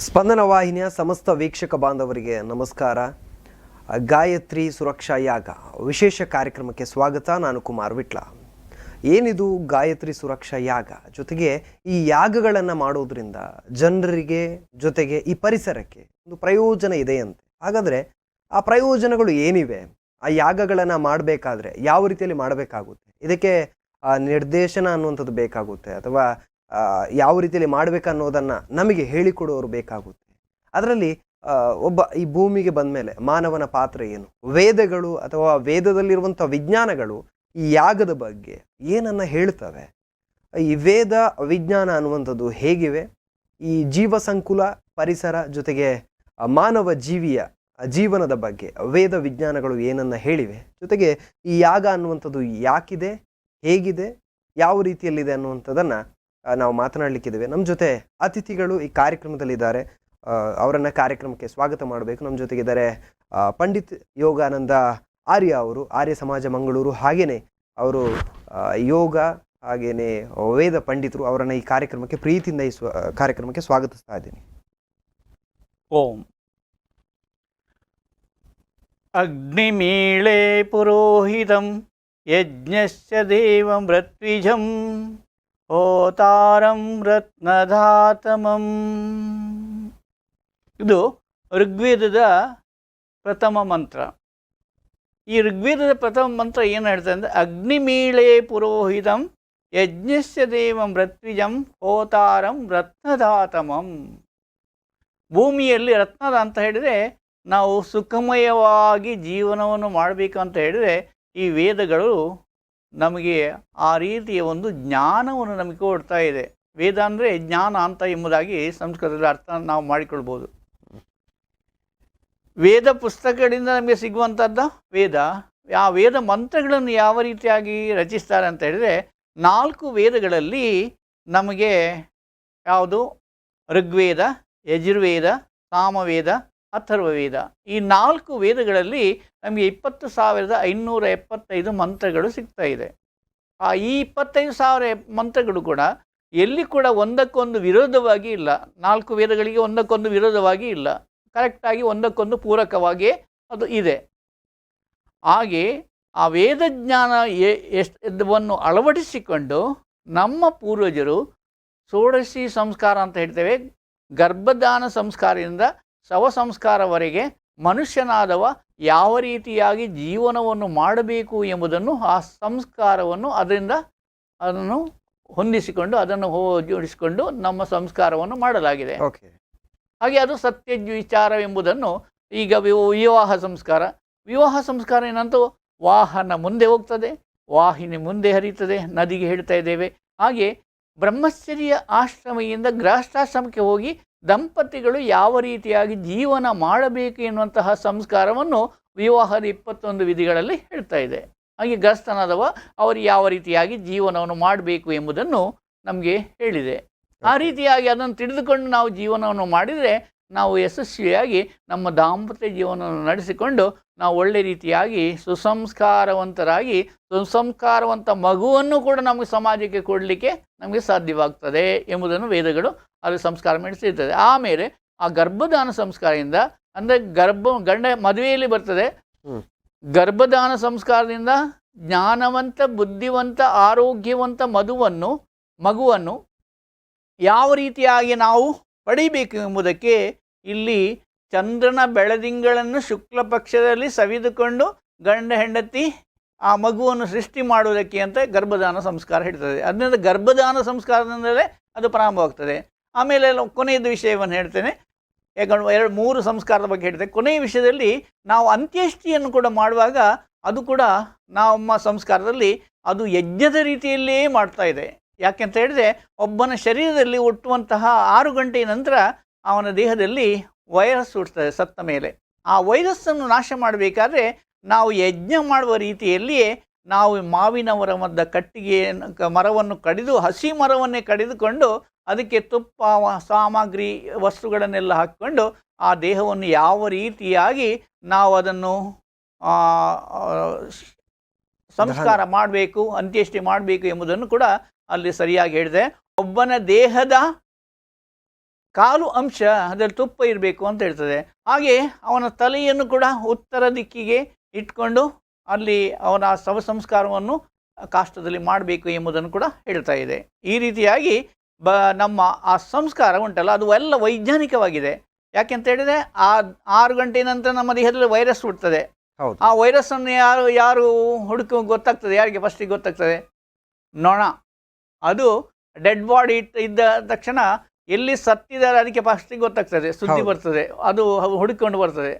ಸ್ಪಂದನ ವಾಹಿನಿಯ ಸಮಸ್ತ ವೀಕ್ಷಕ ಬಾಂಧವರಿಗೆ ನಮಸ್ಕಾರ. ಗಾಯತ್ರಿ ಸುರಕ್ಷಾ ಯಾಗ ವಿಶೇಷ ಕಾರ್ಯಕ್ರಮಕ್ಕೆ ಸ್ವಾಗತ. ನಾನು ಕುಮಾರ್ ವಿಟ್ಲ. ಏನಿದು ಗಾಯತ್ರಿ ಸುರಕ್ಷಾ ಯಾಗ? ಜೊತೆಗೆ ಈ ಯಾಗಗಳನ್ನು ಮಾಡೋದ್ರಿಂದ ಜನರಿಗೆ ಜೊತೆಗೆ ಈ ಪರಿಸರಕ್ಕೆ ಒಂದು ಪ್ರಯೋಜನ ಇದೆಯಂತೆ. ಹಾಗಾದರೆ ಆ ಪ್ರಯೋಜನಗಳು ಏನಿವೆ? ಆ ಯಾಗಗಳನ್ನು ಮಾಡಬೇಕಾದ್ರೆ ಯಾವ ರೀತಿಯಲ್ಲಿ ಮಾಡಬೇಕಾಗುತ್ತೆ? ಇದಕ್ಕೆ ನಿರ್ದೇಶನ ಅನ್ನುವಂಥದ್ದು ಬೇಕಾಗುತ್ತೆ, ಅಥವಾ ಯಾವ ರೀತಿಯಲ್ಲಿ ಮಾಡಬೇಕನ್ನೋದನ್ನು ನಮಗೆ ಹೇಳಿಕೊಡೋರು ಬೇಕಾಗುತ್ತೆ. ಅದರಲ್ಲಿ ಒಬ್ಬ ಈ ಭೂಮಿಗೆ ಬಂದ ಮೇಲೆ ಮಾನವನ ಪಾತ್ರ ಏನು, ವೇದಗಳು ಅಥವಾ ವೇದದಲ್ಲಿರುವಂಥ ವಿಜ್ಞಾನಗಳು ಈ ಯಾಗದ ಬಗ್ಗೆ ಏನನ್ನ ಹೇಳ್ತವೆ, ಈ ವೇದ ವಿಜ್ಞಾನ ಅನ್ನುವಂಥದ್ದು ಹೇಗಿವೆ, ಈ ಜೀವ ಸಂಕುಲ ಪರಿಸರ ಜೊತೆಗೆ ಮಾನವ ಜೀವಿಯ ಜೀವನದ ಬಗ್ಗೆ ವೇದ ವಿಜ್ಞಾನಗಳು ಏನನ್ನ ಹೇಳಿವೆ, ಜೊತೆಗೆ ಈ ಯಾಗ ಅನ್ನುವಂಥದ್ದು ಯಾಕಿದೆ, ಹೇಗಿದೆ, ಯಾವ ರೀತಿಯಲ್ಲಿದೆ ಅನ್ನುವಂಥದ್ದನ್ನು ನಾವು ಮಾತನಾಡಲಿಕ್ಕಿದ್ದೇವೆ. ನಮ್ಮ ಜೊತೆ ಅತಿಥಿಗಳು ಈ ಕಾರ್ಯಕ್ರಮದಲ್ಲಿದ್ದಾರೆ. ಅವರನ್ನು ಕಾರ್ಯಕ್ರಮಕ್ಕೆ ಸ್ವಾಗತ ಮಾಡಬೇಕು. ನಮ್ಮ ಜೊತೆಗಿದ್ದಾರೆ ಪಂಡಿತ್ ಯೋಗಾನಂದ ಆರ್ಯ ಅವರು, ಆರ್ಯ ಸಮಾಜ ಮಂಗಳೂರು. ಹಾಗೆಯೇ ಅವರು ಯೋಗ ಹಾಗೆಯೇ ವೇದ ಪಂಡಿತರು. ಅವರನ್ನು ಈ ಕಾರ್ಯಕ್ರಮಕ್ಕೆ ಪ್ರೀತಿಯಿಂದ ಕಾರ್ಯಕ್ರಮಕ್ಕೆ ಸ್ವಾಗತಿಸ್ತಾ ಇದ್ದೀನಿ. ಓಂ. ಅಗ್ನಿಮೀಳೆ ಪುರೋಹಿತಂ ಯಜ್ಞಸ್ಯ ದೇವಂ ಋತ್ವಿಜಂ ಹೋತಾರಂ ರತ್ನಧಾತಮಂ. ಇದು ಋಗ್ವೇದದ ಪ್ರಥಮ ಮಂತ್ರ. ಈ ಋಗ್ವೇದದ ಪ್ರಥಮ ಮಂತ್ರ ಏನು ಹೇಳ್ತದೆ ಅಂದರೆ, ಅಗ್ನಿಮೀಳೆ ಪುರೋಹಿತಂ ಯಜ್ಞಸ್ಯ ದೇವಂ ಋತ್ವಿಜಂ ಹೋತಾರಂ ರತ್ನಧಾತಮಂ. ಭೂಮಿಯಲ್ಲಿ ರತ್ನದ ಅಂತ ಹೇಳಿದರೆ ನಾವು ಸುಖಮಯವಾಗಿ ಜೀವನವನ್ನು ಮಾಡಬೇಕು ಅಂತ ಹೇಳಿದರೆ ಈ ವೇದಗಳು ನಮಗೆ ಆ ರೀತಿಯ ಒಂದು ಜ್ಞಾನವನ್ನು ನಮಗೆ ಕೊಡ್ತಾ ಇದೆ. ವೇದ ಅಂದರೆ ಜ್ಞಾನ ಅಂತ ಎಂಬುದಾಗಿ ಸಂಸ್ಕೃತದಲ್ಲಿ ಅರ್ಥ ನಾವು ಮಾಡಿಕೊಳ್ಬೋದು. ವೇದ ಪುಸ್ತಕಗಳಿಂದ ನಮಗೆ ಸಿಗುವಂಥದ್ದು ವೇದ. ಆ ವೇದ ಮಂತ್ರಗಳನ್ನು ಯಾವ ರೀತಿಯಾಗಿ ರಚಿಸ್ತಾರೆ ಅಂತ ಹೇಳಿದರೆ, 4 ವೇದಗಳಲ್ಲಿ ನಮಗೆ ಯಾವುದು ಋಗ್ವೇದ, ಯಜುರ್ವೇದ, ಸಾಮವೇದ, ಅಥರ್ವವೇದ, ಈ 4 ವೇದಗಳಲ್ಲಿ ನಮಗೆ 20,575 ಮಂತ್ರಗಳು ಸಿಗ್ತಾ ಇದೆ. ಈ 25,000 ಮಂತ್ರಗಳು ಕೂಡ ಎಲ್ಲಿ ಕೂಡ ಒಂದಕ್ಕೊಂದು ವಿರೋಧವಾಗಿ ಇಲ್ಲ. 4 ವೇದಗಳಿಗೆ ಒಂದಕ್ಕೊಂದು ವಿರೋಧವಾಗಿ ಇಲ್ಲ, ಕರೆಕ್ಟಾಗಿ ಒಂದಕ್ಕೊಂದು ಪೂರಕವಾಗಿಯೇ ಅದು ಇದೆ. ಹಾಗೆ ಆ ವೇದಜ್ಞಾನ ಎಷ್ಟವನ್ನು ಅಳವಡಿಸಿಕೊಂಡು ನಮ್ಮ ಪೂರ್ವಜರು ಷೋಡಶಿ ಸಂಸ್ಕಾರ ಅಂತ ಹೇಳ್ತೇವೆ, ಗರ್ಭಧಾನ ಸಂಸ್ಕಾರದಿಂದ ಶವ ಸಂಸ್ಕಾರವರೆಗೆ ಮನುಷ್ಯನಾದವ ಯಾವ ರೀತಿಯಾಗಿ ಜೀವನವನ್ನು ಮಾಡಬೇಕು ಎಂಬುದನ್ನು, ಆ ಸಂಸ್ಕಾರವನ್ನು ಅದನ್ನು ಹೊಂದಿಸಿಕೊಂಡು ಅದನ್ನು ಜೋಡಿಸಿಕೊಂಡು ನಮ್ಮ ಸಂಸ್ಕಾರವನ್ನು ಮಾಡಲಾಗಿದೆ. ಹಾಗೆ ಅದು ಸತ್ಯ ವಿಚಾರವೆಂಬುದನ್ನು ಈಗ ವಿವಾಹ ಸಂಸ್ಕಾರ ಏನಂತೂ ವಾಹನ ಮುಂದೆ ಹೋಗ್ತದೆ, ವಾಹಿನಿ ಮುಂದೆ ಹರಿಯುತ್ತದೆ, ನದಿಗೆ ಹೇಳ್ತಾ ಇದ್ದೇವೆ. ಹಾಗೆ ಬ್ರಹ್ಮಚರ್ಯ ಆಶ್ರಮೆಯಿಂದ ಗೃಹಸ್ಥಾಶ್ರಮಕ್ಕೆ ಹೋಗಿ ದಂಪತಿಗಳು ಯಾವ ರೀತಿಯಾಗಿ ಜೀವನ ಮಾಡಬೇಕು ಎನ್ನುವಂತಹ ಸಂಸ್ಕಾರವನ್ನು ವಿವಾಹದ 21 ವಿಧಿಗಳಲ್ಲಿ ಹೇಳ್ತಾ ಇದೆ. ಹಾಗೆ ಗೃಹಸ್ಥನಾದವ ಅವರು ಯಾವ ರೀತಿಯಾಗಿ ಜೀವನವನ್ನು ಮಾಡಬೇಕು ಎಂಬುದನ್ನು ನಮಗೆ ಹೇಳಿದೆ. ಆ ರೀತಿಯಾಗಿ ಅದನ್ನು ತಿಳಿದುಕೊಂಡು ನಾವು ಜೀವನವನ್ನು ಮಾಡಿದರೆ ನಾವು ಯಶಸ್ವಿಯಾಗಿ ನಮ್ಮ ದಾಂಪತ್ಯ ಜೀವನವನ್ನು ನಡೆಸಿಕೊಂಡು ನಾವು ಒಳ್ಳೆ ರೀತಿಯಾಗಿ ಸುಸಂಸ್ಕಾರವಂತರಾಗಿ ಸುಸಂಸ್ಕಾರವಂತ ಮಗುವನ್ನು ಕೂಡ ನಮಗೆ ಸಮಾಜಕ್ಕೆ ಕೊಡಲಿಕ್ಕೆ ನಮಗೆ ಸಾಧ್ಯವಾಗ್ತದೆ ಎಂಬುದನ್ನು ವೇದಗಳು ಅದು ಸಂಸ್ಕಾರ ಮಾಡಿಸಿರ್ತದೆ. ಆಮೇಲೆ ಆ ಗರ್ಭಧಾನ ಸಂಸ್ಕಾರದಿಂದ ಅಂದರೆ ಗಂಡ ಮದುವೆಯಲ್ಲಿ ಬರ್ತದೆ. ಗರ್ಭಧಾನ ಸಂಸ್ಕಾರದಿಂದ ಜ್ಞಾನವಂತ, ಬುದ್ಧಿವಂತ, ಆರೋಗ್ಯವಂತ ಮಗುವನ್ನು ಯಾವ ರೀತಿಯಾಗಿ ನಾವು ಪಡಿಬೇಕು ಎಂಬುದಕ್ಕೆ ಇಲ್ಲಿ ಚಂದ್ರನ ಬೆಳದಿಂಗಳನ್ನು ಶುಕ್ಲ ಪಕ್ಷದಲ್ಲಿ ಸವಿದುಕೊಂಡು ಗಂಡ ಹೆಂಡತಿ ಆ ಮಗುವನ್ನು ಸೃಷ್ಟಿ ಮಾಡುವುದಕ್ಕೆ ಅಂತ ಗರ್ಭಧಾನ ಸಂಸ್ಕಾರ ಹೇಳ್ತದೆ. ಅದರಿಂದ ಗರ್ಭಧಾನ ಸಂಸ್ಕಾರದಿಂದಲೇ ಅದು ಪ್ರಾರಂಭವಾಗ್ತದೆ. ಆಮೇಲೆ ಕೊನೆಯದು ವಿಷಯವನ್ನು ಹೇಳ್ತೇನೆ, 3 ಸಂಸ್ಕಾರದ ಬಗ್ಗೆ ಹೇಳ್ತೇನೆ. ಕೊನೆಯ ವಿಷಯದಲ್ಲಿ ನಾವು ಅಂತ್ಯೇಷ್ಟಿಯನ್ನು ಕೂಡ ಮಾಡುವಾಗ ಅದು ಕೂಡ ನಮ್ಮ ಸಂಸ್ಕಾರದಲ್ಲಿ ಅದು ಯಜ್ಞದ ರೀತಿಯಲ್ಲೇ ಮಾಡ್ತಾ ಇದೆ. ಯಾಕೆಂತ ಹೇಳಿದ್ರೆ, ಒಬ್ಬನ ಶರೀರದಲ್ಲಿ ಹುಟ್ಟುವಂತಹ 6 ಗಂಟೆಯ ನಂತರ ಅವನ ದೇಹದಲ್ಲಿ ವೈರಸ್ ಹುಟ್ಟುತ್ತದೆ ಸತ್ತ ಮೇಲೆ. ಆ ವೈರಸ್ಸನ್ನು ನಾಶ ಮಾಡಬೇಕಾದ್ರೆ ನಾವು ಯಜ್ಞ ಮಾಡುವ ರೀತಿಯಲ್ಲಿಯೇ ನಾವು ಮಾವಿನ ಮರದ ಕಟ್ಟಿಗೆ ಮರವನ್ನು ಕಡಿದು, ಹಸಿ ಮರವನ್ನೇ ಕಡಿದುಕೊಂಡು ಅದಕ್ಕೆ ತುಪ್ಪ, ಸಾಮಗ್ರಿ, ವಸ್ತುಗಳನ್ನೆಲ್ಲ ಹಾಕಿಕೊಂಡು ಆ ದೇಹವನ್ನು ಯಾವ ರೀತಿಯಾಗಿ ನಾವು ಅದನ್ನು ಸಂಸ್ಕಾರ ಮಾಡಬೇಕು, ಅಂತ್ಯೇಷ್ಟಿ ಮಾಡಬೇಕು ಎಂಬುದನ್ನು ಕೂಡ ಅಲ್ಲಿ ಸರಿಯಾಗಿ ಹೇಳಿದೆ. ಒಬ್ಬನ ದೇಹದ ಕಾಲು ಅಂಶ ಅದರಲ್ಲಿ ತುಪ್ಪ ಇರಬೇಕು ಅಂತ ಹೇಳ್ತದೆ. ಹಾಗೆ ಅವನ ತಲೆಯನ್ನು ಕೂಡ ಉತ್ತರ ದಿಕ್ಕಿಗೆ ಇಟ್ಕೊಂಡು ಅಲ್ಲಿ ಅವನ ಶವ ಸಂಸ್ಕಾರವನ್ನು ಕಾಷ್ಟದಲ್ಲಿ ಮಾಡಬೇಕು ಎಂಬುದನ್ನು ಕೂಡ ಹೇಳ್ತಾ ಇದೆ. ಈ ರೀತಿಯಾಗಿ ನಮ್ಮ ಆ ಸಂಸ್ಕಾರ ಉಂಟಲ್ಲ, ಅದು ಎಲ್ಲ ವೈಜ್ಞಾನಿಕವಾಗಿದೆ. ಯಾಕೆಂತ ಹೇಳಿದರೆ 6 ಗಂಟೆ ನಂತರ ನಮ್ಮ ದೇಹದಲ್ಲಿ ವೈರಸ್ ಹುಡ್ತದೆ. ಆ ವೈರಸ್ಸನ್ನು ಯಾರು ಗೊತ್ತಾಗ್ತದೆ? ಯಾರಿಗೆ ಫಸ್ಟಿಗೆ ಗೊತ್ತಾಗ್ತದೆ? ನೊಣ. ಅದು ಡೆಡ್ ಬಾಡಿ ಇದ್ದ ತಕ್ಷಣ ಎಲ್ಲಿ ಸತ್ತಿದ್ದಾರೆ ಅದಕ್ಕೆ ಫಸ್ಟಿಗೆ ಗೊತ್ತಾಗ್ತದೆ, ಸುದ್ದಿ ಬರ್ತದೆ, ಅದು ಹುಡುಕೊಂಡು ಬರ್ತದೆ.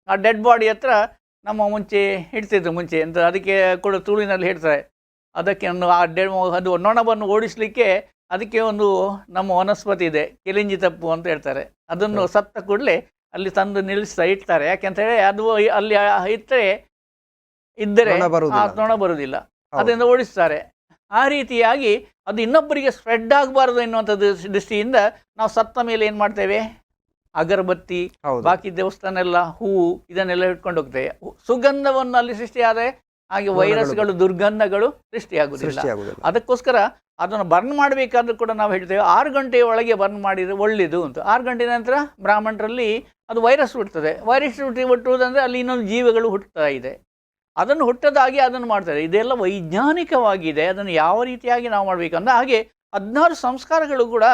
ಆ ಡೆಡ್ ಬಾಡಿ ಹತ್ರ ನಮ್ಮ ಮುಂಚೆ ಹಿಡ್ತಿದ್ರು, ಮುಂಚೆ ಅಂತ ಅದಕ್ಕೆ ಕೂಡ ತುಳುವಿನಲ್ಲಿ ಹೇಳ್ತಾರೆ. ಅದಕ್ಕೆ ಅದು ನೊಣವನ್ನು ಓಡಿಸಲಿಕ್ಕೆ ಅದಕ್ಕೆ ಒಂದು ನಮ್ಮ ವನಸ್ಪತಿ ಇದೆ, ಕೆಲಿಂಜಿ ತಪ್ಪು ಅಂತ ಹೇಳ್ತಾರೆ. ಅದನ್ನು ಸತ್ತ ಕೂಡಲೇ ಅಲ್ಲಿ ತಂದು ನಿಲ್ಲಿಸ್ತಾ ಇಡ್ತಾರೆ. ಯಾಕೆಂತ ಹೇಳಿ ಅದು ಅಲ್ಲಿ ಇದ್ದರೆ ನೊಣ ಬರುವುದಿಲ್ಲ, ಅದರಿಂದ ಓಡಿಸ್ತಾರೆ. ಆ ರೀತಿಯಾಗಿ ಅದು ಇನ್ನೊಬ್ಬರಿಗೆ ಸ್ಪ್ರೆಡ್ ಆಗಬಾರ್ದು ಎನ್ನುವಂಥದ್ದು ದೃಷ್ಟಿಯಿಂದ ನಾವು ಸತ್ತ ಮೇಲೆ ಏನು ಮಾಡ್ತೇವೆ? ಅಗರಬತ್ತಿ, ಬಾಕಿ ದೇವಸ್ಥಾನ ಎಲ್ಲ ಹೂವು ಇದನ್ನೆಲ್ಲ ಇಟ್ಕೊಂಡು ಹೋಗ್ತೇವೆ. ಸುಗಂಧವನ್ನು ಅಲ್ಲಿ ಸೃಷ್ಟಿಯಾದರೆ ಹಾಗೆ ವೈರಸ್ಗಳು, ದುರ್ಗಂಧಗಳು ಸೃಷ್ಟಿಯಾಗುವುದಿಲ್ಲ. ಅದಕ್ಕೋಸ್ಕರ ಅದನ್ನು ಬರ್ನ್ ಮಾಡಬೇಕಾದ್ರೂ ಕೂಡ ನಾವು ಹೇಳ್ತೇವೆ 6 ಗಂಟೆಯ ಒಳಗೆ ಬರ್ನ್ ಮಾಡಿದರೆ ಒಳ್ಳೆಯದು ಅಂತ. 6 ಗಂಟೆ ನಂತರ ಬ್ರಾಹ್ಮಣರಲ್ಲಿ ಅದು ವೈರಸ್ ಹುಟ್ಟುತ್ತದೆ. ವೈರಸ್ ಹುಟ್ಟುವುದಂದರೆ ಅಲ್ಲಿ ಇನ್ನೊಂದು ಜೀವಿಗಳು ಹುಟ್ಟುತ್ತಾ ಇದೆ, ಅದನ್ನು ಹುಟ್ಟದಾಗಿ ಅದನ್ನು ಮಾಡ್ತಾರೆ. ಇದೆಲ್ಲ ವೈಜ್ಞಾನಿಕವಾಗಿದೆ. ಅದನ್ನು ಯಾವ ರೀತಿಯಾಗಿ ನಾವು ಮಾಡಬೇಕಂದ್ರೆ ಹಾಗೆ 16 ಸಂಸ್ಕಾರಗಳು ಕೂಡ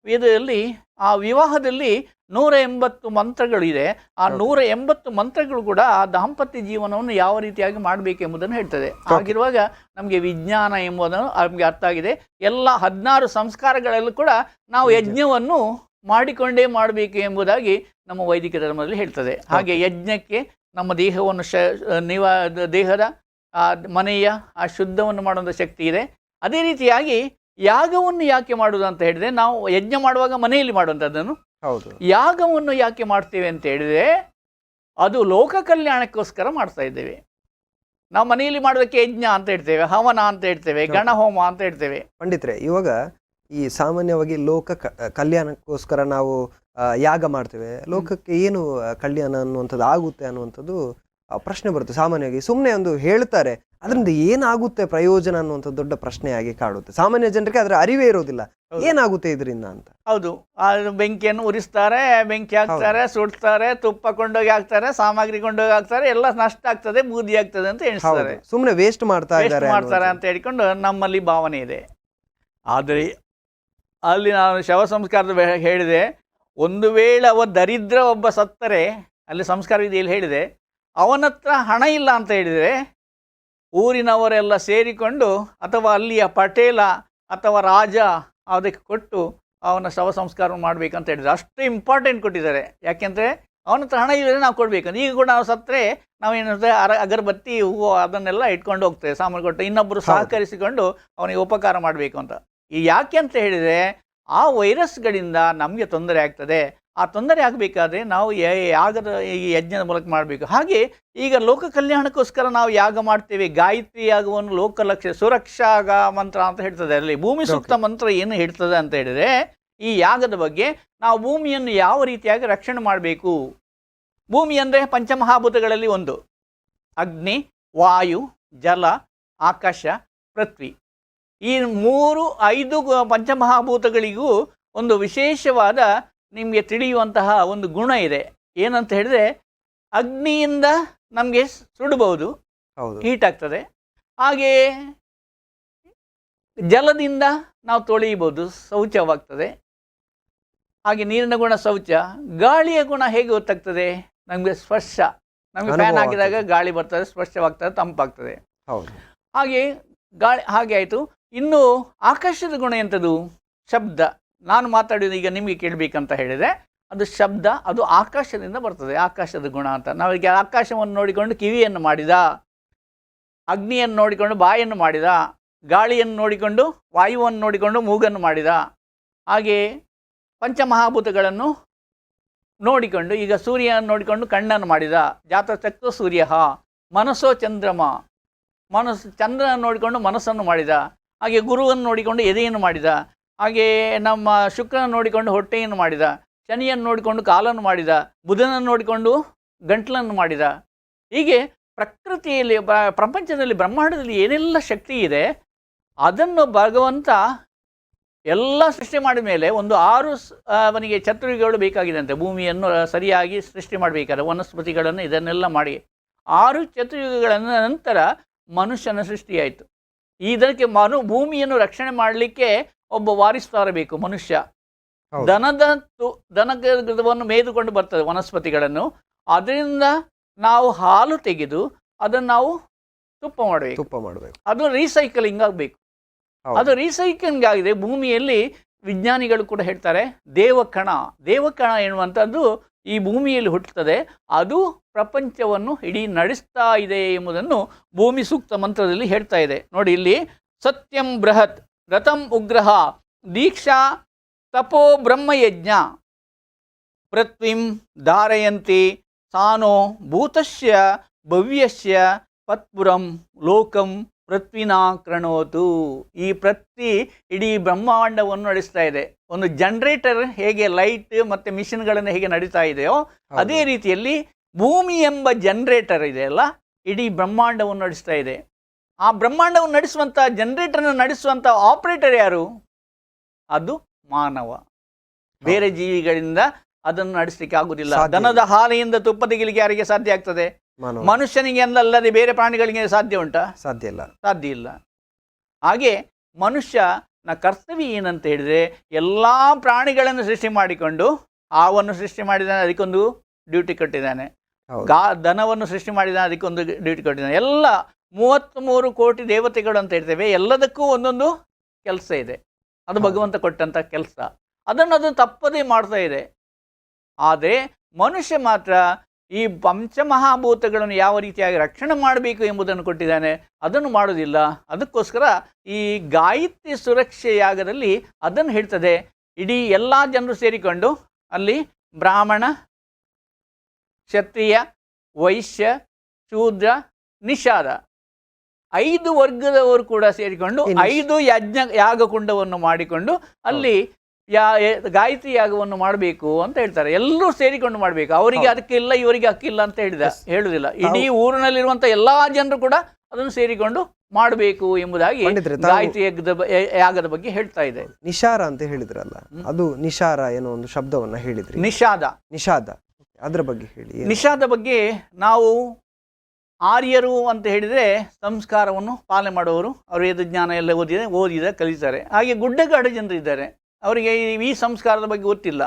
ವೇದದಲ್ಲಿ, ಆ ವಿವಾಹದಲ್ಲಿ 180 ಮಂತ್ರಗಳಿದೆ. ಆ 180 ಮಂತ್ರಗಳು ಕೂಡ ಆ ದಾಂಪತ್ಯ ಜೀವನವನ್ನು ಯಾವ ರೀತಿಯಾಗಿ ಮಾಡಬೇಕೆಂಬುದನ್ನು ಹೇಳ್ತದೆ. ಹಾಗಿರುವಾಗ ನಮಗೆ ವಿಜ್ಞಾನ ಎಂಬುದನ್ನು ನಮಗೆ ಅರ್ಥ ಆಗಿದೆ. ಎಲ್ಲ 16 ಸಂಸ್ಕಾರಗಳಲ್ಲೂ ಕೂಡ ನಾವು ಯಜ್ಞವನ್ನು ಮಾಡಿಕೊಂಡೇ ಮಾಡಬೇಕು ಎಂಬುದಾಗಿ ನಮ್ಮ ವೈದಿಕ ಧರ್ಮದಲ್ಲಿ ಹೇಳ್ತದೆ. ಹಾಗೆ ಯಜ್ಞಕ್ಕೆ ನಮ್ಮ ದೇಹವನ್ನು ದೇಹದ ಮನೆಯ ಆ ಶುದ್ಧವನ್ನು ಮಾಡುವಂಥ ಶಕ್ತಿ ಇದೆ. ಅದೇ ರೀತಿಯಾಗಿ ಯಾಗವನ್ನು ಯಾಕೆ ಮಾಡುವುದು ಅಂತ ಹೇಳಿದ್ರೆ, ನಾವು ಯಜ್ಞ ಮಾಡುವಾಗ ಮನೆಯಲ್ಲಿ ಮಾಡುವಂಥದ್ದನ್ನು, ಯಾಗವನ್ನು ಯಾಕೆ ಮಾಡ್ತೇವೆ ಅಂತ ಹೇಳಿದ್ರೆ ಅದು ಲೋಕ ಕಲ್ಯಾಣಕ್ಕೋಸ್ಕರ ಮಾಡ್ತಾ ಇದ್ದೇವೆ. ನಾವು ಮನೆಯಲ್ಲಿ ಮಾಡೋದಕ್ಕೆ ಯಜ್ಞ ಅಂತ ಹೇಳ್ತೇವೆ, ಹವನ ಅಂತ ಹೇಳ್ತೇವೆ, ಗಣಹೋಮ ಅಂತ ಹೇಳ್ತೇವೆ. ಪಂಡಿತ್ರೆ, ಇವಾಗ ಈ ಸಾಮಾನ್ಯವಾಗಿ ಲೋಕ ಕಲ್ಯಾಣಕ್ಕೋಸ್ಕರ ನಾವು ಯಾಗ ಮಾಡ್ತೇವೆ, ಲೋಕಕ್ಕೆ ಏನು ಕಲ್ಯಾಣ ಅನ್ನುವಂಥದ್ದು ಆಗುತ್ತೆ ಅನ್ನುವಂಥದ್ದು ಪ್ರಶ್ನೆ ಬರುತ್ತೆ. ಸಾಮಾನ್ಯವಾಗಿ ಸುಮ್ಮನೆ ಒಂದು ಹೇಳ್ತಾರೆ, ಅದರಿಂದ ಏನಾಗುತ್ತೆ ಪ್ರಯೋಜನ ಅನ್ನುವಂಥದ್ದು ದೊಡ್ಡ ಪ್ರಶ್ನೆಯಾಗಿ ಕಾಡುತ್ತೆ. ಸಾಮಾನ್ಯ ಜನರಿಗೆ ಅದರ ಅರಿವೇ ಇರೋದಿಲ್ಲ, ಏನಾಗುತ್ತೆ ಇದರಿಂದ ಅಂತ. ಹೌದು, ಬೆಂಕಿಯನ್ನು ಉರಿಸ್ತಾರೆ, ಬೆಂಕಿ ಹಾಕ್ತಾರೆ, ಸುಡ್ತಾರೆ, ತುಪ್ಪ ಕೊಂಡೋಗಿ ಹಾಕ್ತಾರೆ, ಸಾಮಗ್ರಿ ಕೊಂಡೋಗಿ ಹಾಕ್ತಾರೆ, ಎಲ್ಲ ನಷ್ಟ ಆಗ್ತದೆ, ಬೂದಿ ಆಗ್ತದೆ ಅಂತ ಎಣಿಸ್ತಾರೆ. ಸುಮ್ಮನೆ ವೇಸ್ಟ್ ಮಾಡ್ತಾರೆ ಅಂತ ಹೇಳಿಕೊಂಡು ನಮ್ಮಲ್ಲಿ ಭಾವನೆ ಇದೆ. ಆದರೆ ಅಲ್ಲಿ ನಾನು ಶವ ಸಂಸ್ಕಾರದ ಹೇಳಿದೆ, ಒಂದು ವೇಳೆ ದರಿದ್ರ ಒಬ್ಬ ಸತ್ತರೆ, ಅಲ್ಲಿ ಸಂಸ್ಕಾರ ವಿಧಿಯಲ್ಲಿ ಹೇಳಿದೆ, ಅವನತ್ರ ಹಣ ಇಲ್ಲ ಅಂತ ಹೇಳಿದರೆ ಊರಿನವರೆಲ್ಲ ಸೇರಿಕೊಂಡು ಅಥವಾ ಅಲ್ಲಿಯ ಪಟೇಲ ಅಥವಾ ರಾಜ ಅದಕ್ಕೆ ಕೊಟ್ಟು ಅವನ ಶವ ಸಂಸ್ಕಾರ ಮಾಡಬೇಕಂತ ಹೇಳಿದರೆ ಅಷ್ಟು ಇಂಪಾರ್ಟೆಂಟ್ ಕೊಟ್ಟಿದ್ದಾರೆ. ಯಾಕೆಂದರೆ ಅವನ ಹತ್ರ ಹಣ ಇದ್ದರೆ ನಾವು ಕೊಡಬೇಕಂತ. ಈಗ ಕೂಡ ನಾವು ಸತ್ತರೆ ನಾವೇನಿರುತ್ತೆ ಅಗರಬತ್ತಿ, ಹೂವು ಅದನ್ನೆಲ್ಲ ಇಟ್ಕೊಂಡು ಹೋಗ್ತೇವೆ, ಸಾಮಾನು ಕೊಟ್ಟು ಇನ್ನೊಬ್ಬರು ಸಹಕರಿಸಿಕೊಂಡು ಅವನಿಗೆ ಉಪಕಾರ ಮಾಡಬೇಕು ಅಂತ. ಈ ಯಾಕೆ ಅಂತ ಹೇಳಿದರೆ ಆ ವೈರಸ್ಗಳಿಂದ ನಮಗೆ ತೊಂದರೆ ಆಗ್ತದೆ. ಆ ತೊಂದರೆ ಆಗಬೇಕಾದ್ರೆ ನಾವು ಯಾಗದ ಈ ಯಜ್ಞದ ಮೂಲಕ ಮಾಡಬೇಕು. ಹಾಗೆ ಈಗ ಲೋಕ ಕಲ್ಯಾಣಕ್ಕೋಸ್ಕರ ನಾವು ಯಾಗ ಮಾಡ್ತೇವೆ. ಗಾಯತ್ರಿ ಯಾಗವನ್ನು ಲೋಕಲಕ್ಷ್ಯ ಸುರಕ್ಷಾಗ ಮಂತ್ರ ಅಂತ ಹೇಳ್ತದೆ. ಅಲ್ಲಿ ಭೂಮಿ ಸೂಕ್ತ ಮಂತ್ರ ಏನು ಹೇಳ್ತದೆ ಅಂತ ಹೇಳಿದರೆ, ಈ ಯಾಗದ ಬಗ್ಗೆ ನಾವು ಭೂಮಿಯನ್ನು ಯಾವ ರೀತಿಯಾಗಿ ರಕ್ಷಣೆ ಮಾಡಬೇಕು. ಭೂಮಿ ಅಂದರೆ ಪಂಚಮಹಾಭೂತಗಳಲ್ಲಿ ಒಂದು, ಅಗ್ನಿ, ವಾಯು, ಜಲ, ಆಕಾಶ, ಪೃಥ್ವಿ. ಈ 5 ಪಂಚಮಹಾಭೂತಗಳಿಗೂ ಒಂದು ವಿಶೇಷವಾದ ನಿಮಗೆ ತಿಳಿಯುವಂತಹ ಒಂದು ಗುಣ ಇದೆ. ಏನಂತ ಹೇಳಿದ್ರೆ, ಅಗ್ನಿಯಿಂದ ನಮಗೆ ಸುಡಬಹುದು, ಹೀಟ್ ಆಗ್ತದೆ. ಹಾಗೆಯೇ ಜಲದಿಂದ ನಾವು ತೊಳೆಯಬಹುದು, ಶೌಚವಾಗ್ತದೆ. ಹಾಗೆ ನೀರಿನ ಗುಣ ಶೌಚ. ಗಾಳಿಯ ಗುಣ ಹೇಗೆ ಗೊತ್ತಾಗ್ತದೆ? ನಮಗೆ ಸ್ಪರ್ಶ, ನಮಗೆ ಫ್ಯಾನ್ ಹಾಕಿದಾಗ ಗಾಳಿ ಬರ್ತದೆ, ಸ್ಪರ್ಶವಾಗ್ತದೆ, ತಂಪಾಗ್ತದೆ. ಹಾಗೆ ಆಯಿತು. ಇನ್ನು ಆಕಾಶದ ಗುಣ ಎಂಥದ್ದು? ಶಬ್ದ. ನಾನು ಮಾತಾಡೋದು ಈಗ ನಿಮಗೆ ಕೇಳಬೇಕಂತ ಹೇಳಿದರೆ ಅದು ಶಬ್ದ, ಅದು ಆಕಾಶದಿಂದ ಬರ್ತದೆ, ಆಕಾಶದ ಗುಣ ಅಂತ. ನಾವೀಗ ಆಕಾಶವನ್ನು ನೋಡಿಕೊಂಡು ಕಿವಿಯನ್ನು ಮಾಡಿದ, ಅಗ್ನಿಯನ್ನು ನೋಡಿಕೊಂಡು ಬಾಯನ್ನು ಮಾಡಿದ, ಗಾಳಿಯನ್ನು ನೋಡಿಕೊಂಡು ವಾಯುವನ್ನು ನೋಡಿಕೊಂಡು ಮೂಗನ್ನು ಮಾಡಿದ. ಹಾಗೆ ಪಂಚಮಹಾಭೂತಗಳನ್ನು ನೋಡಿಕೊಂಡು, ಈಗ ಸೂರ್ಯನ ನೋಡಿಕೊಂಡು ಕಣ್ಣನ್ನು ಮಾಡಿದ, ಜಾತಚಕ್ಷು ಸೂರ್ಯ, ಮನಸ್ಸೋ ಚಂದ್ರಮ, ಚಂದ್ರನ ನೋಡಿಕೊಂಡು ಮನಸ್ಸನ್ನು ಮಾಡಿದ. ಹಾಗೆ ಗುರುವನ್ನು ನೋಡಿಕೊಂಡು ಎದೆಯನ್ನು ಮಾಡಿದ. ಹಾಗೆ ನಮ್ಮ ಶುಕ್ರನ ನೋಡಿಕೊಂಡು ಹೊಟ್ಟೆಯನ್ನು ಮಾಡಿದ, ಶನಿಯನ್ನು ನೋಡಿಕೊಂಡು ಕಾಲನ್ನು ಮಾಡಿದ, ಬುಧನನ್ನು ನೋಡಿಕೊಂಡು ಗಂಟಲನ್ನು ಮಾಡಿದ. ಹೀಗೆ ಪ್ರಕೃತಿಯಲ್ಲಿ, ಪ್ರಪಂಚದಲ್ಲಿ, ಬ್ರಹ್ಮಾಂಡದಲ್ಲಿ ಏನೆಲ್ಲ ಶಕ್ತಿ ಇದೆ ಅದನ್ನು ಭಗವಂತ ಎಲ್ಲ ಸೃಷ್ಟಿ ಮಾಡಿದ ಮೇಲೆ ಒಂದು 6 ಅವನಿಗೆ ಚತುರ್ಯುಗಗಳು ಬೇಕಾಗಿದೆ ಅಂತೆ. ಭೂಮಿಯನ್ನು ಸರಿಯಾಗಿ ಸೃಷ್ಟಿ ಮಾಡಬೇಕಾದ್ರೆ ವನಸ್ಪತಿಗಳನ್ನು ಇದನ್ನೆಲ್ಲ ಮಾಡಿ 6 ಚತುರ್ಯುಗಗಳ ನಂತರ ಮನುಷ್ಯನ ಸೃಷ್ಟಿಯಾಯಿತು. ಇದಕ್ಕೆ ಭೂಮಿಯನ್ನು ರಕ್ಷಣೆ ಮಾಡಲಿಕ್ಕೆ ಒಬ್ಬ ವಾರಿಸ್ತಾರ ಬೇಕು ಮನುಷ್ಯ. ದನವನ್ನು ಮೇಯ್ದುಕೊಂಡು ಬರ್ತದೆ ವನಸ್ಪತಿಗಳನ್ನು, ಅದರಿಂದ ನಾವು ಹಾಲು ತೆಗೆದು ಅದನ್ನು ನಾವು ತುಪ್ಪ ಮಾಡಬೇಕು. ಅದು ರೀಸೈಕಲಿಂಗ್ ಆಗಬೇಕು. ಅದು ರೀಸೈಕ್ಲಿಂಗ್ ಆಗಿದೆ. ಭೂಮಿಯಲ್ಲಿ ವಿಜ್ಞಾನಿಗಳು ಕೂಡ ಹೇಳ್ತಾರೆ ದೇವಕಣ ಎನ್ನುವಂಥದ್ದು ಈ ಭೂಮಿಯಲ್ಲಿ ಹುಟ್ಟುತ್ತದೆ, ಅದು ಪ್ರಪಂಚವನ್ನು ಇಡೀ ನಡೆಸ್ತಾ ಇದೆ ಎಂಬುದನ್ನು ಭೂಮಿ ಸೂಕ್ತ ಮಂತ್ರದಲ್ಲಿ ಹೇಳ್ತಾ ಇದೆ. ನೋಡಿ ಇಲ್ಲಿ, ಸತ್ಯಂ ಬೃಹತ್ ರಥಂ ಉಗ್ರಹ ದೀಕ್ಷಾ ತಪೋ ಬ್ರಹ್ಮಯಜ್ಞ ಪೃಥ್ವಿಂ ಧಾರಯಂತಿ ಸಾನೋ ಭೂತಸ್ಯ ಭವ್ಯಸ್ಯ ಪತ್ಪುರಂ ಲೋಕಂ ಪೃಥ್ವಿನಾ ಕ್ರಣೋತು. ಈ ಪೃಥ್ವಿ ಇಡೀ ಬ್ರಹ್ಮಾಂಡವನ್ನು ನಡೆಸ್ತಾ ಇದೆ. ಒಂದು ಜನರೇಟರ್ ಹೇಗೆ ಲೈಟ್ ಮತ್ತು ಮಿಷಿನ್ಗಳನ್ನು ಹೇಗೆ ನಡೀತಾ ಇದೆಯೋ ಅದೇ ರೀತಿಯಲ್ಲಿ ಭೂಮಿ ಎಂಬ ಜನರೇಟರ್ ಇದೆಯಲ್ಲ, ಇಡೀ ಬ್ರಹ್ಮಾಂಡವನ್ನು ನಡೆಸ್ತಾ ಇದೆ. ಆ ಬ್ರಹ್ಮಾಂಡವನ್ನು ನಡೆಸುವಂಥ ಜನರೇಟರ್ನ ನಡೆಸುವಂಥ ಆಪರೇಟರ್ ಯಾರು? ಅದು ಮಾನವ. ಬೇರೆ ಜೀವಿಗಳಿಂದ ಅದನ್ನು ನಡೆಸಲಿಕ್ಕೆ ಆಗುದಿಲ್ಲ. ದನದ ಹಾಲಿನಿಂದ ತುಪ್ಪ ತೆಗಿಲಿಕ್ಕೆ ಯಾರಿಗೆ ಸಾಧ್ಯ ಆಗ್ತದೆ? ಮನುಷ್ಯನಿಗೆ ಅಲ್ಲದೆ ಬೇರೆ ಪ್ರಾಣಿಗಳಿಗೆ ಸಾಧ್ಯ ಉಂಟಾ? ಸಾಧ್ಯ ಇಲ್ಲ. ಹಾಗೆ ಮನುಷ್ಯನ ಕರ್ತವ್ಯ ಏನಂತ ಹೇಳಿದ್ರೆ, ಎಲ್ಲ ಪ್ರಾಣಿಗಳನ್ನು ಸೃಷ್ಟಿ ಮಾಡಿಕೊಂಡು, ಹಾವನ್ನು ಸೃಷ್ಟಿ ಮಾಡಿದ್ದಾನೆ, ಅದಕ್ಕೊಂದು ಡ್ಯೂಟಿ ಕೊಟ್ಟಿದ್ದಾನೆ. ದನವನ್ನು ಸೃಷ್ಟಿ ಮಾಡಿದ್ದಾನೆ, ಅದಕ್ಕೊಂದು ಡ್ಯೂಟಿ ಕೊಟ್ಟಿದ್ದಾನೆ. ಎಲ್ಲ 33 ಕೋಟಿ ದೇವತೆಗಳು ಅಂತ ಹೇಳ್ತೇವೆ, ಎಲ್ಲದಕ್ಕೂ ಒಂದೊಂದು ಕೆಲಸ ಇದೆ. ಅದು ಭಗವಂತ ಕೊಟ್ಟಂಥ ಕೆಲಸ. ಅದು ತಪ್ಪದೇ ಮಾಡ್ತಾ ಇದೆ. ಆದರೆ ಮನುಷ್ಯ ಮಾತ್ರ ಈ ಪಂಚಮಹಾಭೂತಗಳನ್ನು ಯಾವ ರೀತಿಯಾಗಿ ರಕ್ಷಣೆ ಮಾಡಬೇಕು ಎಂಬುದನ್ನು ಕೊಟ್ಟಿದ್ದಾನೆ, ಅದನ್ನು ಮಾಡೋದಿಲ್ಲ. ಅದಕ್ಕೋಸ್ಕರ ಈ ಗಾಯತ್ರಿ ಸುರಕ್ಷೆ ಯಾಗದಲ್ಲಿ ಅದನ್ನು ಹೇಳ್ತದೆ. ಇಡೀ ಎಲ್ಲ ಜನರು ಸೇರಿಕೊಂಡು ಅಲ್ಲಿ ಬ್ರಾಹ್ಮಣ, ಕ್ಷತ್ರಿಯ, ವೈಶ್ಯ, ಶೂದ್ರ, ನಿಷಾದ 5 ವರ್ಗದವರು ಕೂಡ ಸೇರಿಕೊಂಡು 5 ಯಾಗಕುಂಡವನ್ನು ಮಾಡಿಕೊಂಡು ಅಲ್ಲಿ ಗಾಯತ್ರಿ ಯಾಗವನ್ನು ಮಾಡಬೇಕು ಅಂತ ಹೇಳ್ತಾರೆ. ಎಲ್ಲರೂ ಸೇರಿಕೊಂಡು ಮಾಡಬೇಕು. ಅವರಿಗೆ ಅದಕ್ಕಿಲ್ಲ, ಇವರಿಗೆ ಹಕ್ಕಿಲ್ಲ ಅಂತ ಹೇಳುದಿಲ್ಲ. ಇಡೀ ಊರಿನಲ್ಲಿರುವಂತ ಎಲ್ಲಾ ಜನರು ಕೂಡ ಅದನ್ನು ಸೇರಿಕೊಂಡು ಮಾಡಬೇಕು ಎಂಬುದಾಗಿ ಗಾಯತ್ರಿ ಯಾಗದ ಬಗ್ಗೆ ಹೇಳ್ತಾ ಇದೆ. ನಿಷಾರ ಅಂತ ಹೇಳಿದ್ರಲ್ಲ, ಅದು ನಿಷಾರ ಏನೋ ಒಂದು ಶಬ್ದವನ್ನ ಹೇಳಿದ್ರಿ. ನಿಷಾದ ಅದರ ಬಗ್ಗೆ ಹೇಳಿ. ನಿಷಾದ ಬಗ್ಗೆ ನಾವು ಆರ್ಯರು ಅಂತ ಹೇಳಿದರೆ ಸಂಸ್ಕಾರವನ್ನು ಪಾಲನೆ ಮಾಡುವವರು, ಅವರು ವೇದಜ್ಞಾನ ಎಲ್ಲ ಓದಿದ ಕಲಿತಾರೆ. ಹಾಗೆ ಗುಡ್ಡಗಾಡು ಜನರು ಇದ್ದಾರೆ, ಅವರಿಗೆ ಈ ಸಂಸ್ಕಾರದ ಬಗ್ಗೆ ಗೊತ್ತಿಲ್ಲ.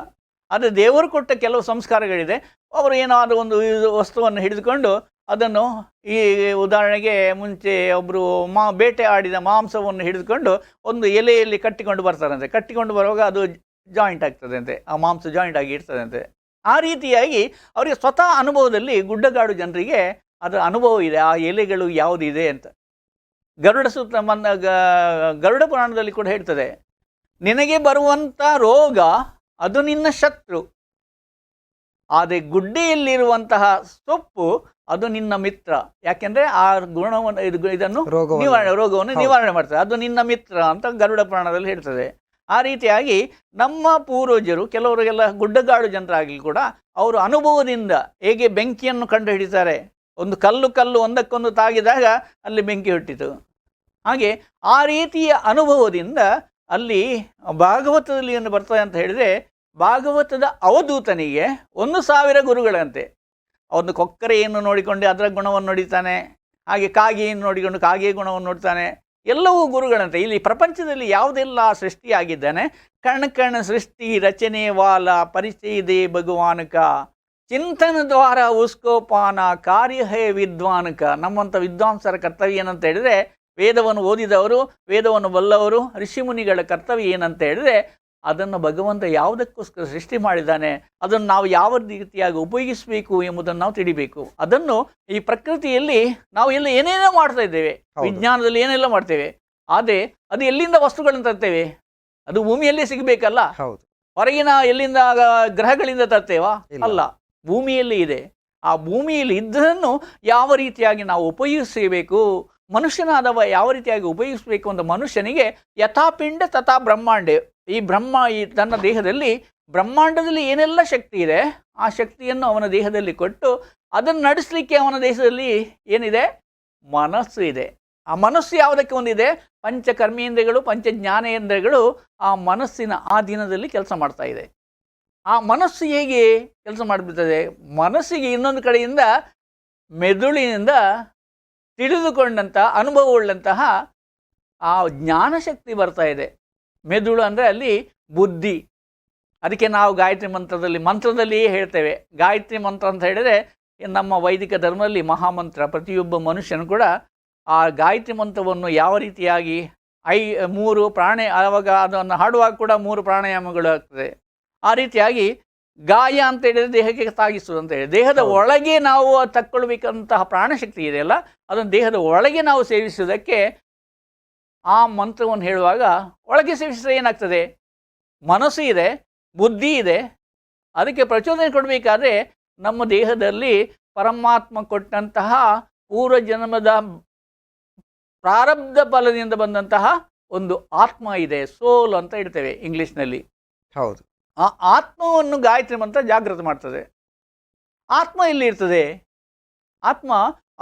ಆದರೆ ದೇವರು ಕೊಟ್ಟ ಕೆಲವು ಸಂಸ್ಕಾರಗಳಿದೆ. ಅವರು ಏನಾದರೂ ಒಂದು ವಸ್ತುವನ್ನು ಹಿಡಿದುಕೊಂಡು ಅದನ್ನು, ಈ ಉದಾಹರಣೆಗೆ ಮುಂಚೆ ಒಬ್ಬರು ಬೇಟೆ ಆಡಿದ ಮಾಂಸವನ್ನು ಹಿಡಿದುಕೊಂಡು ಒಂದು ಎಲೆಯಲ್ಲಿ ಕಟ್ಟಿಕೊಂಡು ಬರ್ತಾರಂತೆ. ಕಟ್ಟಿಕೊಂಡು ಬರುವಾಗ ಅದು ಜಾಯಿಂಟ್ ಆಗ್ತದೆ ಅಂತೆ, ಆ ಮಾಂಸ ಜಾಯಿಂಟ್ ಆಗಿ ಇರ್ತದೆ ಅಂತೆ. ಆ ರೀತಿಯಾಗಿ ಅವರಿಗೆ ಸ್ವತಃ ಅನುಭವದಲ್ಲಿ ಗುಡ್ಡಗಾಡು ಜನರಿಗೆ ಅದರ ಅನುಭವ ಇದೆ, ಆ ಎಲೆಗಳು ಯಾವುದಿದೆ ಅಂತ. ಗರುಡ ಪುರಾಣದಲ್ಲಿ ಕೂಡ ಹೇಳ್ತದೆ, ನಿನಗೆ ಬರುವಂಥ ರೋಗ ಅದು ನಿನ್ನ ಶತ್ರು, ಆದರೆ ಗುಡ್ಡೆಯಲ್ಲಿರುವಂತಹ ಸೊಪ್ಪು ಅದು ನಿನ್ನ ಮಿತ್ರ. ಯಾಕೆಂದ್ರೆ ಆ ಗುಣವನ್ನು ಇದನ್ನು ರೋಗವನ್ನು ನಿವಾರಣೆ ಮಾಡ್ತದೆ, ಅದು ನಿನ್ನ ಮಿತ್ರ ಅಂತ ಗರುಡ ಪುರಾಣದಲ್ಲಿ ಹೇಳ್ತದೆ. ಆ ರೀತಿಯಾಗಿ ನಮ್ಮ ಪೂರ್ವಜರು ಕೆಲವರಿಗೆಲ್ಲ ಗುಡ್ಡಗಾಡು ಜನರಾಗಲಿ ಕೂಡ ಅವರು ಅನುಭವದಿಂದ ಹೇಗೆ ಬೆಂಕಿಯನ್ನು ಕಂಡು ಹಿಡಿತಾರೆ. ಒಂದು ಕಲ್ಲು ಒಂದಕ್ಕೊಂದು ತಾಗಿದಾಗ ಅಲ್ಲಿ ಬೆಂಕಿ ಹುಟ್ಟಿತು. ಹಾಗೆ ಆ ರೀತಿಯ ಅನುಭವದಿಂದ ಅಲ್ಲಿ ಭಾಗವತದಲ್ಲಿ ಏನು ಬರ್ತದೆ ಅಂತ ಹೇಳಿದರೆ, ಭಾಗವತದ ಅವಧೂತನಿಗೆ 1000 ಗುರುಗಳಂತೆ. ಒಂದು ಕೊಕ್ಕರೆಯನ್ನು ನೋಡಿಕೊಂಡು ಅದರ ಗುಣವನ್ನು ನೋಡಿತಾನೆ, ಹಾಗೆ ಕಾಗೆಯನ್ನು ನೋಡಿಕೊಂಡು ಕಾಗೆಯ ಗುಣವನ್ನು ನೋಡ್ತಾನೆ, ಎಲ್ಲವೂ ಗುರುಗಳಂತೆ. ಇಲ್ಲಿ ಪ್ರಪಂಚದಲ್ಲಿ ಯಾವುದೆಲ್ಲ ಸೃಷ್ಟಿಯಾಗಿದ್ದಾನೆ, ಕಣ ಸೃಷ್ಟಿ ರಚನೆ ವಾಲ ಪರಿಚಯ ದೇ ಭಗವಾನಕ ಚಿಂತನ ದ್ವಾರ ಉಸ್ಕೋಪಾನ ಕಾರ್ಯ ಹೇ ವಿದ್ವಾನಕ. ನಮ್ಮಂಥ ವಿದ್ವಾಂಸರ ಕರ್ತವ್ಯ ಏನಂತ ಹೇಳಿದರೆ, ವೇದವನ್ನು ಓದಿದವರು, ವೇದವನ್ನು ಬಲ್ಲವರು, ಋಷಿಮುನಿಗಳ ಕರ್ತವ್ಯ ಏನಂತ ಹೇಳಿದರೆ, ಅದನ್ನು ಭಗವಂತ ಯಾವುದಕ್ಕೋಸ್ಕರ ಸೃಷ್ಟಿ ಮಾಡಿದ್ದಾನೆ, ಅದನ್ನು ನಾವು ಯಾವ ರೀತಿಯಾಗಿ ಉಪಯೋಗಿಸಬೇಕು ಎಂಬುದನ್ನು ನಾವು ತಿಳಿಬೇಕು. ಅದನ್ನು ಈ ಪ್ರಕೃತಿಯಲ್ಲಿ ನಾವು ಎಲ್ಲ ಏನೇನೋ ಮಾಡ್ತಾ ಇದ್ದೇವೆ, ವಿಜ್ಞಾನದಲ್ಲಿ ಏನೆಲ್ಲ ಮಾಡ್ತೇವೆ, ಆದರೆ ಅದು ಎಲ್ಲಿಂದ ವಸ್ತುಗಳನ್ನು ತರ್ತೇವೆ? ಅದು ಭೂಮಿಯಲ್ಲೇ ಸಿಗಬೇಕಲ್ಲ, ಹೊರಗಿನ ಎಲ್ಲಿಂದ ಗ್ರಹಗಳಿಂದ ತರ್ತೇವಾ? ಅಲ್ಲ, ಭೂಮಿಯಲ್ಲಿ ಇದೆ. ಆ ಭೂಮಿಯಲ್ಲಿ ಇದ್ದನ್ನು ಯಾವ ರೀತಿಯಾಗಿ ನಾವು ಉಪಯೋಗಿಸಬೇಕು, ಮನುಷ್ಯನಾದವ ಯಾವ ರೀತಿಯಾಗಿ ಉಪಯೋಗಿಸಬೇಕು ಅಂತ ಮನುಷ್ಯನಿಗೆ ಯಥಾಪಿಂಡ ತಥಾ ಬ್ರಹ್ಮಾಂಡ. ಈ ತನ್ನ ದೇಹದಲ್ಲಿ ಬ್ರಹ್ಮಾಂಡದಲ್ಲಿ ಏನೆಲ್ಲ ಶಕ್ತಿ ಇದೆ ಆ ಶಕ್ತಿಯನ್ನು ಅವನ ದೇಹದಲ್ಲಿ ಕೊಟ್ಟು ಅದನ್ನು ನಡೆಸಲಿಕ್ಕೆ ಅವನ ದೇಹದಲ್ಲಿ ಏನಿದೆ? ಮನಸ್ಸು ಇದೆ. ಆ ಮನಸ್ಸು ಯಾವುದಕ್ಕೆ ಹೊಂದಿದೆ? ಪಂಚ ಕರ್ಮೇಂದ್ರಿಯಗಳು, ಪಂಚ ಜ್ಞಾನೇಂದ್ರಿಯಗಳು ಆ ಮನಸ್ಸಿನ ಆ ದಿನದಲ್ಲಿ ಕೆಲಸ ಮಾಡ್ತಾ ಇದೆ. ಆ ಮನಸ್ಸು ಹೇಗೆ ಕೆಲಸ ಮಾಡಿಬಿಡ್ತದೆ? ಮನಸ್ಸಿಗೆ ಇನ್ನೊಂದು ಕಡೆಯಿಂದ ಮೆದುಳಿನಿಂದ ತಿಳಿದುಕೊಂಡಂಥ ಅನುಭವವುಳ್ಳಂತಹ ಆ ಜ್ಞಾನಶಕ್ತಿ ಬರ್ತಾ ಇದೆ. ಮೆದುಳು ಅಂದರೆ ಅಲ್ಲಿ ಬುದ್ಧಿ. ಅದಕ್ಕೆ ನಾವು ಗಾಯತ್ರಿ ಮಂತ್ರದಲ್ಲಿಯೇ ಹೇಳ್ತೇವೆ. ಗಾಯತ್ರಿ ಮಂತ್ರ ಅಂತ ಹೇಳಿದರೆ ನಮ್ಮ ವೈದಿಕ ಧರ್ಮದಲ್ಲಿ ಮಹಾಮಂತ್ರ. ಪ್ರತಿಯೊಬ್ಬ ಮನುಷ್ಯನು ಕೂಡ ಆ ಗಾಯತ್ರಿ ಮಂತ್ರವನ್ನು ಯಾವ ರೀತಿಯಾಗಿ 3 ಆವಾಗ ಅದನ್ನು ಹಾಡುವಾಗ ಕೂಡ 3 ಪ್ರಾಣಾಯಾಮಗಳು ಆಗ್ತದೆ. ಆ ರೀತಿಯಾಗಿ ಗಾಯ ಅಂತ ಹೇಳಿದರೆ ದೇಹಕ್ಕೆ ತಾಗಿಸುವುದು ಅಂತ ಹೇಳಿ, ದೇಹದ ಒಳಗೆ ನಾವು ತಕ್ಕೊಳ್ಬೇಕಂತಹ ಪ್ರಾಣಶಕ್ತಿ ಇದೆಯಲ್ಲ, ಅದನ್ನು ದೇಹದ ಒಳಗೆ ನಾವು ಸೇವಿಸುವುದಕ್ಕೆ ಆ ಮಂತ್ರವನ್ನು ಹೇಳುವಾಗ ಒಳಗೆ ಸೇವಿಸಿದ್ರೆ ಏನಾಗ್ತದೆ? ಮನಸ್ಸು ಇದೆ, ಬುದ್ಧಿ ಇದೆ. ಅದಕ್ಕೆ ಪ್ರಚೋದನೆ ಕೊಡಬೇಕಾದ್ರೆ ನಮ್ಮ ದೇಹದಲ್ಲಿ ಪರಮಾತ್ಮ ಕೊಟ್ಟಂತಹ ಪೂರ್ವ ಜನ್ಮದ ಪ್ರಾರಬ್ಧ ಫಲದಿಂದ ಬಂದಂತಹ ಒಂದು ಆತ್ಮ ಇದೆ, ಸೋಲ್ ಅಂತ ಹೇಳ್ತೇವೆ ಇಂಗ್ಲೀಷ್ನಲ್ಲಿ. ಹೌದು. ಆ ಆತ್ಮವನ್ನು ಗಾಯತ್ರಿ ಮಂತ್ರ ಜಾಗೃತ ಮಾಡ್ತದೆ. ಆತ್ಮ ಎಲ್ಲಿ ಇರ್ತದೆ? ಆತ್ಮ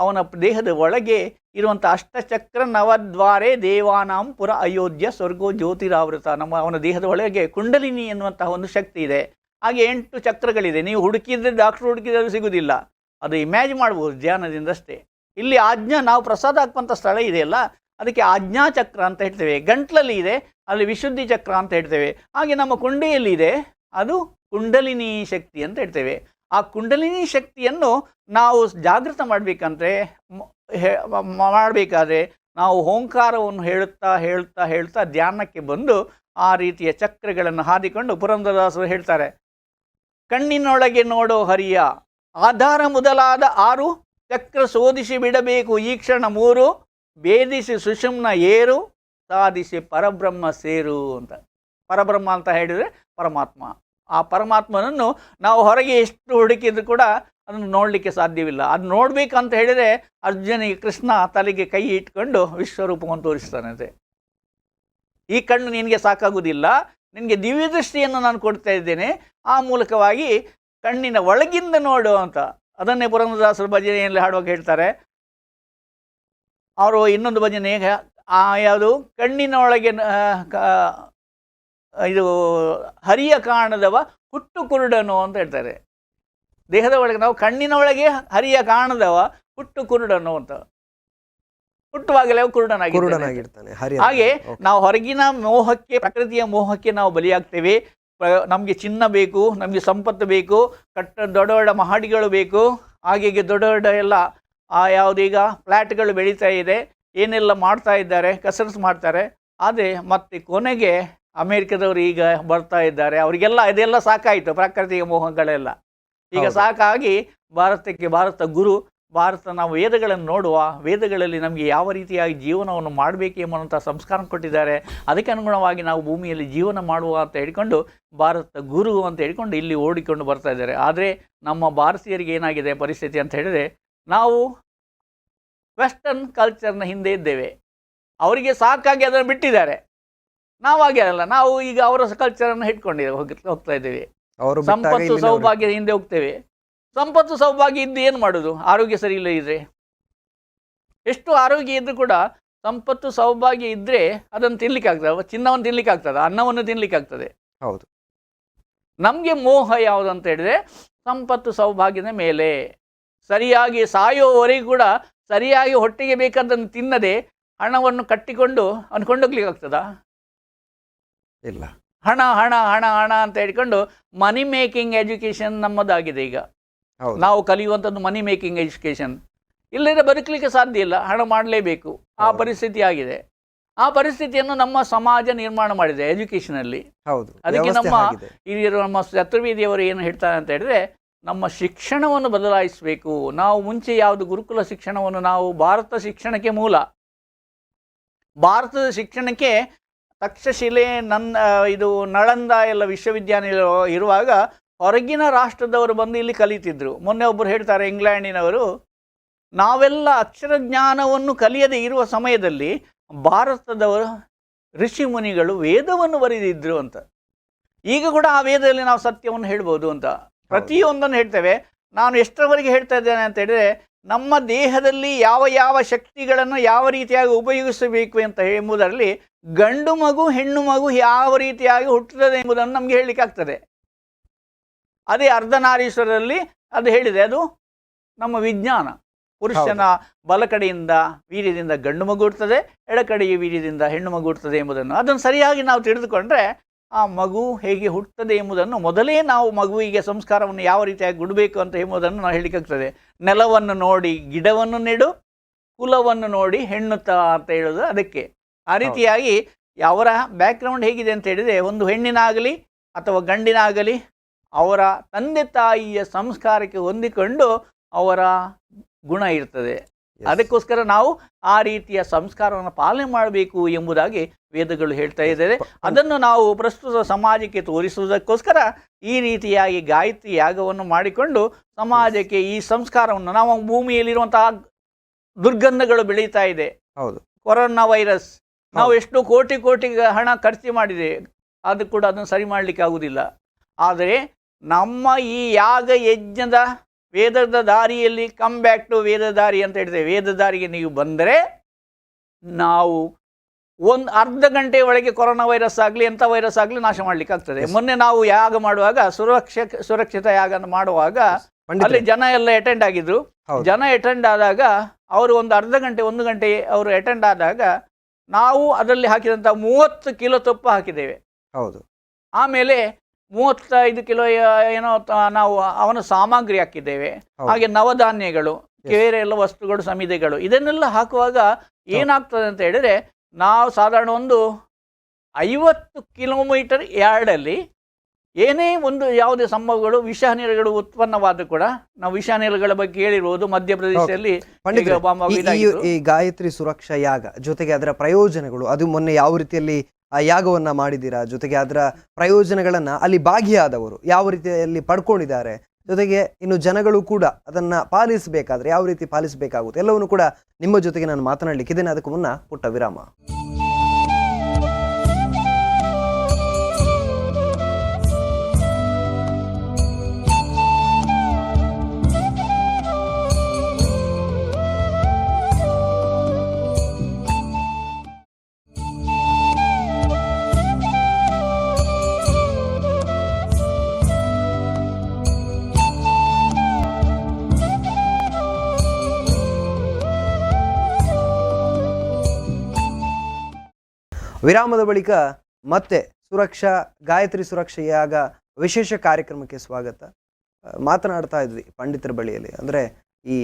ಅವನ ದೇಹದ ಒಳಗೆ ಇರುವಂಥ ಅಷ್ಟಚಕ್ರ ನವದ್ವಾರೆ ದೇವಾನಾಂ ಪುರ ಅಯೋಧ್ಯ ಸ್ವರ್ಗೋ ಜ್ಯೋತಿರಾವೃತ. ಅವನ ದೇಹದ ಒಳಗೆ ಕುಂಡಲಿನಿ ಎನ್ನುವಂತಹ ಒಂದು ಶಕ್ತಿ ಇದೆ. ಹಾಗೆ 8 ಚಕ್ರಗಳಿದೆ. ನೀವು ಹುಡುಕಿದ್ರೆ, ಡಾಕ್ಟ್ರು ಹುಡುಕಿದ್ರೆ ಸಿಗುವುದಿಲ್ಲ, ಅದು ಇಮ್ಯಾಜಿನ್ ಮಾಡ್ಬೋದು ಧ್ಯಾನದಿಂದಷ್ಟೇ. ಇಲ್ಲಿ ನಾವು ಪ್ರಸಾದ ಹಾಕುವಂಥ ಸ್ಥಳ ಇದೆಯಲ್ಲ, ಅದಕ್ಕೆ ಆಜ್ಞಾ ಚಕ್ರ ಅಂತ ಹೇಳ್ತೇವೆ. ಗಂಟ್ಲಲ್ಲಿ ಇದೆ, ಅಲ್ಲಿ ವಿಶುದ್ಧಿ ಚಕ್ರ ಅಂತ ಹೇಳ್ತೇವೆ. ಹಾಗೆ ನಮ್ಮ ಕೊಂಡೆಯಲ್ಲಿ ಇದೆ, ಅದು ಕುಂಡಲಿನಿ ಶಕ್ತಿ ಅಂತ ಹೇಳ್ತೇವೆ. ಆ ಕುಂಡಲಿನಿ ಶಕ್ತಿಯನ್ನು ನಾವು ಜಾಗೃತ ಮಾಡಬೇಕಾದ್ರೆ ನಾವು ಓಂಕಾರವನ್ನು ಹೇಳುತ್ತಾ ಧ್ಯಾನಕ್ಕೆ ಬಂದು ಆ ರೀತಿಯ ಚಕ್ರಗಳನ್ನು ಹಾದಿಕೊಂಡು ಪುರಂದರದಾಸರು ಹೇಳ್ತಾರೆ, ಕಣ್ಣಿನೊಳಗೆ ನೋಡೋ ಹರಿಯ ಆಧಾರ ಮೊದಲಾದ 6 ಚಕ್ರ ಶೋಧಿಸಿ ಬಿಡಬೇಕು ಈ ಕ್ಷಣ 3 ಭೇದಿಸಿ ಸುಷುಮ್ನ ಏರು ಸಾಧಿಸಿ ಪರಬ್ರಹ್ಮ ಸೇರು ಅಂತ. ಪರಬ್ರಹ್ಮ ಅಂತ ಹೇಳಿದರೆ ಪರಮಾತ್ಮ. ಆ ಪರಮಾತ್ಮನನ್ನು ನಾವು ಹೊರಗೆ ಎಷ್ಟು ಹುಡುಕಿದ್ರು ಕೂಡ ಅದನ್ನು ನೋಡಲಿಕ್ಕೆ ಸಾಧ್ಯವಿಲ್ಲ. ಅದು ನೋಡಬೇಕಂತ ಹೇಳಿದರೆ ಅರ್ಜುನಿಗೆ ಕೃಷ್ಣ ತಲೆಗೆ ಕೈ ಇಟ್ಕೊಂಡು ವಿಶ್ವರೂಪವನ್ನು ತೋರಿಸ್ತಾನಂತೆ. ಈ ಕಣ್ಣು ನಿನಗೆ ಸಾಕಾಗುವುದಿಲ್ಲ, ನಿನಗೆ ದಿವ್ಯ ದೃಷ್ಟಿಯನ್ನು ನಾನು ಕೊಡ್ತಾ ಇದ್ದೇನೆ, ಆ ಮೂಲಕವಾಗಿ ಕಣ್ಣಿನ ಒಳಗಿಂದ ನೋಡು ಅಂತ. ಅದನ್ನೇ ಪುರಂದರದಾಸರು ಭಜನೆಯಲ್ಲಿ ಹಾಡುವಾಗ ಹೇಳ್ತಾರೆ. ಅವರು ಇನ್ನೊಂದು ಭಜನೆ ಯಾವುದು, ಕಣ್ಣಿನ ಒಳಗೆ ಇದು ಹರಿಯ ಕಾಣದವ ಹುಟ್ಟು ಕುರುಡನು ಅಂತ ಹೇಳ್ತಾರೆ. ದೇಹದ ಒಳಗೆ ನಾವು ಕಣ್ಣಿನ ಒಳಗೆ ಹರಿಯ ಕಾಣದವ ಹುಟ್ಟು ಕುರುಡನು ಅಂತ. ಹುಟ್ಟುವಾಗಲೇ ಕುರುಡನಾಗಿರ್ತಾನೆ. ಹಾಗೆ ನಾವು ಹೊರಗಿನ ಮೋಹಕ್ಕೆ, ಪ್ರಕೃತಿಯ ಮೋಹಕ್ಕೆ ನಾವು ಬಲಿಯಾಗ್ತೇವೆ. ನಮಗೆ ಚಿನ್ನ ಬೇಕು, ನಮಗೆ ಸಂಪತ್ತು ಬೇಕು, ದೊಡ್ಡ ದೊಡ್ಡ ಮಹಡಿಗಳು ಬೇಕು, ಹಾಗೆ ದೊಡ್ಡ ದೊಡ್ಡ ಎಲ್ಲ ಯಾವುದೀಗ ಫ್ಲ್ಯಾಟ್ಗಳು ಬೆಳೀತಾ ಇದೆ, ಏನೆಲ್ಲ ಮಾಡ್ತಾ ಇದ್ದಾರೆ, ಕಸರತ್ತು ಮಾಡ್ತಾರೆ. ಆದರೆ ಮತ್ತೆ ಕೊನೆಗೆ ಅಮೇರಿಕದವರು ಈಗ ಬರ್ತಾ ಇದ್ದಾರೆ, ಅವರಿಗೆಲ್ಲ ಇದೆಲ್ಲ ಸಾಕಾಯಿತು, ಪ್ರಾಕೃತಿಕ ಮೋಹಗಳೆಲ್ಲ ಈಗ ಸಾಕಾಗಿ ಭಾರತ ಗುರು, ನಾವು ವೇದಗಳನ್ನು ನೋಡುವ, ವೇದಗಳಲ್ಲಿ ನಮಗೆ ಯಾವ ರೀತಿಯಾಗಿ ಜೀವನವನ್ನು ಮಾಡಬೇಕು ಎಂಬುವಂಥ ಸಂಸ್ಕಾರ ಕೊಟ್ಟಿದ್ದಾರೆ. ಅದಕ್ಕೆ ಅನುಗುಣವಾಗಿ ನಾವು ಭೂಮಿಯಲ್ಲಿ ಜೀವನ ಮಾಡುವ ಅಂತ ಹೇಳಿಕೊಂಡು ಭಾರತ ಗುರು ಅಂತ ಹೇಳಿಕೊಂಡು ಇಲ್ಲಿ ಓಡಿಕೊಂಡು ಬರ್ತಾ ಇದ್ದಾರೆ. ಆದರೆ ನಮ್ಮ ಭಾರತೀಯರಿಗೆ ಏನಾಗಿದೆ ಪರಿಸ್ಥಿತಿ ಅಂತ ಹೇಳಿದರೆ, ನಾವು ವೆಸ್ಟರ್ನ್ ಕಲ್ಚರ್ನ ಹಿಂದೆ ಇದ್ದೇವೆ. ಅವರಿಗೆ ಸಾಕಾಗಿ ಅದನ್ನು ಬಿಟ್ಟಿದ್ದಾರೆ. ನಾವಾಗೆ ಅಲ್ಲ, ನಾವು ಈಗ ಅವರ ಕಲ್ಚರನ್ನು ಹೋಗ್ತಾ ಇದ್ದೇವೆ. ಸಂಪತ್ತು ಸೌಭಾಗ್ಯದ ಹಿಂದೆ ಹೋಗ್ತೇವೆ. ಸಂಪತ್ತು ಸೌಭಾಗ್ಯ ಇದ್ದು ಏನು ಮಾಡೋದು? ಆರೋಗ್ಯ ಸರಿ ಇಲ್ಲ ಇದ್ರೆ, ಎಷ್ಟು ಆರೋಗ್ಯ ಇದ್ದರೂ ಕೂಡ ಸಂಪತ್ತು ಸೌಭಾಗ್ಯ ಇದ್ದರೆ ಅದನ್ನು ತಿನ್ಲಿಕ್ಕೆ ಆಗ್ತದೆ, ಚಿನ್ನವನ್ನು ತಿನ್ಲಿಕ್ಕೆ ಆಗ್ತದೆ, ಅನ್ನವನ್ನು ತಿನ್ಲಿಕ್ಕೆ ಆಗ್ತದೆ. ಹೌದು. ನಮಗೆ ಮೋಹ ಯಾವುದು ಅಂತ ಹೇಳಿದ್ರೆ ಸಂಪತ್ತು ಸೌಭಾಗ್ಯದ ಮೇಲೆ. ಸರಿಯಾಗಿ ಸಾಯೋವರೆಗೂ ಕೂಡ ಸರಿಯಾಗಿ ಹೊಟ್ಟೆಗೆ ಬೇಕಾದನ್ನು ತಿನ್ನದೆ ಹಣವನ್ನು ಕಟ್ಟಿಕೊಂಡು ಅವನು ಕೊಂಡೋಗ್ಲಿಕ್ಕೆ ಆಗ್ತದಾ? ಇಲ್ಲ. ಹಣ ಹಣ ಹಣ ಹಣ ಅಂತ ಹೇಳ್ಕೊಂಡು ಮನಿ ಮೇಕಿಂಗ್ ಎಜುಕೇಷನ್ ನಮ್ಮದಾಗಿದೆ ಈಗ. ನಾವು ಕಲಿಯುವಂಥದ್ದು ಮನಿ ಮೇಕಿಂಗ್ ಎಜುಕೇಷನ್. ಇಲ್ಲದೆ ಬದುಕಲಿಕ್ಕೆ ಸಾಧ್ಯ ಇಲ್ಲ, ಹಣ ಮಾಡಲೇಬೇಕು. ಆ ಪರಿಸ್ಥಿತಿ ಆಗಿದೆ. ಆ ಪರಿಸ್ಥಿತಿಯನ್ನು ನಮ್ಮ ಸಮಾಜ ನಿರ್ಮಾಣ ಮಾಡಿದೆ ಎಜುಕೇಷನಲ್ಲಿ. ಅದಕ್ಕೆ ನಮ್ಮ ಚತುರ್ವೇದಿಯವರು ಏನು ಹೇಳ್ತಾರೆ ಅಂತ ಹೇಳಿದ್ರೆ, ನಮ್ಮ ಶಿಕ್ಷಣವನ್ನು ಬದಲಾಯಿಸಬೇಕು. ನಾವು ಮುಂಚೆ ಯಾವುದು ಗುರುಕುಲ ಶಿಕ್ಷಣವನ್ನು, ನಾವು ಭಾರತ ಶಿಕ್ಷಣಕ್ಕೆ ಮೂಲ, ಭಾರತದ ಶಿಕ್ಷಣಕ್ಕೆ ತಕ್ಷಶಿಲೆ ಇದು ನಳಂದ ಎಲ್ಲ ವಿಶ್ವವಿದ್ಯಾನಿಲಯ ಇರುವಾಗ ಹೊರಗಿನ ರಾಷ್ಟ್ರದವರು ಬಂದು ಇಲ್ಲಿ ಕಲಿತಿದ್ರು. ಮೊನ್ನೆ ಒಬ್ಬರು ಹೇಳ್ತಾರೆ, ಇಂಗ್ಲೆಂಡಿನವರು, ನಾವೆಲ್ಲ ಅಕ್ಷರಜ್ಞಾನವನ್ನು ಕಲಿಯದೇ ಇರುವ ಸಮಯದಲ್ಲಿ ಭಾರತದವರು ಋಷಿ ಮುನಿಗಳು ವೇದವನ್ನು ಬರೆದಿದ್ರು ಅಂತ. ಈಗ ಕೂಡ ಆ ವೇದದಲ್ಲಿ ನಾವು ಸತ್ಯವನ್ನು ಹೇಳ್ಬೋದು ಅಂತ ಪ್ರತಿಯೊಂದನ್ನು ಹೇಳ್ತೇವೆ. ನಾನು ಎಷ್ಟರವರೆಗೆ ಹೇಳ್ತಾ ಇದ್ದೇನೆ ಅಂತ ಹೇಳಿದ್ರೆ, ನಮ್ಮ ದೇಹದಲ್ಲಿ ಯಾವ ಯಾವ ಶಕ್ತಿಗಳನ್ನು ಯಾವ ರೀತಿಯಾಗಿ ಉಪಯೋಗಿಸಬೇಕು ಅಂತ ಎಂಬುದರಲ್ಲಿ ಗಂಡು ಮಗು ಹೆಣ್ಣು ಮಗು ಯಾವ ರೀತಿಯಾಗಿ ಹುಟ್ಟುತ್ತದೆ ಎಂಬುದನ್ನು ನಮಗೆ ಹೇಳಲಿಕ್ಕಾಗ್ತದೆ. ಅದೇ ಅರ್ಧನಾರೀಶ್ವರರಲ್ಲಿ ಅದು ಹೇಳಿದೆ, ಅದು ನಮ್ಮ ವಿಜ್ಞಾನ. ಪುರುಷನ ಬಲಕಡೆಯಿಂದ ವೀರ್ಯದಿಂದ ಗಂಡು ಮಗು ಹುಟ್ಟುತ್ತದೆ, ಎಡಕಡೆಯ ವೀರ್ಯದಿಂದ ಹೆಣ್ಣು ಮಗು ಹುಟ್ಟುತ್ತದೆ ಎಂಬುದನ್ನು ಅದನ್ನು ಸರಿಯಾಗಿ ನಾವು ತಿಳಿದುಕೊಂಡ್ರೆ ಆ ಮಗು ಹೇಗೆ ಹುಟ್ಟುತ್ತದೆ ಎಂಬುದನ್ನು ಮೊದಲೇ ನಾವು ಮಗುವಿಗೆ ಸಂಸ್ಕಾರವನ್ನು ಯಾವ ರೀತಿಯಾಗಿ ಕೊಡಬೇಕು ಅಂತ ಎಂಬುದನ್ನು ನಾವು ಹೇಳಲಿಕ್ಕಾಗ್ತದೆ. ನೆಲವನ್ನು ನೋಡಿ ಗಿಡವನ್ನು ನೆಡು, ಕುಲವನ್ನು ನೋಡಿ ಹೆಣ್ಣುತ್ತ ಅಂತ ಹೇಳೋದು ಅದಕ್ಕೆ. ಆ ರೀತಿಯಾಗಿ ಅವರ ಬ್ಯಾಕ್ಗ್ರೌಂಡ್ ಹೇಗಿದೆ ಅಂತ ಹೇಳಿದರೆ, ಒಂದು ಹೆಣ್ಣಿನಾಗಲಿ ಅಥವಾ ಗಂಡಿನಾಗಲಿ ಅವರ ತಂದೆ ತಾಯಿಯ ಸಂಸ್ಕಾರಕ್ಕೆ ಹೊಂದಿಕೊಂಡು ಅವರ ಗುಣ ಇರ್ತದೆ. ಅದಕ್ಕೋಸ್ಕರ ನಾವು ಆ ರೀತಿಯ ಸಂಸ್ಕಾರವನ್ನು ಪಾಲನೆ ಮಾಡಬೇಕು ಎಂಬುದಾಗಿ ವೇದಗಳು ಹೇಳ್ತಾ ಇದ್ದಾರೆ. ಅದನ್ನು ನಾವು ಪ್ರಸ್ತುತ ಸಮಾಜಕ್ಕೆ ತೋರಿಸುವುದಕ್ಕೋಸ್ಕರ ಈ ರೀತಿಯಾಗಿ ಗಾಯತ್ರಿ ಯಾಗವನ್ನು ಮಾಡಿಕೊಂಡು ಸಮಾಜಕ್ಕೆ ಈ ಸಂಸ್ಕಾರವನ್ನು, ನಾವು ಭೂಮಿಯಲ್ಲಿರುವಂತಹ ದುರ್ಗಂಧಗಳು ಬೆಳೀತಾ ಇದೆ. ಹೌದು, ಕೊರೋನಾ ವೈರಸ್, ನಾವು ಎಷ್ಟು ಕೋಟಿ ಕೋಟಿ ಹಣ ಖರ್ಚು ಮಾಡಿದೆ, ಅದು ಕೂಡ ಅದನ್ನು ಸರಿ ಮಾಡಲಿಕ್ಕೆ ಆಗುವುದಿಲ್ಲ. ಆದರೆ ನಮ್ಮ ಈ ಯಾಗ ಯಜ್ಞದ ವೇದದ ದಾರಿಯಲ್ಲಿ ಕಮ್ ಬ್ಯಾಕ್ ಟು ವೇದ ದಾರಿ ಅಂತ ಹೇಳ್ತೇವೆ. ವೇದ ದಾರಿಗೆ ನೀವು ಬಂದರೆ ನಾವು ಒಂದು ಅರ್ಧ ಗಂಟೆ ಒಳಗೆ ಕೊರೋನಾ ವೈರಸ್ ಆಗಲಿ ಎಂಥ ವೈರಸ್ ಆಗಲಿ ನಾಶ ಮಾಡಲಿಕ್ಕೆ ಆಗ್ತದೆ. ಮೊನ್ನೆ ನಾವು ಯಾಗ ಮಾಡುವಾಗ ಸುರಕ್ಷಿತ ಯಾಗ ಮಾಡುವಾಗ ಅಲ್ಲಿ ಜನ ಎಲ್ಲ ಅಟೆಂಡ್ ಆಗಿದ್ರು. ಜನ ಅಟೆಂಡ್ ಆದಾಗ ಅವರು ಒಂದು ಅರ್ಧ ಗಂಟೆ 1 ಗಂಟೆ ಅವರು ಅಟೆಂಡ್ ಆದಾಗ ನಾವು ಅದರಲ್ಲಿ ಹಾಕಿದಂಥ 30 ಕಿಲೋ ತುಪ್ಪ ಹಾಕಿದ್ದೇವೆ. ಹೌದು. ಆಮೇಲೆ 35 ಕಿಲೋ ಏನೋ ನಾವು ಅವನ ಸಾಮಗ್ರಿ ಹಾಕಿದ್ದೇವೆ. ಹಾಗೆ ನವಧಾನ್ಯಗಳು, ಬೇರೆ ಎಲ್ಲ ವಸ್ತುಗಳು, ಸಮಿತಿಗಳು, ಇದನ್ನೆಲ್ಲ ಹಾಕುವಾಗ ಏನಾಗ್ತದೆ ಅಂತ ಹೇಳಿದ್ರೆ, ನಾವು ಸಾಧಾರಣ ಒಂದು 50 ಕಿಲೋಮೀಟರ್ ಯಾರ್ಡಲ್ಲಿ ಏನೇ ಒಂದು ಯಾವುದೇ ಸಂಭವಗಳು ವಿಷಾನಿಲಗಳು ಉತ್ಪನ್ನವಾದ ಕೂಡ ನಾವು ವಿಷಾನಿಲಗಳ ಬಗ್ಗೆ ಹೇಳಿರುವುದು. ಮಧ್ಯಪ್ರದೇಶದಲ್ಲಿ ಈ ಗಾಯತ್ರಿ ಸುರಕ್ಷಾ ಯಾಗ ಜೊತೆಗೆ ಅದರ ಪ್ರಯೋಜನಗಳು, ಅದು ಮೊನ್ನೆ ಯಾವ ರೀತಿಯಲ್ಲಿ ಆ ಯಾಗವನ್ನ ಮಾಡಿದ್ದೀರಾ, ಜೊತೆಗೆ ಅದರ ಪ್ರಯೋಜನಗಳನ್ನ ಅಲ್ಲಿ ಭಾಗಿಯಾದವರು ಯಾವ ರೀತಿಯಲ್ಲಿ ಪಡ್ಕೊಂಡಿದ್ದಾರೆ, ಜೊತೆಗೆ ಇನ್ನು ಜನಗಳು ಕೂಡ ಅದನ್ನ ಪಾಲಿಸಬೇಕಾದ್ರೆ ಯಾವ ರೀತಿ ಪಾಲಿಸಬೇಕಾಗುತ್ತೆ, ಎಲ್ಲವನ್ನು ಕೂಡ ನಿಮ್ಮ ಜೊತೆಗೆ ನಾನು ಮಾತನಾಡಲಿಕ್ಕಿದ್ದೇನೆ. ಅದಕ್ಕೂ ಮುನ್ನ ಪುಟ್ಟ ವಿರಾಮ. ವಿರಾಮದ ಬಳಿಕ ಮತ್ತೆ ಗಾಯತ್ರಿ ಸುರಕ್ಷಾ ಯಾಗ ವಿಶೇಷ ಕಾರ್ಯಕ್ರಮಕ್ಕೆ ಸ್ವಾಗತ. ಮಾತನಾಡ್ತಾ ಇದ್ವಿ ಪಂಡಿತರ ಬಳಿಯಲ್ಲಿ, ಅಂದರೆ ಈ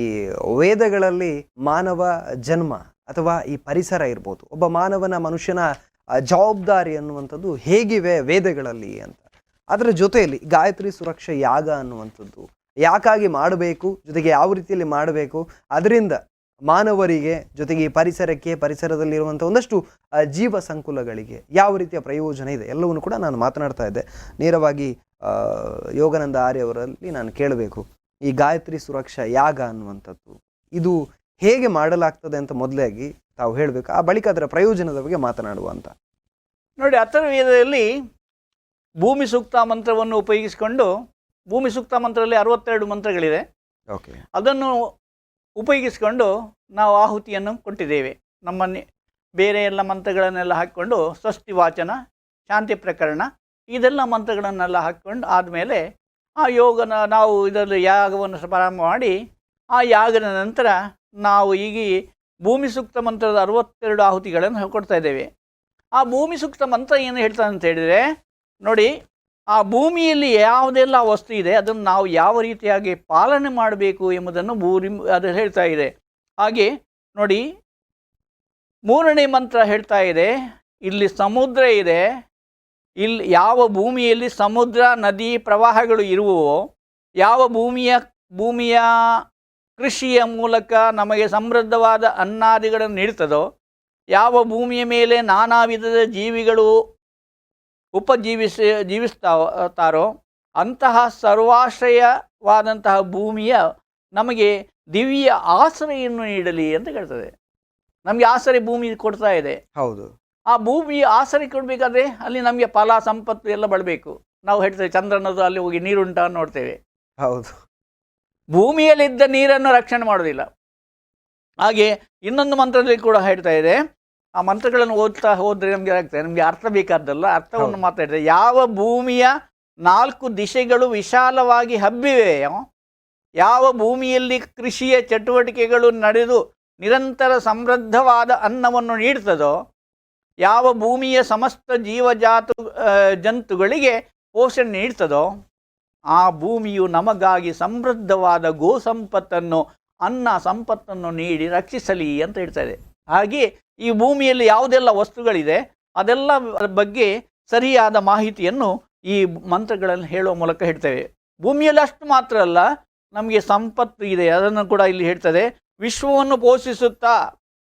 ವೇದಗಳಲ್ಲಿ ಮಾನವ ಜನ್ಮ ಅಥವಾ ಈ ಪರಿಸರ ಇರ್ಬೋದು, ಒಬ್ಬ ಮನುಷ್ಯನ ಜವಾಬ್ದಾರಿ ಅನ್ನುವಂಥದ್ದು ಹೇಗಿವೆ ವೇದಗಳಲ್ಲಿ ಅಂತ. ಅದರ ಜೊತೆಯಲ್ಲಿ ಗಾಯತ್ರಿ ಸುರಕ್ಷಾ ಯಾಗ ಅನ್ನುವಂಥದ್ದು ಯಾಕಾಗಿ ಮಾಡಬೇಕು, ಜೊತೆಗೆ ಯಾವ ರೀತಿಯಲ್ಲಿ ಮಾಡಬೇಕು, ಅದರಿಂದ ಮಾನವರಿಗೆ, ಜೊತೆಗೆ ಈ ಪರಿಸರಕ್ಕೆ, ಪರಿಸರದಲ್ಲಿರುವಂಥ ಒಂದಷ್ಟು ಜೀವ ಸಂಕುಲಗಳಿಗೆ ಯಾವ ರೀತಿಯ ಪ್ರಯೋಜನ ಇದೆ ಎಲ್ಲವನ್ನು ಕೂಡ ನಾನು ಮಾತನಾಡ್ತಾ ಇದ್ದೆ. ನೇರವಾಗಿ ಯೋಗಾನಂದ ಆರ್ಯ ಅವರಲ್ಲಿ ನಾನು ಕೇಳಬೇಕು, ಈ ಗಾಯತ್ರಿ ಸುರಕ್ಷಾ ಯಾಗ ಅನ್ನುವಂಥದ್ದು ಇದು ಹೇಗೆ ಮಾಡಲಾಗ್ತದೆ ಅಂತ ಮೊದಲಾಗಿ ತಾವು ಹೇಳಬೇಕು, ಆ ಬಳಿಕ ಅದರ ಪ್ರಯೋಜನದ ಬಗ್ಗೆ ಮಾತನಾಡುವ ಅಂತ. ನೋಡಿ, ಅಥರ್ವವೇದದಲ್ಲಿ ಭೂಮಿ ಸೂಕ್ತ ಮಂತ್ರವನ್ನು ಉಪಯೋಗಿಸಿಕೊಂಡು, ಭೂಮಿ ಸೂಕ್ತ ಮಂತ್ರದಲ್ಲಿ 62 ಮಂತ್ರಗಳಿದೆ. ಓಕೆ, ಅದನ್ನು ಉಪಯೋಗಿಸಿಕೊಂಡು ನಾವು ಆಹುತಿಯನ್ನು ಕೊಟ್ಟಿದ್ದೇವೆ. ಬೇರೆ ಎಲ್ಲ ಮಂತ್ರಗಳನ್ನೆಲ್ಲ ಹಾಕಿಕೊಂಡು ಸ್ವಸ್ತಿ ವಾಚನ, ಶಾಂತಿ ಪ್ರಕರಣ, ಇದೆಲ್ಲ ಮಂತ್ರಗಳನ್ನೆಲ್ಲ ಹಾಕಿಕೊಂಡು ಆದಮೇಲೆ ಆ ನಾವು ಇದರಲ್ಲಿ ಯಾಗವನ್ನು ಪ್ರಾರಂಭ ಮಾಡಿ, ಆ ಯಾಗದ ನಂತರ ನಾವು ಈಗ ಭೂಮಿ ಸೂಕ್ತ ಮಂತ್ರದ 62 ಆಹುತಿಗಳನ್ನು ಕೊಡ್ತಾ ಇದ್ದೇವೆ. ಆ ಭೂಮಿ ಸೂಕ್ತ ಮಂತ್ರ ಏನು ಹೇಳ್ತಾನೆ ಅಂತ ಹೇಳಿದರೆ, ನೋಡಿ, ಆ ಭೂಮಿಯಲ್ಲಿ ಯಾವುದೆಲ್ಲ ವಸ್ತು ಇದೆ ಅದನ್ನು ನಾವು ಯಾವ ರೀತಿಯಾಗಿ ಪಾಲನೆ ಮಾಡಬೇಕು ಎಂಬುದನ್ನು ಅದು ಹೇಳ್ತಾ ಇದೆ. ಹಾಗೆ ನೋಡಿ, 3ನೇ ಮಂತ್ರ ಹೇಳ್ತಾ ಇದೆ, ಇಲ್ಲಿ ಸಮುದ್ರ ಇದೆ, ಇಲ್ಲಿ ಯಾವ ಭೂಮಿಯಲ್ಲಿ ಸಮುದ್ರ ನದಿ ಪ್ರವಾಹಗಳು ಇರುವವೋ, ಯಾವ ಭೂಮಿಯ ಕೃಷಿಯ ಮೂಲಕ ನಮಗೆ ಸಮೃದ್ಧವಾದ ಅನ್ನಾದಿಗಳನ್ನು ನೀಡ್ತದೋ, ಯಾವ ಭೂಮಿಯ ಮೇಲೆ ನಾನಾ ವಿಧದ ಜೀವಿಗಳು ಜೀವಿಸ್ತಾರೋ ಅಂತಹ ಸರ್ವಾಶ್ರಯವಾದಂತಹ ಭೂಮಿಯ ನಮಗೆ ದಿವ್ಯ ಆಶ್ರಯನ್ನು ನೀಡಲಿ ಅಂತ ಹೇಳ್ತದೆ. ನಮಗೆ ಆಶ್ರಯ ಭೂಮಿ ಕೊಡ್ತಾ ಇದೆ. ಹೌದು, ಆ ಭೂಮಿ ಆಶ್ರಯ ಕೊಡಬೇಕಾದ್ರೆ ಅಲ್ಲಿ ನಮಗೆ ಫಲ ಸಂಪತ್ತು ಎಲ್ಲ ಬರಬೇಕು. ನಾವು ಹೇಳ್ತೇವೆ ಚಂದ್ರನದು ಅಲ್ಲಿ ಹೋಗಿ ನೀರುಂಟ ನೋಡ್ತೇವೆ. ಹೌದು, ಭೂಮಿಯಲ್ಲಿದ್ದ ನೀರನ್ನು ರಕ್ಷಣೆ ಮಾಡೋದಿಲ್ಲ. ಹಾಗೆ ಇನ್ನೊಂದು ಮಂತ್ರದಲ್ಲಿ ಕೂಡ ಹೇಳ್ತಾ ಇದೆ, ಆ ಮಂತ್ರಗಳನ್ನು ಓದ್ತಾ ಹೋದರೆ ನಮಗೆ ಆಗ್ತದೆ, ನಮಗೆ ಅರ್ಥ ಬೇಕಾದ್ದಲ್ಲ, ಅರ್ಥವನ್ನು ಮಾತಾಡಿದೆ. ಯಾವ ಭೂಮಿಯ 4 ದಿಶೆಗಳು ವಿಶಾಲವಾಗಿ ಹಬ್ಬಿವೆಯೋ, ಯಾವ ಭೂಮಿಯಲ್ಲಿ ಕೃಷಿಯ ಚಟುವಟಿಕೆಗಳು ನಡೆದು ನಿರಂತರ ಸಮೃದ್ಧವಾದ ಅನ್ನವನ್ನು ನೀಡ್ತದೋ, ಯಾವ ಭೂಮಿಯ ಸಮಸ್ತ ಜಂತುಗಳಿಗೆ ಪೋಷಣೆ ನೀಡ್ತದೋ, ಆ ಭೂಮಿಯು ನಮಗಾಗಿ ಸಮೃದ್ಧವಾದ ಗೋ ಸಂಪತ್ತನ್ನು, ಅನ್ನ ಸಂಪತ್ತನ್ನು ನೀಡಿ ರಕ್ಷಿಸಲಿ ಅಂತ ಹೇಳ್ತಾರೆ. ಹಾಗೆ ಈ ಭೂಮಿಯಲ್ಲಿ ಯಾವುದೆಲ್ಲ ವಸ್ತುಗಳಿದೆ ಅದೆಲ್ಲ ಬಗ್ಗೆ ಸರಿಯಾದ ಮಾಹಿತಿಯನ್ನು ಈ ಮಂತ್ರಗಳನ್ನು ಹೇಳುವ ಮೂಲಕ ಹೇಳ್ತೇವೆ. ಭೂಮಿಯಲ್ಲಿ ಅಷ್ಟು ಮಾತ್ರ ಅಲ್ಲ, ನಮಗೆ ಸಂಪತ್ತು ಇದೆ, ಅದನ್ನು ಕೂಡ ಇಲ್ಲಿ ಹೇಳ್ತದೆ. ವಿಶ್ವವನ್ನು ಪೋಷಿಸುತ್ತಾ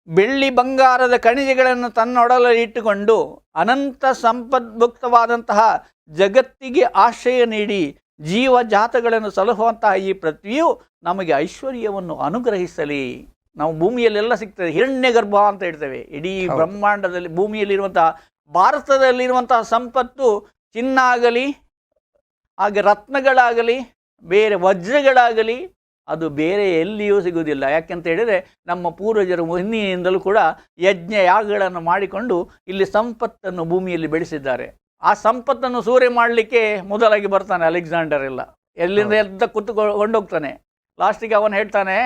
ಬೆಳ್ಳಿ ಬಂಗಾರದ ಖನಿಜಗಳನ್ನು ತನ್ನೊಡಲಲ್ಲಿ ಇಟ್ಟುಕೊಂಡು ಅನಂತ ಸಂಪದ್ಭುಕ್ತವಾದಂತಹ ಜಗತ್ತಿಗೆ ಆಶ್ರಯ ನೀಡಿ ಜೀವಜಾತಗಳನ್ನು ಸಲಹುವಂತಹ ಈ ಪೃಥ್ವಿಯು ನಮಗೆ ಐಶ್ವರ್ಯವನ್ನು ಅನುಗ್ರಹಿಸಲಿ. ನಾವು ಭೂಮಿಯಲ್ಲೆಲ್ಲ ಸಿಗ್ತದೆ, ಹಿರಣ್ಯ ಗರ್ಭ ಅಂತ ಹೇಳ್ತೇವೆ. ಇಡೀ ಬ್ರಹ್ಮಾಂಡದಲ್ಲಿ ಭೂಮಿಯಲ್ಲಿರುವಂತಹ, ಭಾರತದಲ್ಲಿರುವಂತಹ ಸಂಪತ್ತು ಚಿನ್ನ ಆಗಲಿ, ಹಾಗೆ ರತ್ನಗಳಾಗಲಿ, ಬೇರೆ ವಜ್ರಗಳಾಗಲಿ, ಅದು ಬೇರೆ ಎಲ್ಲಿಯೂ ಸಿಗುವುದಿಲ್ಲ. ಯಾಕೆಂತ ಹೇಳಿದರೆ ನಮ್ಮ ಪೂರ್ವಜರು ಹಿಂದಿನಿಂದಲೂ ಕೂಡ ಯಜ್ಞ ಯಾಗಗಳನ್ನು ಮಾಡಿಕೊಂಡು ಇಲ್ಲಿ ಸಂಪತ್ತನ್ನು ಭೂಮಿಯಲ್ಲಿ ಬೆಳೆಸಿದ್ದಾರೆ. ಆ ಸಂಪತ್ತನ್ನು ಸೂರೆ ಮಾಡಲಿಕ್ಕೆ ಮೊದಲಾಗಿ ಬರ್ತಾನೆ ಅಲೆಕ್ಸಾಂಡರ್. ಎಲ್ಲಿಂದ ಎದ್ದ ಕೊಂಡೋಗ್ತಾನೆ. ಲಾಸ್ಟಿಗೆ ಅವನು ಹೇಳ್ತಾನೆ,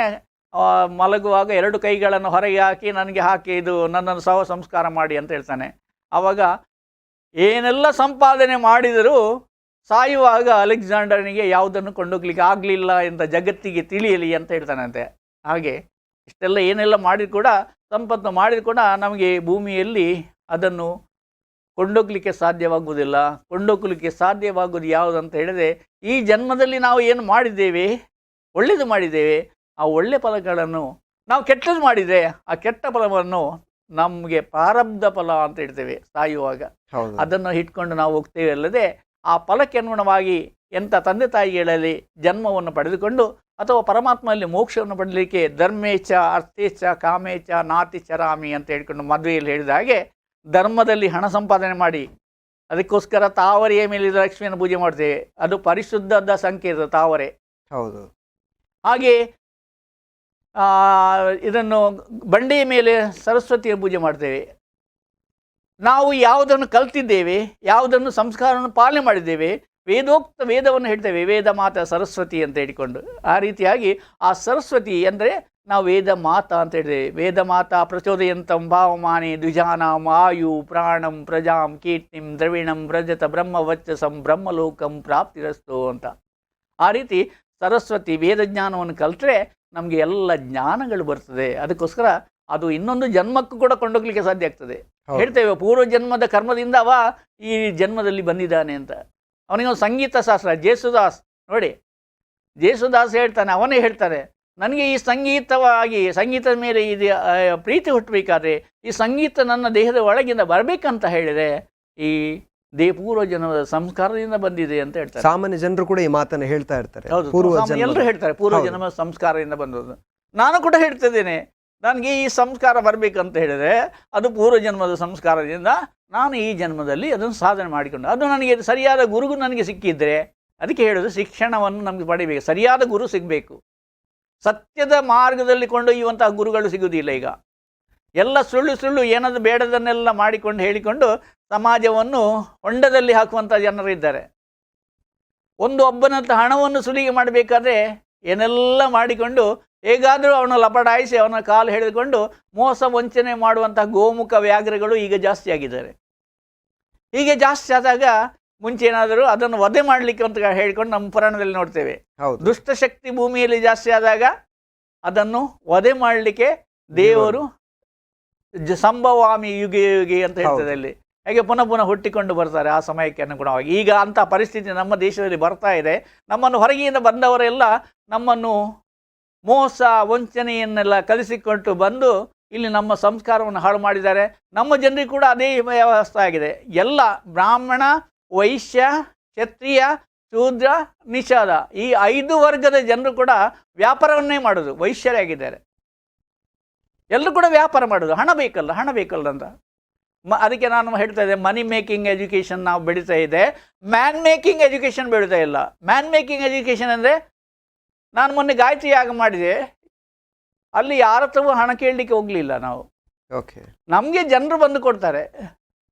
ಮಲಗುವಾಗ 2 ಕೈಗಳನ್ನು ಹೊರಗೆ ಹಾಕಿ ನನಗೆ ಹಾಕಿ ಇದು ನನ್ನನ್ನು ಸಂಸ್ಕಾರ ಮಾಡಿ ಅಂತ ಹೇಳ್ತಾನೆ. ಆವಾಗ ಏನೆಲ್ಲ ಸಂಪಾದನೆ ಮಾಡಿದರೂ ಸಾಯುವಾಗ ಅಲೆಕ್ಸಾಂಡರ್ನಿಗೆ ಯಾವುದನ್ನು ಕೊಂಡೋಗ್ಲಿಕ್ಕೆ ಆಗಲಿಲ್ಲ ಅಂತ ಜಗತ್ತಿಗೆ ತಿಳಿಯಲಿ ಅಂತ ಹೇಳ್ತಾನಂತೆ. ಹಾಗೆ ಇಷ್ಟೆಲ್ಲ ಏನೆಲ್ಲ ಮಾಡಿದ್ರು ಕೂಡ, ಸಂಪತ್ತು ಮಾಡಿದ್ರು ಕೂಡ ನಮಗೆ ಭೂಮಿಯಲ್ಲಿ ಅದನ್ನು ಕೊಂಡೋಗ್ಲಿಕ್ಕೆ ಸಾಧ್ಯವಾಗುವುದಿಲ್ಲ. ಕೊಂಡೋಗ್ಲಿಕ್ಕೆ ಸಾಧ್ಯವಾಗುವುದು ಯಾವುದಂತ ಹೇಳಿದರೆ, ಈ ಜನ್ಮದಲ್ಲಿ ನಾವು ಏನು ಮಾಡಿದ್ದೇವೆ, ಒಳ್ಳೆಯದು ಮಾಡಿದ್ದೇವೆ, ಆ ಒಳ್ಳೆ ಫಲಗಳನ್ನು ನಾವು ಕೆಟ್ಟದ್ದು ಮಾಡಿದರೆ ಆ ಕೆಟ್ಟ ಫಲವನ್ನು ನಮಗೆ ಪ್ರಾರಬ್ಧ ಫಲ ಅಂತ ಹೇಳ್ತೇವೆ ಸಾಯುವಾಗ. ಅದನ್ನು ಇಟ್ಕೊಂಡು ನಾವು ಹೋಗ್ತೇವೆ. ಅಲ್ಲದೆ ಆ ಫಲಕ್ಕೆ ಅನುಗುಣವಾಗಿ ಎಂಥ ತಂದೆ ತಾಯಿಗಳಲ್ಲಿ ಜನ್ಮವನ್ನು ಪಡೆದುಕೊಂಡು ಅಥವಾ ಪರಮಾತ್ಮನಲ್ಲಿ ಮೋಕ್ಷವನ್ನು ಪಡಲಿಕ್ಕೆ ಧರ್ಮೇಚ್ಛ ಅರ್ಥೇಚ್ಛ ಕಾಮೇಚ್ಛ ನಾತಿ ಚರಾಮಿ ಅಂತ ಹೇಳ್ಕೊಂಡು ಮದುವೆಯಲ್ಲಿ ಹೇಳಿದ ಹಾಗೆ ಧರ್ಮದಲ್ಲಿ ಹಣ ಸಂಪಾದನೆ ಮಾಡಿ ಅದಕ್ಕೋಸ್ಕರ ತಾವರೆಯ ಮೇಲಿದ್ದ ಲಕ್ಷ್ಮಿಯನ್ನು ಪೂಜೆ ಮಾಡ್ತೇವೆ. ಅದು ಪರಿಶುದ್ಧದ ಸಂಕೇತ ತಾವರೆ. ಹೌದು. ಹಾಗೆ ಇದನ್ನು ಬಂಡೆಯ ಮೇಲೆ ಸರಸ್ವತಿಯ ಪೂಜೆ ಮಾಡ್ತೇವೆ. ನಾವು ಯಾವುದನ್ನು ಕಲ್ತಿದ್ದೇವೆ, ಯಾವುದನ್ನು ಸಂಸ್ಕಾರವನ್ನು ಪಾಲನೆ ಮಾಡಿದ್ದೇವೆ, ವೇದವನ್ನು ಹೇಳ್ತೇವೆ, ವೇದ ಮಾತಾ ಸರಸ್ವತಿ ಅಂತ ಹೇಳಿಕೊಂಡು. ಆ ರೀತಿಯಾಗಿ ಆ ಸರಸ್ವತಿ ಅಂದರೆ ನಾವು ವೇದ ಮಾತಾ ಅಂತ ಹೇಳಿದ್ದೇವೆ. ವೇದ ಮಾತಾ ಪ್ರಚೋದಯಂತಂ ಭಾವಮಾನೆ ದ್ವಿಜಾನಾಂ ಆಯು ಪ್ರಾಣಂ ಪ್ರಜಾಂ ಕೀರ್ತಿಂ ದ್ರವಿಣಂ ವ್ರಜತ ಬ್ರಹ್ಮವಚ್ಚಸಂ ಬ್ರಹ್ಮಲೋಕಂ ಪ್ರಾಪ್ತಿರಸ್ತು ಅಂತ. ಆ ರೀತಿ ಸರಸ್ವತಿ ವೇದಜ್ಞಾನವನ್ನು ಕಲಿತ್ರೆ ನಮಗೆ ಎಲ್ಲ ಜ್ಞಾನಗಳು ಬರ್ತದೆ. ಅದಕ್ಕೋಸ್ಕರ ಅದು ಇನ್ನೊಂದು ಜನ್ಮಕ್ಕೂ ಕೂಡ ಕೊಂಡೋಗ್ಲಿಕ್ಕೆ ಸಾಧ್ಯ ಆಗ್ತದೆ. ಹೇಳ್ತೇವೆ ಪೂರ್ವ ಜನ್ಮದ ಕರ್ಮದಿಂದ ಅವ ಈ ಜನ್ಮದಲ್ಲಿ ಬಂದಿದ್ದಾನೆ ಅಂತ. ಅವನಿಗೊಂದು ಸಂಗೀತ ಶಾಸ್ತ್ರ, ಜೇಸುದಾಸ್ ನೋಡಿ, ಜೇಸುದಾಸ್ ಹೇಳ್ತಾನೆ, ಅವನೇ ಹೇಳ್ತಾನೆ, ನನಗೆ ಈ ಸಂಗೀತದ ಮೇಲೆ ಇದು ಪ್ರೀತಿ ಹುಟ್ಟಬೇಕಾದ್ರೆ ಈ ಸಂಗೀತ ನನ್ನ ದೇಹದ ಒಳಗಿಂದ ಬರಬೇಕಂತ ಹೇಳಿದರೆ ಈ ಪೂರ್ವ ಜನ್ಮದ ಸಂಸ್ಕಾರದಿಂದ ಬಂದಿದೆ ಅಂತ ಹೇಳ್ತಾರೆ. ಸಾಮಾನ್ಯ ಜನರು ಕೂಡ ಈ ಮಾತನ್ನು ಹೇಳ್ತಾ ಇರ್ತಾರೆ. ಹೌದು, ಎಲ್ಲರೂ ಹೇಳ್ತಾರೆ ಪೂರ್ವ ಜನ್ಮದ ಸಂಸ್ಕಾರದಿಂದ ಬಂದದ್ದು. ನಾನು ಕೂಡ ಹೇಳ್ತಿದ್ದೇನೆ, ನನಗೆ ಈ ಸಂಸ್ಕಾರ ಬರಬೇಕಂತ ಹೇಳಿದರೆ ಅದು ಪೂರ್ವ ಜನ್ಮದ ಸಂಸ್ಕಾರದಿಂದ ನಾನು ಈ ಜನ್ಮದಲ್ಲಿ ಅದನ್ನು ಸಾಧನೆ ಮಾಡಿಕೊಂಡು, ಅದು ನನಗೆ ಸರಿಯಾದ ಗುರುಗೂ ನನಗೆ ಸಿಕ್ಕಿದ್ರೆ, ಅದಕ್ಕೆ ಹೇಳೋದು ಶಿಕ್ಷಣವನ್ನು ನಮಗೆ ಪಡಿಬೇಕು, ಸರಿಯಾದ ಗುರು ಸಿಗಬೇಕು. ಸತ್ಯದ ಮಾರ್ಗದಲ್ಲಿ ಕೊಂಡೊಯ್ಯುವಂತಹ ಗುರುಗಳು ಸಿಗುವುದಿಲ್ಲ. ಈಗ ಎಲ್ಲ ಸುಳ್ಳು ಏನಾದರೂ ಬೇಡದನ್ನೆಲ್ಲ ಮಾಡಿಕೊಂಡು ಹೇಳಿಕೊಂಡು ಸಮಾಜವನ್ನು ಹೊಂಡದಲ್ಲಿ ಹಾಕುವಂಥ ಜನರು ಇದ್ದಾರೆ. ಒಬ್ಬನಂತ ಹಣವನ್ನು ಸುಲಿಗೆ ಮಾಡಬೇಕಾದ್ರೆ ಏನೆಲ್ಲ ಮಾಡಿಕೊಂಡು ಹೇಗಾದರೂ ಅವನ ಲಪಡಾಯಿಸಿ ಅವನ ಕಾಲು ಹಿಡಿದುಕೊಂಡು ಮೋಸ ವಂಚನೆ ಮಾಡುವಂತಹ ಗೋಮುಖ ವ್ಯಾಘ್ರಗಳು ಈಗ ಜಾಸ್ತಿ ಆಗಿದ್ದಾರೆ. ಹೀಗೆ ಜಾಸ್ತಿ ಆದಾಗ ಮುಂಚೆ ಏನಾದರೂ ಅದನ್ನು ವಧೆ ಮಾಡಲಿಕ್ಕೆ ಅಂತ ಹೇಳ್ಕೊಂಡು ನಮ್ಮ ಪುರಾಣದಲ್ಲಿ ನೋಡ್ತೇವೆ. ದುಷ್ಟಶಕ್ತಿ ಭೂಮಿಯಲ್ಲಿ ಜಾಸ್ತಿ ಆದಾಗ ಅದನ್ನು ವಧೆ ಮಾಡಲಿಕ್ಕೆ ದೇವರು ಸಂಭವಾಮಿ ಯುಗಿ ಅಂತ ಹೇಳ್ತದೆ ಅಲ್ಲಿ. ಹಾಗೆ ಪುನಃ ಹುಟ್ಟಿಕೊಂಡು ಬರ್ತಾರೆ ಆ ಸಮಯಕ್ಕೆ ಅನುಗುಣವಾಗಿ. ಈಗ ಅಂಥ ಪರಿಸ್ಥಿತಿ ನಮ್ಮ ದೇಶದಲ್ಲಿ ಬರ್ತಾ ಇದೆ. ನಮ್ಮನ್ನು ಹೊರಗಿನಿಂದ ಬಂದವರೆಲ್ಲ ನಮ್ಮನ್ನು ಮೋಸ ವಂಚನೆಯನ್ನೆಲ್ಲ ಕಲಿಸಿಕೊಂಡು ಬಂದು ಇಲ್ಲಿ ನಮ್ಮ ಸಂಸ್ಕಾರವನ್ನು ಹಾಳು ಮಾಡಿದ್ದಾರೆ. ನಮ್ಮ ಜನರಿಗೆ ಕೂಡ ಅದೇ ವ್ಯವಸ್ಥೆ ಆಗಿದೆ. ಎಲ್ಲ ಬ್ರಾಹ್ಮಣ, ವೈಶ್ಯ, ಕ್ಷತ್ರಿಯ, ಶೂದ್ರ, ನಿಷಾದ ಈ 5 ವರ್ಗದ ಜನರು ಕೂಡ ವ್ಯಾಪಾರವನ್ನೇ ಮಾಡೋದು, ವೈಶ್ಯರಾಗಿದ್ದಾರೆ. ಎಲ್ಲರೂ ಕೂಡ ವ್ಯಾಪಾರ ಮಾಡೋದು, ಹಣ ಬೇಕಲ್ಲ ಅಂತ. ಅದಕ್ಕೆ ನಾನು ಹೇಳ್ತಾ ಇದ್ದೆ, ಮನಿ ಮೇಕಿಂಗ್ ಎಜುಕೇಷನ್ ನಾವು ಬೆಳೀತಾ ಇದೆ, ಮ್ಯಾನ್ ಮೇಕಿಂಗ್ ಎಜುಕೇಷನ್ ಬೆಳೀತಾ ಇಲ್ಲ. ಮ್ಯಾನ್ ಮೇಕಿಂಗ್ ಎಜುಕೇಷನ್ ಅಂದರೆ ನಾನು ಮೊನ್ನೆ ಗಾಯತ್ರಿ ಯಾಗ ಮಾಡಿದೆ, ಅಲ್ಲಿ ಯಾರ ಹತ್ರವೂ ಹಣ ಕೇಳಲಿಕ್ಕೆ ಹೋಗಲಿಲ್ಲ ನಾವು. ಓಕೆ. ನಮಗೆ ಜನರು ಬಂದು ಕೊಡ್ತಾರೆ.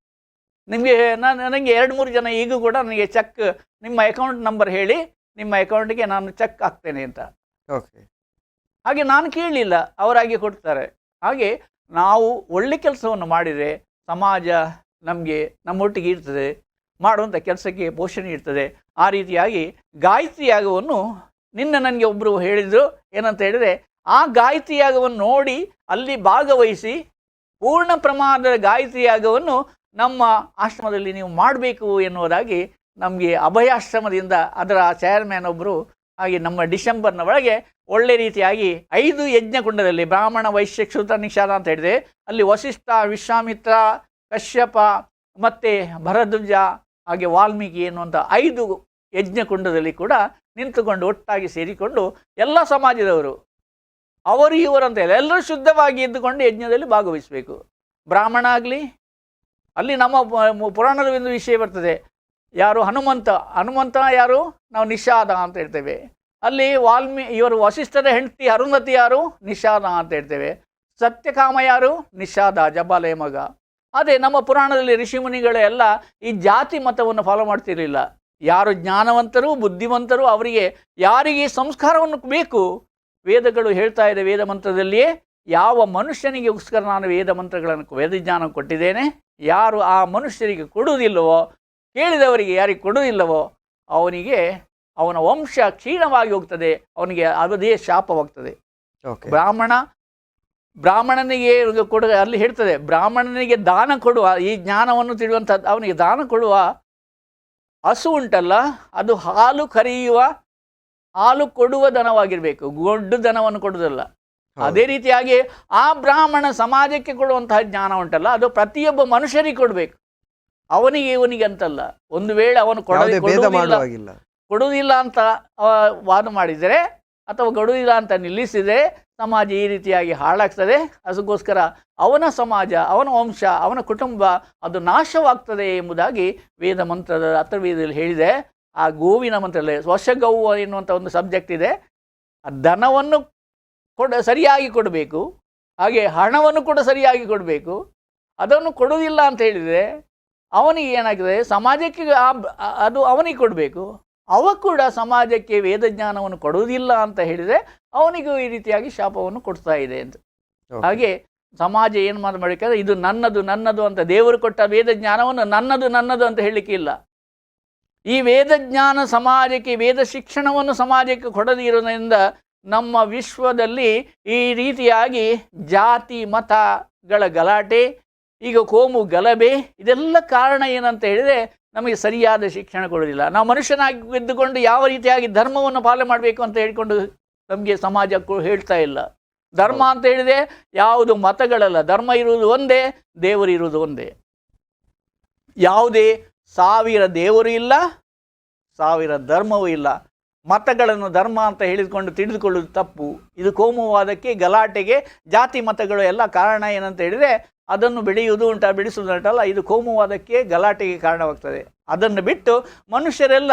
ನಿಮಗೆ ನನಗೆ 2-3 ಜನ ಈಗೂ ಕೂಡ ನನಗೆ ಚೆಕ್, ನಿಮ್ಮ ಅಕೌಂಟ್ ನಂಬರ್ ಹೇಳಿ, ನಿಮ್ಮ ಅಕೌಂಟಿಗೆ ನಾನು ಚೆಕ್ ಹಾಕ್ತೇನೆ ಅಂತ. ಓಕೆ. ಹಾಗೆ ನಾನು ಕೇಳಲಿಲ್ಲ, ಅವರಾಗಿ ಕೊಡ್ತಾರೆ. ಹಾಗೆ ನಾವು ಒಳ್ಳೆ ಕೆಲಸವನ್ನು ಮಾಡಿದರೆ ಸಮಾಜ ನಮಗೆ ನಮ್ಮೊಟ್ಟಿಗೆ ಇರ್ತದೆ, ಮಾಡುವಂಥ ಕೆಲಸಕ್ಕೆ ಪೋಷಣೆ ಇರ್ತದೆ. ಆ ರೀತಿಯಾಗಿ ಗಾಯತ್ರಿ ಯಾಗವನ್ನು ನಿನ್ನೆ ನನಗೆ ಒಬ್ಬರು ಹೇಳಿದರು, ಏನಂತ ಹೇಳಿದರೆ, ಆ ಗಾಯತ್ರಿ ಯಾಗವನ್ನು ನೋಡಿ ಅಲ್ಲಿ ಭಾಗವಹಿಸಿ ಪೂರ್ಣ ಪ್ರಮಾಣದ ಗಾಯತ್ರಿ ಯಾಗವನ್ನು ನಮ್ಮ ಆಶ್ರಮದಲ್ಲಿ ನೀವು ಮಾಡಬೇಕು ಎನ್ನುವುದಾಗಿ ನಮಗೆ ಅಭಯಾಶ್ರಮದಿಂದ ಅದರ ಚೇರ್ಮ್ಯಾನ್ ಒಬ್ಬರು, ಹಾಗೆ ನಮ್ಮ ಡಿಸೆಂಬರ್ನ ಒಳಗೆ ಒಳ್ಳೆ ರೀತಿಯಾಗಿ 5 ಯಜ್ಞಕುಂಡದಲ್ಲಿ ಬ್ರಾಹ್ಮಣ, ವೈಶ್ಯ, ಕ್ಷುದ್ರ, ನಿಷಾದ ಅಂತ ಹೇಳಿದೆ, ಅಲ್ಲಿ ವಸಿಷ್ಠ, ವಿಶ್ವಾಮಿತ್ರ, ಕಶ್ಯಪ ಮತ್ತು ಭರದ್ವಾಜ ಹಾಗೆ ವಾಲ್ಮೀಕಿ ಎನ್ನುವಂಥ 5 ಯಜ್ಞಕುಂಡದಲ್ಲಿ ಕೂಡ ನಿಂತುಕೊಂಡು ಒಟ್ಟಾಗಿ ಸೇರಿಕೊಂಡು ಎಲ್ಲ ಸಮಾಜದವರು ಅವರು ಇವರಂತ ಇಲ್ಲ, ಎಲ್ಲರೂ ಶುದ್ಧವಾಗಿ ಇದ್ದುಕೊಂಡು ಯಜ್ಞದಲ್ಲಿ ಭಾಗವಹಿಸಬೇಕು. ಬ್ರಾಹ್ಮಣ ಆಗಲಿ, ಅಲ್ಲಿ ನಮ್ಮ ಪುರಾಣದ ಒಂದು ವಿಷಯ ಬರ್ತದೆ, ಯಾರು ಹನುಮಂತ ಯಾರು, ನಾವು ನಿಷಾದ ಅಂತ ಹೇಳ್ತೇವೆ. ಅಲ್ಲಿ ಇವರು ವಸಿಷ್ಠರ ಹೆಂಡತಿ ಅರುಂಧತಿ ಯಾರು, ನಿಷಾದ ಅಂತ ಹೇಳ್ತೇವೆ. ಸತ್ಯಕಾಮ ಯಾರು, ನಿಷಾದ, ಜಬಾಲೆಯ ಮಗ. ಅದೇ ನಮ್ಮ ಪುರಾಣದಲ್ಲಿ ಋಷಿಮುನಿಗಳೆಲ್ಲ ಈ ಜಾತಿ ಮತವನ್ನು ಫಾಲೋ ಮಾಡ್ತಿರಲಿಲ್ಲ. ಯಾರು ಜ್ಞಾನವಂತರು, ಬುದ್ಧಿವಂತರು, ಅವರಿಗೆ ಯಾರಿಗೆ ಸಂಸ್ಕಾರವನ್ನು ಬೇಕು, ವೇದಗಳು ಹೇಳ್ತಾ ಇದೆ, ವೇದ ಮಂತ್ರದಲ್ಲಿಯೇ ಯಾವ ಮನುಷ್ಯನಿಗೋಸ್ಕರ ನಾನು ವೇದ ಮಂತ್ರಗಳನ್ನು ವೇದಜ್ಞಾನ ಕೊಟ್ಟಿದ್ದೇನೆ, ಯಾರು ಆ ಮನುಷ್ಯರಿಗೆ ಕೊಡುವುದಿಲ್ಲವೋ, ಕೇಳಿದವರಿಗೆ ಯಾರಿಗೆ ಕೊಡುವುದಿಲ್ಲವೋ ಅವನಿಗೆ ಅವನ ವಂಶ ಕ್ಷೀಣವಾಗಿ ಹೋಗ್ತದೆ, ಅವನಿಗೆ ಅದೇ ಶಾಪವಾಗ್ತದೆ. ಬ್ರಾಹ್ಮಣನಿಗೆ ಅಲ್ಲಿ ಹೇಳ್ತದೆ, ಬ್ರಾಹ್ಮಣನಿಗೆ ದಾನ ಕೊಡುವ, ಈ ಜ್ಞಾನವನ್ನು ತಿಳಿಯುವಂಥದ್ದು, ಅವನಿಗೆ ದಾನ ಕೊಡುವ ಹಸು ಉಂಟಲ್ಲ, ಅದು ಹಾಲು ಕೊಡುವ ದನವಾಗಿರಬೇಕು, ಗೊಡ್ಡು ದನವನ್ನು ಕೊಡುವುದಲ್ಲ. ಅದೇ ರೀತಿಯಾಗಿ ಆ ಬ್ರಾಹ್ಮಣ ಸಮಾಜಕ್ಕೆ ಕೊಡುವಂತಹ ಜ್ಞಾನ ಉಂಟಲ್ಲ, ಅದು ಪ್ರತಿಯೊಬ್ಬ ಮನುಷ್ಯರಿಗೆ ಕೊಡಬೇಕು, ಅವನಿಗೆ ಇವನಿಗೆ ಅಂತಲ್ಲ. ಒಂದು ವೇಳೆ ಅವನು ಕೊಡುವುದಿಲ್ಲ ಅಂತ ವಾದ ಮಾಡಿದರೆ ಅಥವಾ ಕೊಡುವುದಿಲ್ಲ ಅಂತ ನಿಲ್ಲಿಸಿದರೆ ಸಮಾಜ ಈ ರೀತಿಯಾಗಿ ಹಾಳಾಗ್ತದೆ. ಅದಕ್ಕೋಸ್ಕರ ಅವನ ಸಮಾಜ, ಅವನ ವಂಶ, ಅವನ ಕುಟುಂಬ ಅದು ನಾಶವಾಗ್ತದೆ ಎಂಬುದಾಗಿ ವೇದ ಮಂತ್ರದ ಅಥರ್ವವೇದದಲ್ಲಿ ಹೇಳಿದೆ. ಆ ಗೋವಿನ ಮಂತ್ರದಲ್ಲಿ ವಶಗೌ ಎನ್ನುವಂಥ ಒಂದು ಸಬ್ಜೆಕ್ಟ್ ಇದೆ. ಧನವನ್ನು ಸರಿಯಾಗಿ ಕೊಡಬೇಕು, ಹಾಗೆ ಹಣವನ್ನು ಕೂಡ ಸರಿಯಾಗಿ ಕೊಡಬೇಕು. ಅದನ್ನು ಕೊಡುವುದಿಲ್ಲ ಅಂತ ಹೇಳಿದರೆ ಅವನಿಗೆ ಏನಾಗ್ತದೆ, ಸಮಾಜಕ್ಕೆ ಅದು ಅವನಿಗೆ ಕೊಡಬೇಕು. ಅವ ಕೂಡ ಸಮಾಜಕ್ಕೆ ವೇದಜ್ಞಾನವನ್ನು ಕೊಡುವುದಿಲ್ಲ ಅಂತ ಹೇಳಿದರೆ ಅವನಿಗೂ ಈ ರೀತಿಯಾಗಿ ಶಾಪವನ್ನು ಕೊಡ್ತಾ ಇದೆ ಅಂತ. ಹಾಗೆ ಸಮಾಜ ಏನು ಮಾಡಬೇಕಾದ್ರೆ, ಇದು ನನ್ನದು ಅಂತ ದೇವರು ಕೊಟ್ಟ ವೇದಜ್ಞಾನವನ್ನು ನನ್ನದು ಅಂತ ಹೇಳಲಿಕ್ಕೆ ಇಲ್ಲ. ಈ ವೇದಜ್ಞಾನ ಸಮಾಜಕ್ಕೆ, ವೇದ ಶಿಕ್ಷಣವನ್ನು ಸಮಾಜಕ್ಕೆ ಕೊಡದಿರೋದ್ರಿಂದ ನಮ್ಮ ವಿಶ್ವದಲ್ಲಿ ಈ ರೀತಿಯಾಗಿ ಜಾತಿ ಮತಗಳ ಗಲಾಟೆ, ಈಗ ಕೋಮು ಗಲಭೆ, ಇದೆಲ್ಲ ಕಾರಣ ಏನಂತ ಹೇಳಿದರೆ ನಮಗೆ ಸರಿಯಾದ ಶಿಕ್ಷಣ ಕೊಡೋದಿಲ್ಲ. ನಾವು ಮನುಷ್ಯನಾಗಿ ಇದ್ದುಕೊಂಡು ಯಾವ ರೀತಿಯಾಗಿ ಧರ್ಮವನ್ನು ಪಾಲನೆ ಮಾಡಬೇಕು ಅಂತ ಹೇಳಿಕೊಂಡು ನಮಗೆ ಸಮಾಜ ಹೇಳ್ತಾ ಇಲ್ಲ. ಧರ್ಮ ಅಂತ ಹೇಳಿದೆ ಯಾವುದು ಮತಗಳಲ್ಲ, ಧರ್ಮ ಇರುವುದು ಒಂದೇ, ದೇವರು ಇರುವುದು ಒಂದೇ. ಯಾವುದೇ 1000 ದೇವರು ಇಲ್ಲ, 1000 ಧರ್ಮವೂ ಇಲ್ಲ. ಮತಗಳನ್ನು ಧರ್ಮ ಅಂತ ಹೇಳಿಕೊಂಡು ತಿಳಿದುಕೊಳ್ಳುವುದು ತಪ್ಪು. ಇದು ಕೋಮುವಾದಕ್ಕೆ, ಗಲಾಟೆಗೆ, ಜಾತಿ ಮತಗಳು ಎಲ್ಲ ಕಾರಣ ಏನಂತ ಹೇಳಿದರೆ ಅದನ್ನು ಬೆಳೆಸುವುದುಂಟಲ್ಲ, ಇದು ಕೋಮುವಾದಕ್ಕೆ, ಗಲಾಟೆಗೆ ಕಾರಣವಾಗ್ತದೆ. ಅದನ್ನು ಬಿಟ್ಟು ಮನುಷ್ಯರೆಲ್ಲ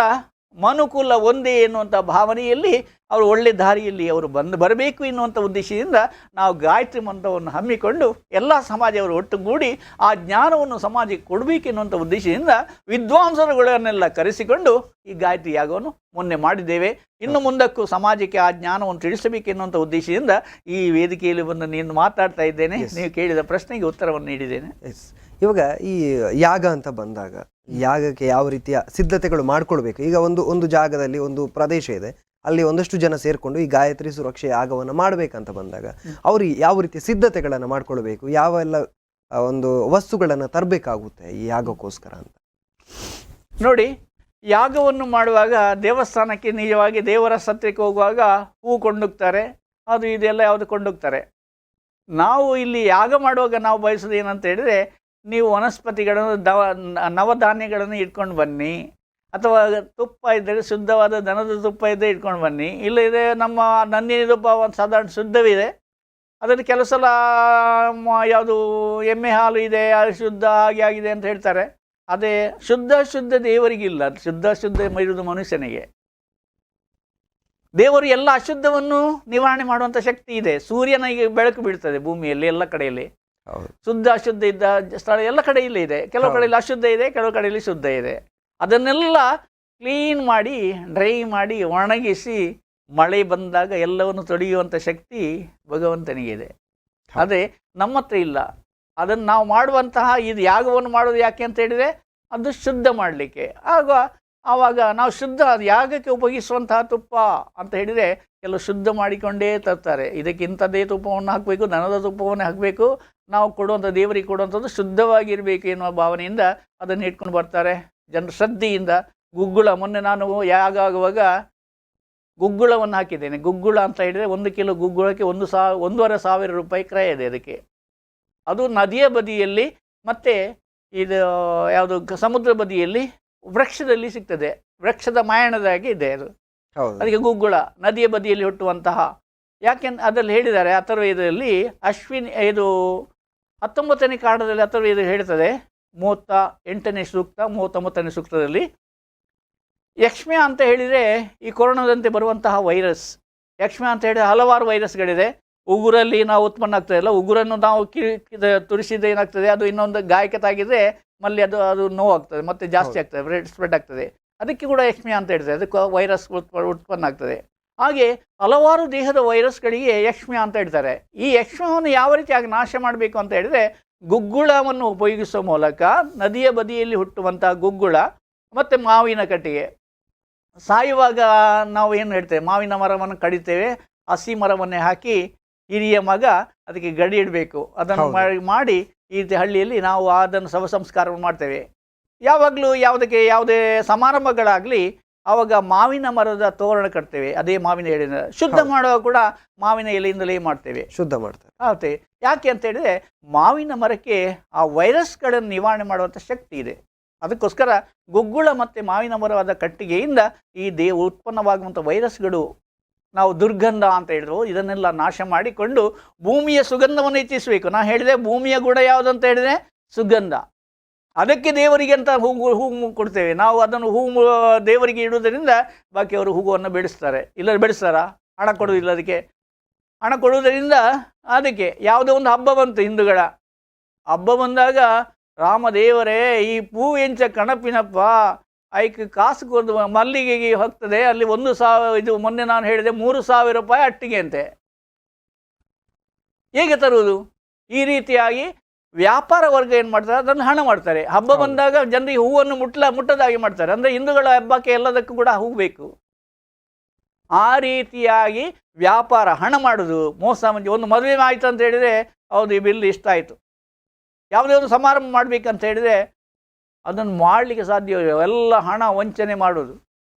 ಮನುಕುಲ ಒಂದೇ ಎನ್ನುವಂಥ ಭಾವನೆಯಲ್ಲಿ ಅವರು ಒಳ್ಳೆ ದಾರಿಯಲ್ಲಿ ಅವರು ಬರಬೇಕು ಎನ್ನುವಂಥ ಉದ್ದೇಶದಿಂದ ನಾವು ಗಾಯತ್ರಿ ಮಂತ್ರವನ್ನು ಹಮ್ಮಿಕೊಂಡು ಎಲ್ಲ ಸಮಾಜವರು ಒಟ್ಟುಗೂಡಿ ಆ ಜ್ಞಾನವನ್ನು ಸಮಾಜಕ್ಕೆ ಕೊಡಬೇಕು ಎನ್ನುವಂಥ ಉದ್ದೇಶದಿಂದ ವಿದ್ವಾಂಸರುಗಳನ್ನೆಲ್ಲ ಕರೆಸಿಕೊಂಡು ಈ ಗಾಯತ್ರಿ ಯಾಗವನ್ನು ಮೊನ್ನೆ ಮಾಡಿದ್ದೇವೆ. ಇನ್ನು ಮುಂದಕ್ಕೂ ಸಮಾಜಕ್ಕೆ ಆ ಜ್ಞಾನವನ್ನು ತಿಳಿಸಬೇಕು ಎನ್ನುವಂಥ ಉದ್ದೇಶದಿಂದ ಈ ವೇದಿಕೆಯಲ್ಲಿ ಬಂದು ನೀನು ಮಾತಾಡ್ತಾ ಇದ್ದೇನೆ. ನೀವು ಕೇಳಿದ ಪ್ರಶ್ನೆಗೆ ಉತ್ತರವನ್ನು ನೀಡಿದ್ದೇನೆ. ಇವಾಗ ಈ ಯಾಗ ಅಂತ ಬಂದಾಗ ಯಾಗಕ್ಕೆ ಯಾವ ರೀತಿಯ ಸಿದ್ಧತೆಗಳು ಮಾಡ್ಕೊಳ್ಬೇಕು? ಈಗ ಒಂದು ಜಾಗದಲ್ಲಿ ಒಂದು ಪ್ರದೇಶ ಇದೆ, ಅಲ್ಲಿ ಒಂದಷ್ಟು ಜನ ಸೇರ್ಕೊಂಡು ಈ ಗಾಯತ್ರಿ ಸುರಕ್ಷೆ ಯಾಗವನ್ನು ಮಾಡಬೇಕಂತ ಬಂದಾಗ ಅವ್ರು ಯಾವ ರೀತಿಯ ಸಿದ್ಧತೆಗಳನ್ನು ಮಾಡ್ಕೊಳ್ಬೇಕು, ಯಾವೆಲ್ಲ ಒಂದು ವಸ್ತುಗಳನ್ನು ತರಬೇಕಾಗುತ್ತೆ ಈ ಯಾಗಕ್ಕೋಸ್ಕರ ಅಂತ? ನೋಡಿ, ಯಾಗವನ್ನು ಮಾಡುವಾಗ ದೇವಸ್ಥಾನಕ್ಕೆ ನಿಜವಾಗಿ ದೇವರ ಸತ್ಯಕ್ಕೆ ಹೋಗುವಾಗ ಹೂ ಕೊಂಡೋಗ್ತಾರೆ, ಅದು ಇದೆಲ್ಲ ಯಾವುದು ಕೊಂಡೋಗ್ತಾರೆ. ನಾವು ಇಲ್ಲಿ ಯಾಗ ಮಾಡುವಾಗ ನಾವು ಬಯಸೋದು ಏನಂತ ಹೇಳಿದರೆ, ನೀವು ವನಸ್ಪತಿಗಳನ್ನು ನವಧಾನ್ಯಗಳನ್ನು ಇಟ್ಕೊಂಡು ಬನ್ನಿ, ಅಥವಾ ತುಪ್ಪ ಇದ್ದರೆ ಶುದ್ಧವಾದ ದನದ ತುಪ್ಪ ಇದ್ದರೆ ಇಟ್ಕೊಂಡು ಬನ್ನಿ. ಇಲ್ಲದೆ ನಮ್ಮ ನಂದಿನಿ ತುಪ್ಪ ಒಂದು ಸಾಧಾರಣ ಶುದ್ಧವಿದೆ, ಅದರಲ್ಲಿ ಕೆಲವು ಸಲ ಯಾವುದು ಎಮ್ಮೆ ಹಾಲು ಇದೆ, ಅದು ಶುದ್ಧ ಹಾಗೆ ಆಗಿದೆ ಅಂತ ಹೇಳ್ತಾರೆ. ಅದೇ ಶುದ್ಧ ದೇವರಿಗಿಲ್ಲ, ಶುದ್ಧ ಇರುವುದು ಮನುಷ್ಯನಿಗೆ. ದೇವರು ಎಲ್ಲ ಅಶುದ್ಧವನ್ನು ನಿವಾರಣೆ ಮಾಡುವಂಥ ಶಕ್ತಿ ಇದೆ. ಸೂರ್ಯನಿಗೆ ಬೆಳಕು ಬೀಳ್ತದೆ ಭೂಮಿಯಲ್ಲಿ ಎಲ್ಲ ಕಡೆಯಲ್ಲಿ. ಶುದ್ಧ ಅಶುದ್ಧ ಇದ್ದ ಸ್ಥಳ ಎಲ್ಲ ಕಡೆಯಲ್ಲಿ ಇದೆ. ಕೆಲವು ಕಡೆಯಲ್ಲಿ ಅಶುದ್ಧ ಇದೆ, ಕೆಲವು ಕಡೆಯಲ್ಲಿ ಶುದ್ಧ ಇದೆ. ಅದನ್ನೆಲ್ಲ ಕ್ಲೀನ್ ಮಾಡಿ, ಡ್ರೈ ಮಾಡಿ, ಒಣಗಿಸಿ ಮಳೆ ಬಂದಾಗ ಎಲ್ಲವನ್ನು ತೊಳೆಯುವಂಥ ಶಕ್ತಿ ಭಗವಂತನಿಗಿದೆ. ಅದೇ ನಮ್ಮ ಹತ್ರ ಇಲ್ಲ. ಅದನ್ನು ನಾವು ಮಾಡುವಂತಹ ಇದು ಯಾಗವನ್ನು ಮಾಡೋದು ಯಾಕೆ ಅಂತ ಹೇಳಿದರೆ ಅದು ಶುದ್ಧ ಮಾಡಲಿಕ್ಕೆ. ಆವಾಗ ನಾವು ಶುದ್ಧ ಯಾಗಕ್ಕೆ ಉಪಯೋಗಿಸುವಂತಹ ತುಪ್ಪ ಅಂತ ಹೇಳಿದರೆ ಕೆಲವು ಶುದ್ಧ ಮಾಡಿಕೊಂಡೇ ತರ್ತಾರೆ. ಇದಕ್ಕಿಂಥದ್ದೇ ತುಪ್ಪವನ್ನು ಹಾಕಬೇಕು, ದನದ ತುಪ್ಪವನ್ನು ಹಾಕಬೇಕು, ನಾವು ಕೊಡುವಂಥ ದೇವರಿಗೆ ಕೊಡುವಂಥದ್ದು ಶುದ್ಧವಾಗಿರಬೇಕು ಎನ್ನುವ ಭಾವನೆಯಿಂದ ಅದನ್ನು ಇಟ್ಕೊಂಡು ಬರ್ತಾರೆ ಜನರು ಶ್ರದ್ಧೆಯಿಂದ. ಗುಗ್ಗುಳ, ಮೊನ್ನೆ ನಾನು ಯಾಗ ಆಗುವಾಗ ಗುಗ್ಗುಳವನ್ನು ಹಾಕಿದ್ದೇನೆ. ಗುಗ್ಗುಳ ಅಂತ ಹೇಳಿದರೆ 1 ಕಿಲೋ ಗುಗ್ಗುಳಕ್ಕೆ 1,500 ರೂಪಾಯಿ ಕ್ರಯ ಇದೆ ಅದಕ್ಕೆ. ಅದು ನದಿಯ ಬದಿಯಲ್ಲಿ ಮತ್ತು ಇದು ಯಾವುದು ಸಮುದ್ರ ಬದಿಯಲ್ಲಿ ವೃಕ್ಷದಲ್ಲಿ ಸಿಗ್ತದೆ. ವೃಕ್ಷದ ಮಾಯಣದಾಗಿ ಇದೆ ಅದು. ಅದಕ್ಕೆ ಗುಗ್ಗುಳ, ನದಿಯ ಬದಿಯಲ್ಲಿ ಹುಟ್ಟುವಂತಹ. ಯಾಕೆಂದ್ರೆ ಅದರಲ್ಲಿ ಹೇಳಿದ್ದಾರೆ ಅಥರ್ವವೇದದಲ್ಲಿ, ಇದು 19ನೇ ಕಾಂಡದಲ್ಲಿ ಅಥರ್ವವೇದ ಹೇಳ್ತದೆ 38ನೇ ಸೂಕ್ತ 39ನೇ ಸೂಕ್ತದಲ್ಲಿ, ಯಕ್ಷ್ಮ್ಯ ಅಂತ ಹೇಳಿದರೆ ಈ ಕೊರೋನಾದಂತೆ ಬರುವಂತಹ ವೈರಸ್. ಯಕ್ಷ್ಮ್ಯ ಅಂತ ಹೇಳಿದರೆ ಹಲವಾರು ವೈರಸ್ಗಳಿದೆ. ಉಗುರಲ್ಲಿ ನಾವು ಉತ್ಪನ್ನ ಆಗ್ತದೆ ಅಲ್ಲ, ಉಗುರನ್ನು ನಾವು ತುರಿಸಿದ ಏನಾಗ್ತದೆ, ಅದು ಇನ್ನೊಂದು ಗಾಯಕ್ಕೆ ತಾಗಿದ್ರೆ ಮಲ್ಲಿ ಅದು ನೋವಾಗ್ತದೆ, ಮತ್ತೆ ಜಾಸ್ತಿ ಆಗ್ತದೆ, ಸ್ಪ್ರೆಡ್ ಆಗ್ತದೆ. ಅದಕ್ಕೆ ಕೂಡ ಯಕ್ಷ್ಮ್ಯ ಅಂತ ಹೇಳ್ತದೆ, ಅದಕ್ಕೆ ವೈರಸ್ ಉತ್ಪನ್ನ ಆಗ್ತದೆ. ಹಾಗೆ ಹಲವಾರು ದೇಹದ ವೈರಸ್ಗಳಿಗೆ ಯಕ್ಷ್ಮ್ಯ ಅಂತ ಹೇಳ್ತಾರೆ. ಈ ಯಕ್ಷ್ಮವನ್ನು ಯಾವ ರೀತಿಯಾಗಿ ನಾಶ ಮಾಡಬೇಕು ಅಂತ ಹೇಳಿದರೆ ಗುಗ್ಗುಳವನ್ನು ಉಪಯೋಗಿಸುವ ಮೂಲಕ, ನದಿಯ ಬದಿಯಲ್ಲಿ ಹುಟ್ಟುವಂಥ ಗುಗ್ಗುಳ ಮತ್ತು ಮಾವಿನ ಕಟ್ಟಿಗೆ. ಸಾಯುವಾಗ ನಾವು ಏನು ಹೇಳ್ತೇವೆ, ಮಾವಿನ ಮರವನ್ನು ಕಡಿತೇವೆ, ಹಸಿ ಮರವನ್ನೇ ಹಾಕಿ ಹಿರಿಯ ಮಗ ಅದಕ್ಕೆ ಗಡಿ ಇಡಬೇಕು. ಅದನ್ನು ಮಾಡಿ ಈ ಹಳ್ಳಿಯಲ್ಲಿ ನಾವು ಅದನ್ನು ಶವ ಸಂಸ್ಕಾರವನ್ನು ಮಾಡ್ತೇವೆ. ಯಾವಾಗಲೂ ಯಾವುದೇ ಸಮಾರಂಭಗಳಾಗಲಿ ಆವಾಗ ಮಾವಿನ ಮರದ ತೋರಣ ಕಟ್ತೇವೆ, ಅದೇ ಮಾವಿನ ಎಲೆಯಿಂದ. ಶುದ್ಧ ಮಾಡುವಾಗ ಕೂಡ ಮಾವಿನ ಎಲೆಯಿಂದಲೇ ಮಾಡ್ತೇವೆ, ಶುದ್ಧ ಮಾಡ್ತೇವೆ. ಹೌದು. ಯಾಕೆ ಅಂತ ಹೇಳಿದರೆ ಮಾವಿನ ಮರಕ್ಕೆ ಆ ವೈರಸ್ಗಳನ್ನು ನಿವಾರಣೆ ಮಾಡುವಂಥ ಶಕ್ತಿ ಇದೆ. ಅದಕ್ಕೋಸ್ಕರ ಗುಗ್ಗುಳ ಮತ್ತು ಮಾವಿನ ಮರವಾದ ಕಟ್ಟಿಗೆಯಿಂದ ಈ ಉತ್ಪನ್ನವಾಗುವಂಥ ವೈರಸ್ಗಳು, ನಾವು ದುರ್ಗಂಧ ಅಂತ ಹೇಳಿದ್ರು, ಇದನ್ನೆಲ್ಲ ನಾಶ ಮಾಡಿಕೊಂಡು ಭೂಮಿಯ ಸುಗಂಧವನ್ನು ಹೆಚ್ಚಿಸಬೇಕು. ನಾನು ಹೇಳಿದೆ ಭೂಮಿಯ ಗುಣ ಯಾವುದಂತ ಹೇಳಿದರೆ ಸುಗಂಧ. ಅದಕ್ಕೆ ದೇವರಿಗೆ ಅಂತ ಹೂವು ಕೊಡ್ತೇವೆ ನಾವು. ಅದನ್ನು ಹೂವು ದೇವರಿಗೆ ಇಡುವುದರಿಂದ ಬಾಕಿಯವರು ಹೂವನ್ನು ಬೆಳೆಸ್ತಾರೆ. ಇಲ್ಲ ಬೆಳೆಸ್ತಾರಾ? ಹಣ ಕೊಡುವುದಿಲ್ಲ ಅದಕ್ಕೆ. ಹಣ ಕೊಡುವುದರಿಂದ ಅದಕ್ಕೆ ಯಾವುದೋ ಒಂದು ಹಬ್ಬ ಬಂತು, ಹಿಂದೂಗಳ ಹಬ್ಬ ಬಂದಾಗ ರಾಮದೇವರೇ ಈ ಪೂ ಎಂಚ ಕಣಪಿನಪ್ಪ, ಐಕ್ ಕಾಸು ಕೊಡು, ಮಲ್ಲಿಗೆಗೆ ಹೋಗ್ತದೆ ಅಲ್ಲಿ 1,000, ಇದು ಮೊನ್ನೆ ನಾನು ಹೇಳಿದೆ 3,000 ರೂಪಾಯಿ ಅಟ್ಟಿಗೆ ಅಂತೆ. ಹೇಗೆ ತರುವುದು? ಈ ರೀತಿಯಾಗಿ ವ್ಯಾಪಾರ ವರ್ಗ ಏನು ಮಾಡ್ತಾರೆ, ಅದನ್ನು ಹಣ ಮಾಡ್ತಾರೆ. ಹಬ್ಬ ಬಂದಾಗ ಜನರಿಗೆ ಹೂವನ್ನು ಮುಟ್ಟದಾಗಿ ಮಾಡ್ತಾರೆ. ಅಂದರೆ ಹಿಂದೂಗಳ ಹಬ್ಬಕ್ಕೆ ಎಲ್ಲದಕ್ಕೂ ಕೂಡ ಹೂ ಬೇಕು. ಆ ರೀತಿಯಾಗಿ ವ್ಯಾಪಾರ, ಹಣ ಮಾಡೋದು, ಮೋಸ. ಒಂದು ಮದುವೆ ಆಯಿತು ಅಂತ ಹೇಳಿದರೆ ಹೌದು ಈ ಬಿಲ್ ಇಷ್ಟ ಆಯಿತು. ಯಾವುದೇ ಒಂದು ಸಮಾರಂಭ ಮಾಡಬೇಕಂತ ಹೇಳಿದರೆ ಅದನ್ನು ಮಾಡಲಿಕ್ಕೆ ಸಾಧ್ಯವಿಲ್ಲ. ಎಲ್ಲ ಹಣ ವಂಚನೆ ಮಾಡೋದು.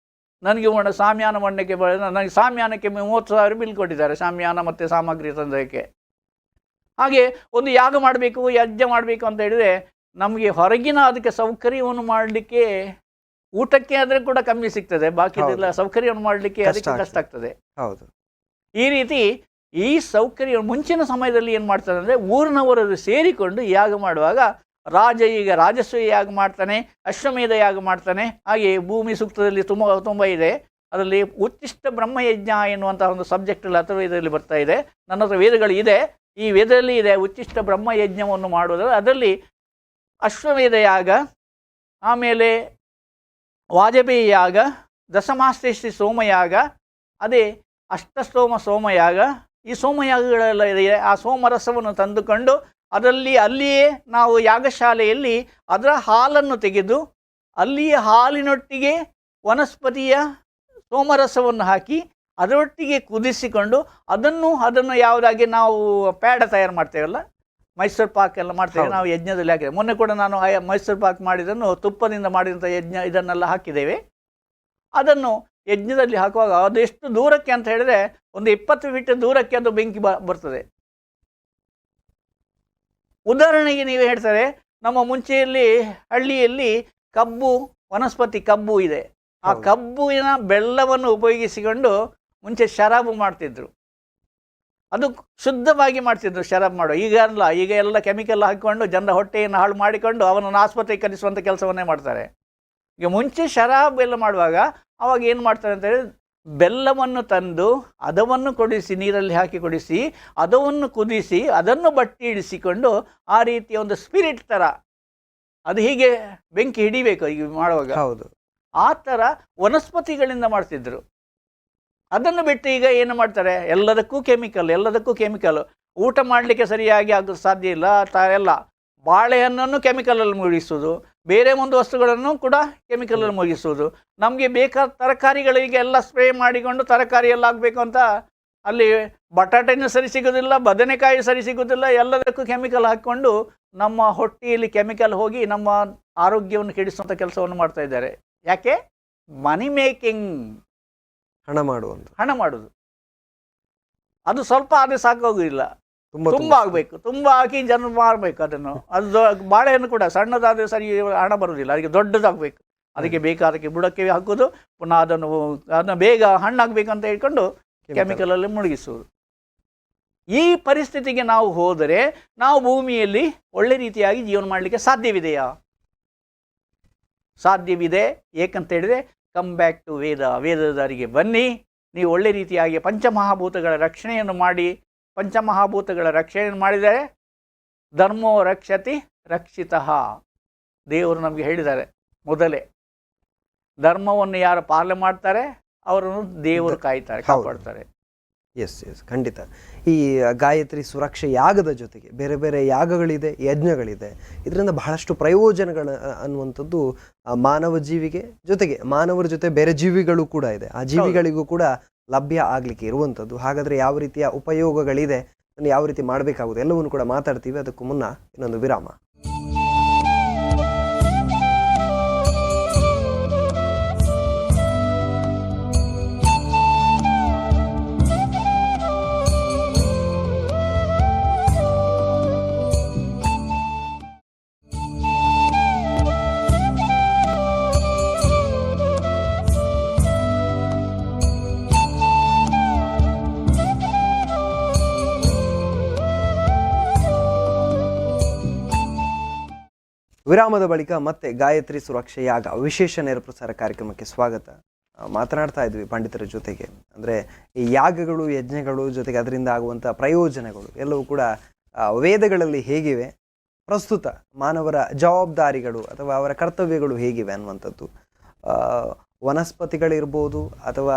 ನನಗೆ ಸಾಮ್ಯಾನ ಮಣ್ಣಕ್ಕೆ ನನಗೆ ಸಾಮ್ಯಾನಕ್ಕೆ 30,000 ಬಿಲ್ ಕೊಟ್ಟಿದ್ದಾರೆ, ಸಾಮ್ಯಾನ ಮತ್ತು ಸಾಮಗ್ರಿ ತಂದಕ್ಕೆ. ಹಾಗೆ ಒಂದು ಯಾಗ ಮಾಡಬೇಕು, ಯಜ್ಞ ಮಾಡಬೇಕು ಅಂತ ಹೇಳಿದರೆ ನಮಗೆ ಹೊರಗಿನ ಅದಕ್ಕೆ ಸೌಕರ್ಯವನ್ನು ಮಾಡಲಿಕ್ಕೆ, ಊಟಕ್ಕೆ ಆದರೆ ಕೂಡ ಕಮ್ಮಿ ಸಿಗ್ತದೆ, ಬಾಕಿದೆಲ್ಲ ಸೌಕರ್ಯವನ್ನು ಮಾಡಲಿಕ್ಕೆ ಅದಕ್ಕೆ ಕಷ್ಟ ಆಗ್ತದೆ. ಹೌದು. ಈ ರೀತಿ ಈ ಸೌಕರ್ಯ ಮುಂಚಿನ ಸಮಯದಲ್ಲಿ ಏನು ಮಾಡ್ತಾರೆ ಅಂದರೆ ಊರಿನವರು ಸೇರಿಕೊಂಡು ಯಾಗ ಮಾಡುವಾಗ ಈಗ ರಾಜಸ್ವ ಯಾಗ ಮಾಡ್ತಾನೆ, ಅಶ್ವಮೇಧ ಯಾಗ ಮಾಡ್ತಾನೆ. ಹಾಗೆ ಭೂಮಿ ಸೂಕ್ತದಲ್ಲಿ ತುಂಬ ಇದೆ. ಅದರಲ್ಲಿ ಉಚ್ಚಿಷ್ಟ ಬ್ರಹ್ಮಯಜ್ಞ ಎನ್ನುವಂಥ ಒಂದು ಸಬ್ಜೆಕ್ಟಲ್ಲಿ ಅಥವಾ ಇದರಲ್ಲಿ ಬರ್ತಾ ಇದೆ. ನನ್ನ ಹತ್ರ ವೇದಗಳು ಇದೆ, ಈ ವೇದದಲ್ಲಿ ಇದೆ ಉಚ್ಚಿಷ್ಟ ಬ್ರಹ್ಮಯಜ್ಞವನ್ನು ಮಾಡುವುದರಲ್ಲಿ. ಅದರಲ್ಲಿ ಅಶ್ವಮೇಧ ಯಾಗ, ಆಮೇಲೆ ವಾಜಪೇಯಿ ಯಾಗ, ದಶಮಾಸ್ತೇಶ್ರೀ ಸೋಮಯಾಗ, ಅದೇ ಅಷ್ಟಸ್ತೋಮ ಸೋಮಯಾಗ. ಈ ಸೋಮಯಾಗಗಳೆಲ್ಲ ಇದೆ. ಆ ಸೋಮರಸವನ್ನು ತಂದುಕೊಂಡು ಅಲ್ಲಿಯೇ ನಾವು ಯಾಗಶಾಲೆಯಲ್ಲಿ ಅದರ ಹಾಲನ್ನು ತೆಗೆದು ಅಲ್ಲಿಯೇ ಹಾಲಿನೊಟ್ಟಿಗೆ ವನಸ್ಪತಿಯ ಸೋಮರಸವನ್ನು ಹಾಕಿ ಅದರೊಟ್ಟಿಗೆ ಕುದಿಸಿಕೊಂಡು ಅದನ್ನು ಯಾವುದಾಗಿ ನಾವು ಪ್ಯಾಡ ತಯಾರು ಮಾಡ್ತೇವಲ್ಲ, ಮೈಸೂರು ಪಾಕ್ ಎಲ್ಲ ಮಾಡ್ತೇವೆ ನಾವು ಯಜ್ಞದಲ್ಲಿ ಹಾಕಿದೆ. ಮೊನ್ನೆ ಕೂಡ ನಾನು ಮೈಸೂರು ಪಾಕ್ ಮಾಡಿದ್ದನ್ನು ತುಪ್ಪದಿಂದ ಮಾಡಿದಂಥ ಯಜ್ಞ ಇದನ್ನೆಲ್ಲ ಹಾಕಿದ್ದೇವೆ. ಅದನ್ನು ಯಜ್ಞದಲ್ಲಿ ಹಾಕುವಾಗ ಅದೆಷ್ಟು ದೂರಕ್ಕೆ ಅಂತ ಹೇಳಿದರೆ ಒಂದು 20 ಫೀಟ್ ದೂರಕ್ಕೆ ಅದು ಬೆಂಕಿ ಬರ್ತದೆ. ಉದಾಹರಣೆಗೆ ನೀವು ಹೇಳ್ತಾರೆ, ನಮ್ಮ ಮುಂಚೆಯಲ್ಲಿ ಹಳ್ಳಿಯಲ್ಲಿ ಕಬ್ಬು, ವನಸ್ಪತಿ ಕಬ್ಬು ಇದೆ. ಆ ಕಬ್ಬಿನ ಬೆಲ್ಲವನ್ನು ಉಪಯೋಗಿಸಿಕೊಂಡು ಮುಂಚೆ ಶರಾಬು ಮಾಡ್ತಿದ್ರು. ಅದು ಶುದ್ಧವಾಗಿ ಮಾಡ್ತಿದ್ರು ಶರಾಬು ಮಾಡೋ. ಈಗ ಅಲ್ಲ, ಈಗ ಎಲ್ಲ ಕೆಮಿಕಲ್ ಹಾಕಿಕೊಂಡು ಜನರ ಹೊಟ್ಟೆಯನ್ನು ಹಾಳು ಮಾಡಿಕೊಂಡು ಅವನನ್ನು ಆಸ್ಪತ್ರೆಗೆ ಕಲಿಸುವಂಥ ಕೆಲಸವನ್ನೇ ಮಾಡ್ತಾರೆ. ಈಗ ಮುಂಚೆ ಶರಾಬು ಎಲ್ಲ ಮಾಡುವಾಗ ಅವಾಗ ಏನು ಮಾಡ್ತಾರೆ ಅಂತ ಹೇಳಿದ್ರೆ ಬೆಲ್ಲವನ್ನು ತಂದು ಅದವನ್ನು ಕೊಡಿಸಿ, ನೀರಲ್ಲಿ ಹಾಕಿ ಕೊಡಿಸಿ, ಅದನ್ನು ಕುದಿಸಿ, ಅದನ್ನು ಬಟ್ಟಿ ಇಡಿಸಿಕೊಂಡು ಆ ರೀತಿಯ ಒಂದು ಸ್ಪಿರಿಟ್ ಥರ ಅದು ಹೀಗೆ ಬೆಂಕಿ ಹಿಡಿಬೇಕು ಈಗ ಮಾಡುವಾಗ. ಹೌದು. ಆ ಥರ ವನಸ್ಪತಿಗಳಿಂದ ಮಾಡ್ತಿದ್ರು. ಅದನ್ನು ಬಿಟ್ಟು ಈಗ ಏನು ಮಾಡ್ತಾರೆ, ಎಲ್ಲದಕ್ಕೂ ಕೆಮಿಕಲ್. ಊಟ ಮಾಡಲಿಕ್ಕೆ ಸರಿಯಾಗಿ ಆಗೋದು ಸಾಧ್ಯ ಇಲ್ಲ. ಎಲ್ಲ ಬಾಳೆಹಣ್ಣನ್ನು ಕೆಮಿಕಲಲ್ಲಿ ಮುಗಿಸೋದು, ಬೇರೆ ಒಂದು ವಸ್ತುಗಳನ್ನು ಕೂಡ ಕೆಮಿಕಲಲ್ಲಿ ಮುಗಿಸೋದು. ನಮಗೆ ಬೇಕಾದ ತರಕಾರಿಗಳಿಗೆ ಎಲ್ಲ ಸ್ಪ್ರೇ ಮಾಡಿಕೊಂಡು ತರಕಾರಿ ಎಲ್ಲ ಆಗಬೇಕು ಅಂತ ಅಲ್ಲಿ ಬಟಾಟೆನೂ ಸರಿ ಸಿಗೋದಿಲ್ಲ, ಬದನೆಕಾಯಿ ಸರಿ ಸಿಗೋದಿಲ್ಲ, ಎಲ್ಲದಕ್ಕೂ ಕೆಮಿಕಲ್ ಹಾಕ್ಕೊಂಡು ನಮ್ಮ ಹೊಟ್ಟೆಯಲ್ಲಿ ಕೆಮಿಕಲ್ ಹೋಗಿ ನಮ್ಮ ಆರೋಗ್ಯವನ್ನು ಕೆಡಿಸುವಂಥ ಕೆಲಸವನ್ನು ಮಾಡ್ತಾ ಇದ್ದಾರೆ. ಯಾಕೆ? ಮನಿ ಮೇಕಿಂಗ್, ಹಣ ಮಾಡೋದು. ಅದು ಸ್ವಲ್ಪ ಆದರೆ ಸಾಕಾಗೋದಿಲ್ಲ, ತುಂಬ ಆಗಬೇಕು, ತುಂಬ ಹಾಕಿ ಜನ ಮಾರಬೇಕು ಅದನ್ನು. ಅದು ಬಾಳೆಹಣ್ಣು ಕೂಡ ಸಣ್ಣದಾದರೆ ಸರಿ ಹಣ ಬರೋದಿಲ್ಲ, ಅದಕ್ಕೆ ದೊಡ್ಡದಾಗಬೇಕು. ಅದಕ್ಕೆ ಬೇಕಾದಕ್ಕೆ ಬುಡಕ್ಕೆ ಹಾಕೋದು, ಪುನಃ ಅದನ್ನು ಬೇಗ ಹಣ್ಣಾಗಬೇಕು ಅಂತ ಹೇಳ್ಕೊಂಡು ಕೆಮಿಕಲಲ್ಲಿ ಮುಳುಗಿಸುವುದು. ಈ ಪರಿಸ್ಥಿತಿಗೆ ನಾವು ಹೋದರೆ ನಾವು ಭೂಮಿಯಲ್ಲಿ ಒಳ್ಳೆ ರೀತಿಯಾಗಿ ಜೀವನ ಮಾಡಲಿಕ್ಕೆ ಸಾಧ್ಯವಿದೆಯಾ? ಸಾಧ್ಯವಿದೆ. ಏಕಂತ ಹೇಳಿದರೆ ಕಮ್ ಬ್ಯಾಕ್ ಟು ವೇದದ ದಾರಿಗೆ ಬನ್ನಿ. ನೀವು ಒಳ್ಳೆ ರೀತಿಯಾಗಿ ಪಂಚಮಹಾಭೂತಗಳ ರಕ್ಷಣೆಯನ್ನು ಮಾಡಿ, ಪಂಚಮಹಾಭೂತಗಳ ರಕ್ಷಣೆಯನ್ನು ಮಾಡಿದರೆ ಧರ್ಮೋ ರಕ್ಷತಿ ರಕ್ಷಿತಃ. ದೇವರು ನಮಗೆ ಹೇಳಿದ್ದಾರೆ ಮೊದಲೇ, ಧರ್ಮವನ್ನು ಯಾರು ಪಾಲನೆ ಮಾಡ್ತಾರೆ ಅವರನ್ನು ದೇವರು ಕಾಪಾಡ್ತಾರೆ. ಎಸ್, ಖಂಡಿತ. ಈ ಗಾಯತ್ರಿ ಸುರಕ್ಷೆ ಯಾಗದ ಜೊತೆಗೆ ಬೇರೆ ಬೇರೆ ಯಾಗಗಳಿದೆ, ಯಜ್ಞಗಳಿದೆ. ಇದರಿಂದ ಬಹಳಷ್ಟು ಪ್ರಯೋಜನಗಳು ಅನ್ನುವಂಥದ್ದು ಮಾನವ ಜೀವಿಗೆ, ಜೊತೆಗೆ ಮಾನವರ ಜೊತೆ ಬೇರೆ ಜೀವಿಗಳು ಕೂಡ ಇದೆ, ಆ ಜೀವಿಗಳಿಗೂ ಕೂಡ ಲಭ್ಯ ಆಗಲಿಕ್ಕೆ ಇರುವಂಥದ್ದು. ಹಾಗಾದರೆ ಯಾವ ರೀತಿಯ ಉಪಯೋಗಗಳಿದೆ, ಯಾವ ರೀತಿ ಮಾಡಬೇಕಾಗುತ್ತೆ ಎಲ್ಲವನ್ನು ಕೂಡ ಮಾತಾಡ್ತೀವಿ. ಅದಕ್ಕೂ ಮುನ್ನ ಇನ್ನೊಂದು ವಿರಾಮ. ವಿರಾಮದ ಬಳಿಕ ಮತ್ತೆ ಗಾಯತ್ರಿ ಸುರಕ್ಷೆ ಯಾಗ ವಿಶೇಷ ನೇರ ಪ್ರಸಾರ ಕಾರ್ಯಕ್ರಮಕ್ಕೆ ಸ್ವಾಗತ. ಮಾತನಾಡ್ತಾ ಇದ್ವಿ ಪಂಡಿತರ ಜೊತೆಗೆ. ಅಂದರೆ ಈ ಯಾಗಗಳು, ಯಜ್ಞಗಳು, ಜೊತೆಗೆ ಅದರಿಂದ ಆಗುವಂಥ ಪ್ರಯೋಜನಗಳು ಎಲ್ಲವೂ ಕೂಡ ವೇದಗಳಲ್ಲಿ ಹೇಗಿವೆ, ಪ್ರಸ್ತುತ ಮಾನವರ ಜವಾಬ್ದಾರಿಗಳು ಅಥವಾ ಅವರ ಕರ್ತವ್ಯಗಳು ಹೇಗಿವೆ ಅನ್ನುವಂಥದ್ದು. ವನಸ್ಪತಿಗಳಿರ್ಬೋದು ಅಥವಾ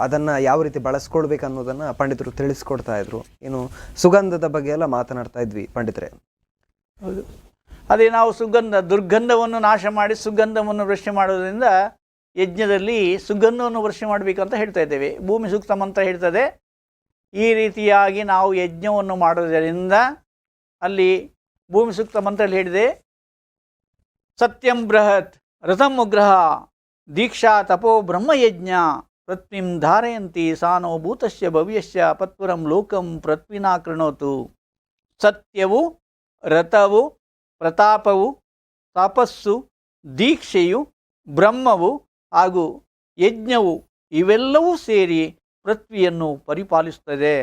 ಅದನ್ನು ಯಾವ ರೀತಿ ಬಳಸ್ಕೊಳ್ಬೇಕು ಅನ್ನೋದನ್ನು ಪಂಡಿತರು ತಿಳಿಸ್ಕೊಡ್ತಾ ಇದ್ರು. ಇನ್ನು ಸುಗಂಧದ ಬಗ್ಗೆ ಎಲ್ಲ ಮಾತನಾಡ್ತಾ ಇದ್ವಿ ಪಂಡಿತರೇ. ಹೌದು, ಅದೇ ನಾವು ದುರ್ಗಂಧವನ್ನು ನಾಶ ಮಾಡಿ ಸುಗಂಧವನ್ನು ವೃಷ್ಟಿ ಮಾಡೋದ್ರಿಂದ ಯಜ್ಞದಲ್ಲಿ ಸುಗಂಧವನ್ನು ವೃಷ್ಟಿ ಮಾಡಬೇಕು ಅಂತ ಹೇಳ್ತಾ ಇದ್ದೇವೆ. ಭೂಮಿ ಸೂಕ್ತ ಮಂತ್ರ ಹೇಳ್ತದೆ. ಈ ರೀತಿಯಾಗಿ ನಾವು ಯಜ್ಞವನ್ನು ಮಾಡೋದರಿಂದ ಅಲ್ಲಿ ಭೂಮಿ ಸೂಕ್ತ ಮಂತ್ರದಲ್ಲಿ ಹೇಳಿದೆ, ಸತ್ಯಂ ಬೃಹತ್ ರಥಂ ಉಗ್ರಹ ದೀಕ್ಷಾ ತಪೋ ಬ್ರಹ್ಮಯಜ್ಞ ಪೃಥ್ವಿಂ ಧಾರಯಂತಿ ಸಾನೋ ಭೂತಸ್ಯ ಭವ್ಯಸ್ಯ ಪತ್ಪುರಂ ಲೋಕಂ ಪೃಥ್ವಿನಾ ಕೃಣೋತು. ಸತ್ಯವು, ರಥವು, ಪ್ರತಾಪವು, ತಪಸ್ಸು, ದೀಕ್ಷೆಯು, ಬ್ರಹ್ಮವು ಹಾಗೂ ಯಜ್ಞವು ಇವೆಲ್ಲವೂ ಸೇರಿ ಪೃಥ್ವಿಯನ್ನು ಪರಿಪಾಲಿಸುತ್ತದೆ.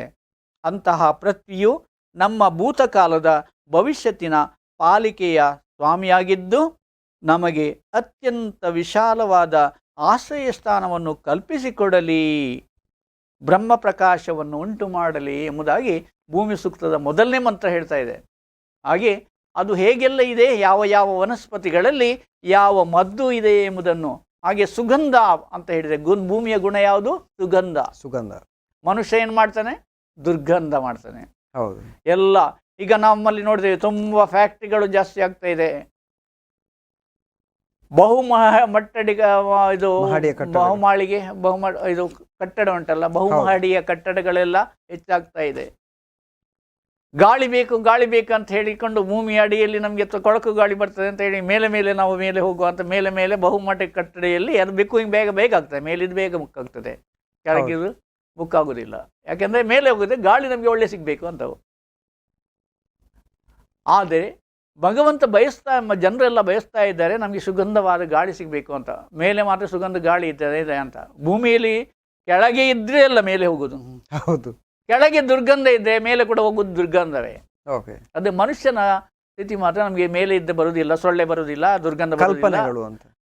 ಅಂತಹ ಪೃಥ್ವಿಯು ನಮ್ಮ ಭೂತಕಾಲದ ಭವಿಷ್ಯತ್ತಿನ ಪಾಲಿಕೆಯ ಸ್ವಾಮಿಯಾಗಿದ್ದು ನಮಗೆ ಅತ್ಯಂತ ವಿಶಾಲವಾದ ಆಶ್ರಯ ಸ್ಥಾನವನ್ನು ಕಲ್ಪಿಸಿಕೊಡಲಿ, ಬ್ರಹ್ಮ ಪ್ರಕಾಶವನ್ನು ಉಂಟು ಮಾಡಲಿ ಎಂಬುದಾಗಿ ಭೂಮಿ ಸೂಕ್ತದ ಮೊದಲನೇ ಮಂತ್ರ ಹೇಳ್ತಾ ಇದೆ. ಹಾಗೆ ಅದು ಹೇಗೆಲ್ಲ ಇದೆ, ಯಾವ ಯಾವ ವನಸ್ಪತಿಗಳಲ್ಲಿ ಯಾವ ಮದ್ದು ಇದೆ ಎಂಬುದನ್ನು, ಹಾಗೆ ಸುಗಂಧ ಅಂತ ಹೇಳಿದೆ. ಭೂಮಿಯ ಗುಣ ಯಾವುದು? ಸುಗಂಧ. ಮನುಷ್ಯ ಏನು ಮಾಡ್ತಾನೆ? ದುರ್ಗಂಧ ಮಾಡ್ತಾನೆ. ಹೌದು. ಎಲ್ಲ ಈಗ ನಮ್ಮಲ್ಲಿ ನೋಡ್ತೇವೆ, ತುಂಬ ಫ್ಯಾಕ್ಟ್ರಿಗಳು ಜಾಸ್ತಿ ಆಗ್ತಾ ಇದೆ. ಇದು ಕಟ್ಟಡ ಉಂಟಲ್ಲ, ಬಹುಮಹಡಿಯ ಕಟ್ಟಡಗಳೆಲ್ಲ ಹೆಚ್ಚಾಗ್ತಾ ಇದೆ. ಗಾಳಿ ಬೇಕು ಅಂತ ಹೇಳಿಕೊಂಡು ಭೂಮಿಯ ಅಡಿಯಲ್ಲಿ ನಮಗೆ ಕೊಳಕು ಗಾಳಿ ಬರ್ತದೆ ಅಂತ ಹೇಳಿ ಮೇಲೆ ನಾವು ಮೇಲೆ ಹೋಗುವಂತ ಮೇಲೆ ಬಹುಮಹಡಿ ಕಟ್ಟಡೆಯಲ್ಲಿ ಅದು ಬೇಗ ಆಗ್ತದೆ. ಮೇಲಿದ್ದು ಬೇಗ ಬುಕ್ ಆಗ್ತದೆ, ಕೆಳಗಿದು ಬುಕ್ ಆಗೋದಿಲ್ಲ. ಯಾಕೆಂದರೆ ಮೇಲೆ ಹೋಗುತ್ತೆ, ಗಾಳಿ ನಮಗೆ ಒಳ್ಳೆ ಸಿಗಬೇಕು ಅಂತವು. ಆದರೆ ಭಗವಂತ ಜನರೆಲ್ಲ ಬಯಸ್ತಾ ಇದ್ದಾರೆ ನಮಗೆ ಸುಗಂಧವಾದ ಗಾಳಿ ಸಿಗಬೇಕು ಅಂತ. ಮೇಲೆ ಮಾತ್ರ ಸುಗಂಧ ಗಾಳಿ ಇದೆ ಅಂತ. ಭೂಮಿಯಲ್ಲಿ ಕೆಳಗೆ ಇದ್ರೆ ಎಲ್ಲ ಮೇಲೆ ಹೋಗೋದು. ಹೌದು. ಕೆಳಗೆ ದುರ್ಗಂಧ ಇದ್ದರೆ ಮೇಲೆ ಕೂಡ ಹೋಗೋದು ದುರ್ಗಂಧವೇ. ಅದು ಮನುಷ್ಯನ ಸ್ಥಿತಿ ಮಾತ್ರ. ನಮಗೆ ಮೇಲೆ ಇದ್ದ ಬರುವುದಿಲ್ಲ, ಸೊಳ್ಳೆ ಬರುವುದಿಲ್ಲ, ದುರ್ಗಂಧ ಬರುವುದಿಲ್ಲ,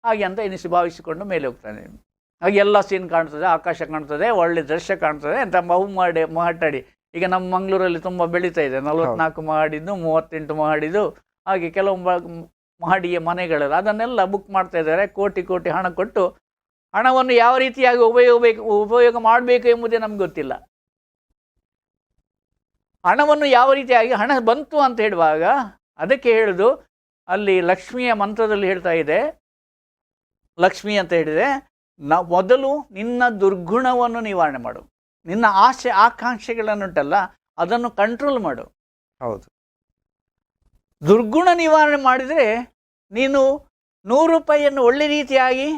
ಹಾಗೆ ಅಂತ ಭಾವಿಸಿಕೊಂಡು ಮೇಲೆ ಹೋಗ್ತಾನೆ. ಹಾಗೆ ಎಲ್ಲ ಸೀನ್ ಕಾಣ್ತದೆ, ಆಕಾಶ ಕಾಣ್ತದೆ, ಒಳ್ಳೆ ದೃಶ್ಯ ಕಾಣ್ತದೆ ಅಂತ ಮಾತಾಡಿ. ಈಗ ನಮ್ಮ ಮಂಗಳೂರಲ್ಲಿ ತುಂಬ ಬೆಳೀತಾ ಇದೆ, 44 ಮಹಡಿದ್ದು, 38 ಮಹಡಿದು, ಹಾಗೆ ಕೆಲವು ಮಹಡಿಯ ಮನೆಗಳೆಲ್ಲ ಅದನ್ನೆಲ್ಲ ಬುಕ್ ಮಾಡ್ತಾ ಇದ್ದಾರೆ. ಕೋಟಿ ಕೋಟಿ ಹಣ ಕೊಟ್ಟು ಹಣವನ್ನು ಯಾವ ರೀತಿಯಾಗಿ ಉಪಯೋಗ ಮಾಡಬೇಕು ಎಂಬುದೇ ನಮ್ಗೆ ಗೊತ್ತಿಲ್ಲ. ಹಣವನ್ನು ಯಾವ ರೀತಿಯಾಗಿ ಹಣ ಬಂತು ಅಂತ ಹೇಳುವಾಗ ಅದಕ್ಕೆ ಹೇಳುದು, ಅಲ್ಲಿ ಲಕ್ಷ್ಮಿಯ ಮಂತ್ರದಲ್ಲಿ ಹೇಳ್ತಾ ಇದೆ, ಲಕ್ಷ್ಮಿ ಅಂತ ಹೇಳಿದೆ, ಮೊದಲು ನಿನ್ನ ದುರ್ಗುಣವನ್ನು ನಿವಾರಣೆ ಮಾಡು, ನಿನ್ನ ಆಸೆ ಆಕಾಂಕ್ಷೆಗಳನ್ನುಂಟಲ್ಲ ಅದನ್ನು ಕಂಟ್ರೋಲ್ ಮಾಡು. ಹೌದು, ದುರ್ಗುಣ ನಿವಾರಣೆ ಮಾಡಿದರೆ ನೀನು 100 ರೂಪಾಯಿಯನ್ನು ಒಳ್ಳೆ ರೀತಿಯಾಗಿ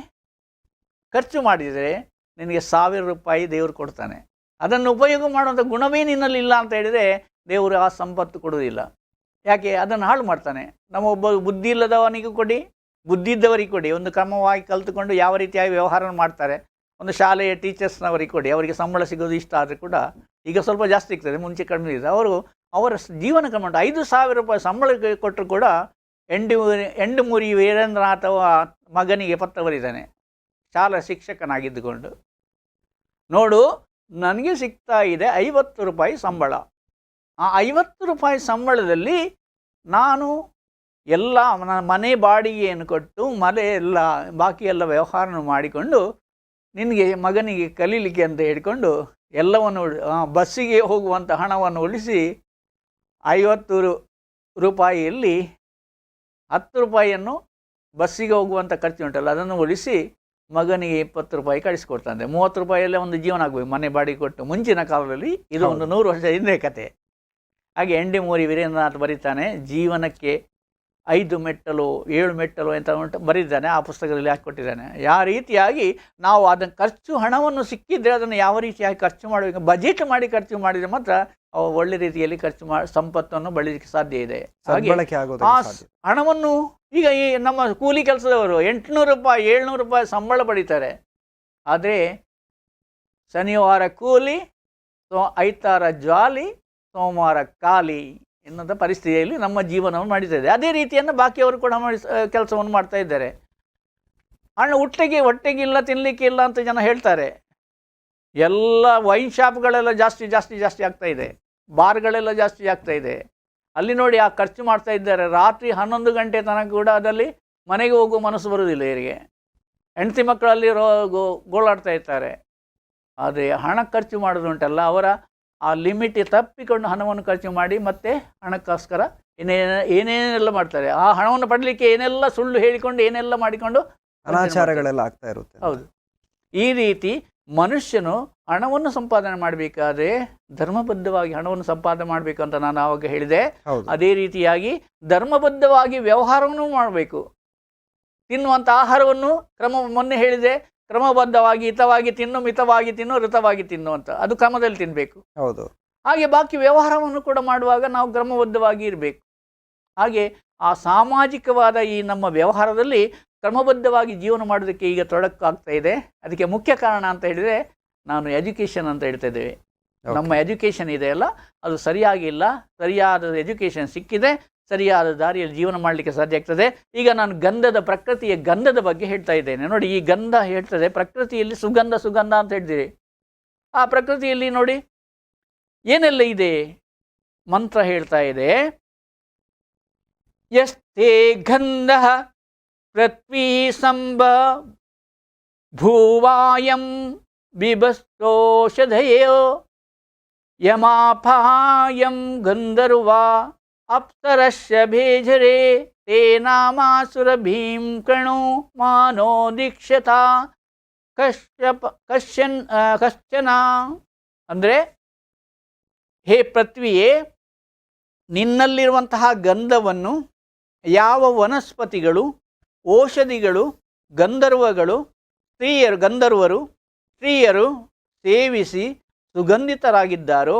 ಖರ್ಚು ಮಾಡಿದರೆ ನಿನಗೆ 1000 ರೂಪಾಯಿ ದೇವರು ಕೊಡ್ತಾನೆ. ಅದನ್ನು ಉಪಯೋಗ ಮಾಡುವಂಥ ಗುಣವೇ ನಿನ್ನಲ್ಲಿ ಇಲ್ಲ ಅಂತ ಹೇಳಿದರೆ ದೇವರು ಆ ಸಂಪತ್ತು ಕೊಡುವುದಿಲ್ಲ. ಯಾಕೆ? ಅದನ್ನು ಹಾಳು ಮಾಡ್ತಾನೆ. ನಮ್ಮ ಒಬ್ಬ ಬುದ್ಧಿ ಇಲ್ಲದವನಿಗೂ ಕೊಡಿ, ಬುದ್ಧಿ ಇದ್ದವರಿಗೆ ಕೊಡಿ, ಒಂದು ಕ್ರಮವಾಗಿ ಕಲಿತುಕೊಂಡು ಯಾವ ರೀತಿಯಾಗಿ ವ್ಯವಹಾರ ಮಾಡ್ತಾರೆ, ಒಂದು ಶಾಲೆಯ ಟೀಚರ್ಸ್ನವರಿಗೆ ಕೊಡಿ, ಅವರಿಗೆ ಸಂಬಳ ಸಿಗೋದು ಇಷ್ಟ ಆದರೆ ಕೂಡ ಈಗ ಸ್ವಲ್ಪ ಜಾಸ್ತಿ ಸಿಗ್ತದೆ, ಮುಂಚೆ ಕಡಿಮೆ ಇದೆ. ಅವರ ಜೀವನ ಕ್ರಮ 5,000 ರೂಪಾಯಿ ಸಂಬಳ ಕೊಟ್ಟರು ಕೂಡ ಎಂಡುಮುರಿ ವೀರೇಂದ್ರನಾಥ ಮಗನಿಗೆ ಪತ್ರ ಬರೀತಾನೆ, ಶಾಲಾ ಶಿಕ್ಷಕನಾಗಿದ್ದುಕೊಂಡು. ನೋಡು, ನನಗೆ ಸಿಗ್ತಾ ಇದೆ 50 ರೂಪಾಯಿ ಸಂಬಳ. ಆ 50 ರೂಪಾಯಿ ಸಂಬಳದಲ್ಲಿ ನಾನು ಎಲ್ಲ ಮನೆ ಬಾಡಿಗೆಯನ್ನು ಕೊಟ್ಟು ಮನೆ ಎಲ್ಲ ಬಾಕಿ ಎಲ್ಲ ವ್ಯವಹಾರ ಮಾಡಿಕೊಂಡು ನಿನಗೆ ಮಗನಿಗೆ ಕಲೀಲಿಕ್ಕೆ ಅಂತ ಹೇಳಿಕೊಂಡು ಎಲ್ಲವನ್ನು ಬಸ್ಸಿಗೆ ಹೋಗುವಂಥ ಹಣವನ್ನು ಉಳಿಸಿ 50 ರೂಪಾಯಿಯಲ್ಲಿ 10 ರೂಪಾಯಿಯನ್ನು ಬಸ್ಸಿಗೆ ಹೋಗುವಂಥ ಖರ್ಚು ಉಂಟಲ್ಲ ಅದನ್ನು ಉಳಿಸಿ ಮಗನಿಗೆ 20 ರೂಪಾಯಿ ಕಳಿಸ್ಕೊಡ್ತಾನೆ. 30 ರೂಪಾಯಿಯಲ್ಲೇ ಒಂದು ಜೀವನ ಆಗಬೇಕು ಮನೆ ಬಾಡಿಗೆ ಕೊಟ್ಟು. ಮುಂಚಿನ ಕಾಲದಲ್ಲಿ ಇದು ಒಂದು 100 ವರ್ಷ ಹಿಂದೆ ಕತೆ. ಹಾಗೆ ಎಂಡಿಮೂರಿ ವೀರೇಂದ್ರನಾಥ್ ಬರೀತಾನೆ, ಜೀವನಕ್ಕೆ 5 ಮೆಟ್ಟಲು 7 ಮೆಟ್ಟಲು ಅಂತ ಬರೀತಾನೆ, ಆ ಪುಸ್ತಕದಲ್ಲಿ ಹಾಕಿಕೊಟ್ಟಿದ್ದಾನೆ. ಯಾವ ರೀತಿಯಾಗಿ ನಾವು ಅದನ್ನು ಹಣವನ್ನು ಸಿಕ್ಕಿದ್ರೆ ಅದನ್ನು ಯಾವ ರೀತಿಯಾಗಿ ಖರ್ಚು ಮಾಡಬೇಕು, ಬಜೆಟ್ ಮಾಡಿ ಖರ್ಚು ಮಾಡಿದರೆ ಮಾತ್ರ ಒಳ್ಳೆ ರೀತಿಯಲ್ಲಿ ಖರ್ಚು ಸಂಪತ್ತನ್ನು ಬಳಲಿಕ್ಕೆ ಸಾಧ್ಯ ಇದೆ. ಹಾಗೆ ಆ ಹಣವನ್ನು ಈಗ ಈ ನಮ್ಮ ಕೂಲಿ ಕೆಲಸದವರು 800 ರೂಪಾಯಿ 700 ರೂಪಾಯಿ ಸಂಬಳ ಪಡೀತಾರೆ. ಆದರೆ ಶನಿವಾರ ಕೂಲಿ, ಐತಾರ ಜಾಲಿ, ಸೋಮವಾರ ಖಾಲಿ ಎನ್ನುವಂಥ ಪರಿಸ್ಥಿತಿಯಲ್ಲಿ ನಮ್ಮ ಜೀವನವನ್ನು ನಡೀತಾ ಇದೆ. ಅದೇ ರೀತಿಯನ್ನು ಬಾಕಿಯವರು ಕೂಡ ಕೆಲಸವನ್ನು ಮಾಡ್ತಾ ಇದ್ದಾರೆ. ಹಣ ಹೊಟ್ಟೆಗಿಲ್ಲ, ತಿನ್ನಲಿಕ್ಕೆ ಇಲ್ಲ ಅಂತ ಜನ ಹೇಳ್ತಾರೆ. ಎಲ್ಲ ವೈನ್ ಶಾಪ್ಗಳೆಲ್ಲ ಜಾಸ್ತಿ ಆಗ್ತಾ ಇದೆ, ಬಾರ್ಗಳೆಲ್ಲ ಜಾಸ್ತಿ ಆಗ್ತಾ ಇದೆ. ಅಲ್ಲಿ ನೋಡಿ ಆ ಖರ್ಚು ಮಾಡ್ತಾ ಇದ್ದಾರೆ. ರಾತ್ರಿ 11 ಗಂಟೆ ತನಕ ಕೂಡ ಅದಲ್ಲಿ ಮನೆಗೆ ಹೋಗುವ ಮನಸ್ಸು ಬರುವುದಿಲ್ಲ ಇವರಿಗೆ. ಹೆಂಡತಿ ಮಕ್ಕಳಲ್ಲಿ ಗೋಳಾಡ್ತಾ ಇರ್ತಾರೆ. ಆದರೆ ಹಣ ಖರ್ಚು ಮಾಡೋದುಂಟಲ್ಲ, ಅವರ ಆ ಲಿಮಿಟ್ ತಪ್ಪಿಕೊಂಡು ಹಣವನ್ನು ಖರ್ಚು ಮಾಡಿ ಮತ್ತೆ ಹಣಕ್ಕೋಸ್ಕರ ಏನೇನೆಲ್ಲ ಮಾಡ್ತಾರೆ. ಆ ಹಣವನ್ನು ಪಡಲಿಕ್ಕೆ ಏನೆಲ್ಲ ಸುಳ್ಳು ಹೇಳಿಕೊಂಡು ಏನೆಲ್ಲ ಮಾಡಿಕೊಂಡು ಅನಾಚಾರಗಳೆಲ್ಲ ಆಗ್ತಾ ಇರುತ್ತೆ. ಹೌದು, ಈ ರೀತಿ ಮನುಷ್ಯನು ಹಣವನ್ನು ಸಂಪಾದನೆ ಮಾಡಬೇಕಾದ್ರೆ ಧರ್ಮಬದ್ಧವಾಗಿ ಹಣವನ್ನು ಸಂಪಾದನೆ ಮಾಡಬೇಕು ಅಂತ ನಾನು ಆವಾಗ ಹೇಳಿದೆ. ಅದೇ ರೀತಿಯಾಗಿ ಧರ್ಮಬದ್ಧವಾಗಿ ವ್ಯವಹಾರವನ್ನು ಮಾಡಬೇಕು. ತಿನ್ನುವಂಥ ಆಹಾರವನ್ನು ಮೊನ್ನೆ ಹೇಳಿದೆ, ಕ್ರಮಬದ್ಧವಾಗಿ ಹಿತವಾಗಿ ತಿನ್ನು, ಮಿತವಾಗಿ ತಿನ್ನು, ಋತವಾಗಿ ತಿನ್ನು ಅಂತ, ಅದು ಕ್ರಮದಲ್ಲಿ ತಿನ್ನಬೇಕು. ಹೌದು. ಹಾಗೆ ಬಾಕಿ ವ್ಯವಹಾರವನ್ನು ಕೂಡ ಮಾಡುವಾಗ ನಾವು ಕ್ರಮಬದ್ಧವಾಗಿ ಇರಬೇಕು. ಹಾಗೆ ಆ ಸಾಮಾಜಿಕವಾದ ಈ ನಮ್ಮ ವ್ಯವಹಾರದಲ್ಲಿ ಕ್ರಮಬದ್ಧವಾಗಿ ಜೀವನ ಮಾಡೋದಕ್ಕೆ ಈಗ ತೊಡಕಾಗ್ತಾ ಇದೆ. ಅದಕ್ಕೆ ಮುಖ್ಯ ಕಾರಣ ಅಂತ ಹೇಳಿದರೆ ನಾನು ಎಜುಕೇಷನ್ ಅಂತ ಹೇಳ್ತಾ ಇದ್ದೇವೆ. ನಮ್ಮ ಎಜುಕೇಷನ್ ಇದೆಯಲ್ಲ ಅದು ಸರಿಯಾಗಿಲ್ಲ. ಸರಿಯಾದ ಎಜುಕೇಷನ್ ಸಿಕ್ಕಿದೆ, ಸರಿಯಾದ ದಾರಿಯಲ್ಲಿ ಜೀವನ ಮಾಡಲಿಕ್ಕೆ ಸಾಧ್ಯ ಆಗ್ತದೆ. ಈಗ ನಾನು ಪ್ರಕೃತಿಯ ಗಂಧದ ಬಗ್ಗೆ ಹೇಳ್ತಾ ಇದ್ದೇನೆ. ನೋಡಿ, ಈ ಗಂಧ ಹೇಳ್ತದೆ ಪ್ರಕೃತಿಯಲ್ಲಿ ಸುಗಂಧ ಅಂತ ಹೇಳ್ತೀರಿ. ಆ ಪ್ರಕೃತಿಯಲ್ಲಿ ನೋಡಿ ಏನೆಲ್ಲ ಇದೆ. ಮಂತ್ರ ಹೇಳ್ತಾ ಇದೆ, ಯಸ್ತೆ ಗಂಧ ಪೃಥ್ವೀ ಸಂಭ ಭೂವಾಯಂ ಬಿಭಸ್ತೋಷಧಯೋ ಯಮಾಪಾಯಂ ಗಂಧರ್ವಾ ಅಪ್ಸರಸ್ಯ ಭೇಜರೆ ತೇ ನಾಮಾಸುರ ಭೀಂ ಕಣೋ ಮಾನೋ ದೀಕ್ಷತಾ ಕಶ್ಚನ. ಅಂದರೆ ಹೇ ಪೃಥ್ವಿಯೇ, ನಿನ್ನಲ್ಲಿರುವಂತಹ ಗಂಧವನ್ನು ಯಾವ ವನಸ್ಪತಿಗಳು, ಔಷಧಿಗಳು, ಗಂಧರ್ವರು ಸ್ತ್ರೀಯರು ಸೇವಿಸಿ ಸುಗಂಧಿತರಾಗಿದ್ದಾರೋ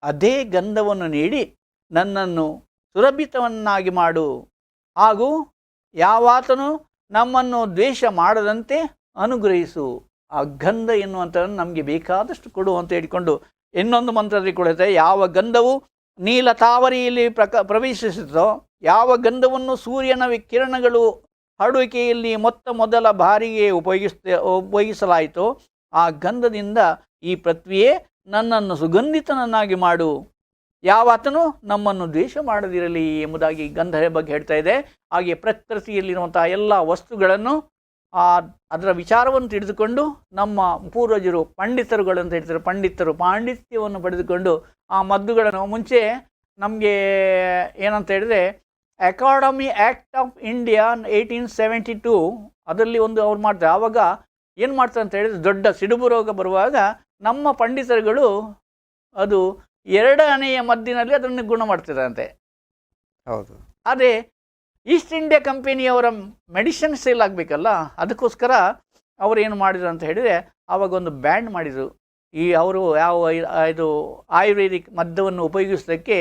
ಅದೇ ಗಂಧವನ್ನು ನೀಡಿ ನನ್ನನ್ನು ಸುರಭಿತವನ್ನಾಗಿ ಮಾಡು. ಹಾಗೂ ಯಾವಾತನು ನಮ್ಮನ್ನು ದ್ವೇಷ ಮಾಡದಂತೆ ಅನುಗ್ರಹಿಸು. ಆ ಗಂಧ ಎನ್ನುವಂಥದ್ದನ್ನು ನಮಗೆ ಬೇಕಾದಷ್ಟು ಕೊಡು ಅಂತ ಹೇಳಿಕೊಂಡು ಇನ್ನೊಂದು ಮಂತ್ರದಲ್ಲಿ ಕೊಡುತ್ತೆ, ಯಾವ ಗಂಧವು ನೀಲ ತಾವರಿಯಲ್ಲಿ ಪ್ರವೇಶಿಸುತ್ತೋ, ಯಾವ ಗಂಧವನ್ನು ಸೂರ್ಯನ ಕಿರಣಗಳು ಹರಡುವಿಕೆಯಲ್ಲಿ ಮೊದಲ ಬಾರಿಗೆ ಉಪಯೋಗಿಸಲಾಯಿತೋ ಆ ಗಂಧದಿಂದ ಈ ಪೃಥ್ವಿಯೇ ನನ್ನನ್ನು ಸುಗಂಧಿತನನ್ನಾಗಿ ಮಾಡು, ಯಾವಾತನು ನಮ್ಮನ್ನು ದ್ವೇಷ ಮಾಡದಿರಲಿ ಎಂಬುದಾಗಿ ಗಂಧದ ಬಗ್ಗೆ ಹೇಳ್ತಾ ಇದೆ. ಹಾಗೆ ಪ್ರಕೃತಿಯಲ್ಲಿರುವಂತಹ ಎಲ್ಲ ವಸ್ತುಗಳನ್ನು ಅದರ ವಿಚಾರವನ್ನು ತಿಳಿದುಕೊಂಡು ನಮ್ಮ ಪೂರ್ವಜರು ಪಂಡಿತರುಗಳಂತ ಹೇಳ್ತಾರೆ, ಪಂಡಿತರು ಪಾಂಡಿತ್ಯವನ್ನು ಪಡೆದುಕೊಂಡು ಆ ಮದ್ದುಗಳನ್ನು ಮುಂಚೆ ನಮಗೆ ಏನಂತ ಹೇಳಿದ್ರೆ ಅಕಾಡೆಮಿ ಆ್ಯಕ್ಟ್ ಆಫ್ ಇಂಡಿಯಾ 1872 ಅದರಲ್ಲಿ ಒಂದು ಅವ್ರು ಮಾಡ್ತಾರೆ. ಆವಾಗ ಏನು ಮಾಡ್ತಾರೆ ಅಂತ ಹೇಳಿದ್ರೆ ದೊಡ್ಡ ಸಿಡುಬು ರೋಗ ಬರುವಾಗ ನಮ್ಮ ಪಂಡಿತರುಗಳು ಅದು 2ನೇ ಮದ್ದಿನಲ್ಲಿ ಅದನ್ನು ಗುಣ ಮಾಡ್ತಿದ್ರಂತೆ. ಹೌದು. ಅದೇ ಈಸ್ಟ್ ಇಂಡಿಯಾ ಕಂಪನಿಯವರ ಮೆಡಿಸಿನ್ ಸೇಲ್ ಆಗಬೇಕಲ್ಲ, ಅದಕ್ಕೋಸ್ಕರ ಅವರು ಏನು ಮಾಡಿದ್ರು ಅಂತ ಹೇಳಿದರೆ ಆವಾಗ ಒಂದು ಬ್ಯಾನ್ ಮಾಡಿದರು. ಅವರು ಇದು ಆಯುರ್ವೇದಿಕ್ ಮದ್ದವನ್ನು ಉಪಯೋಗಿಸೋದಕ್ಕೆ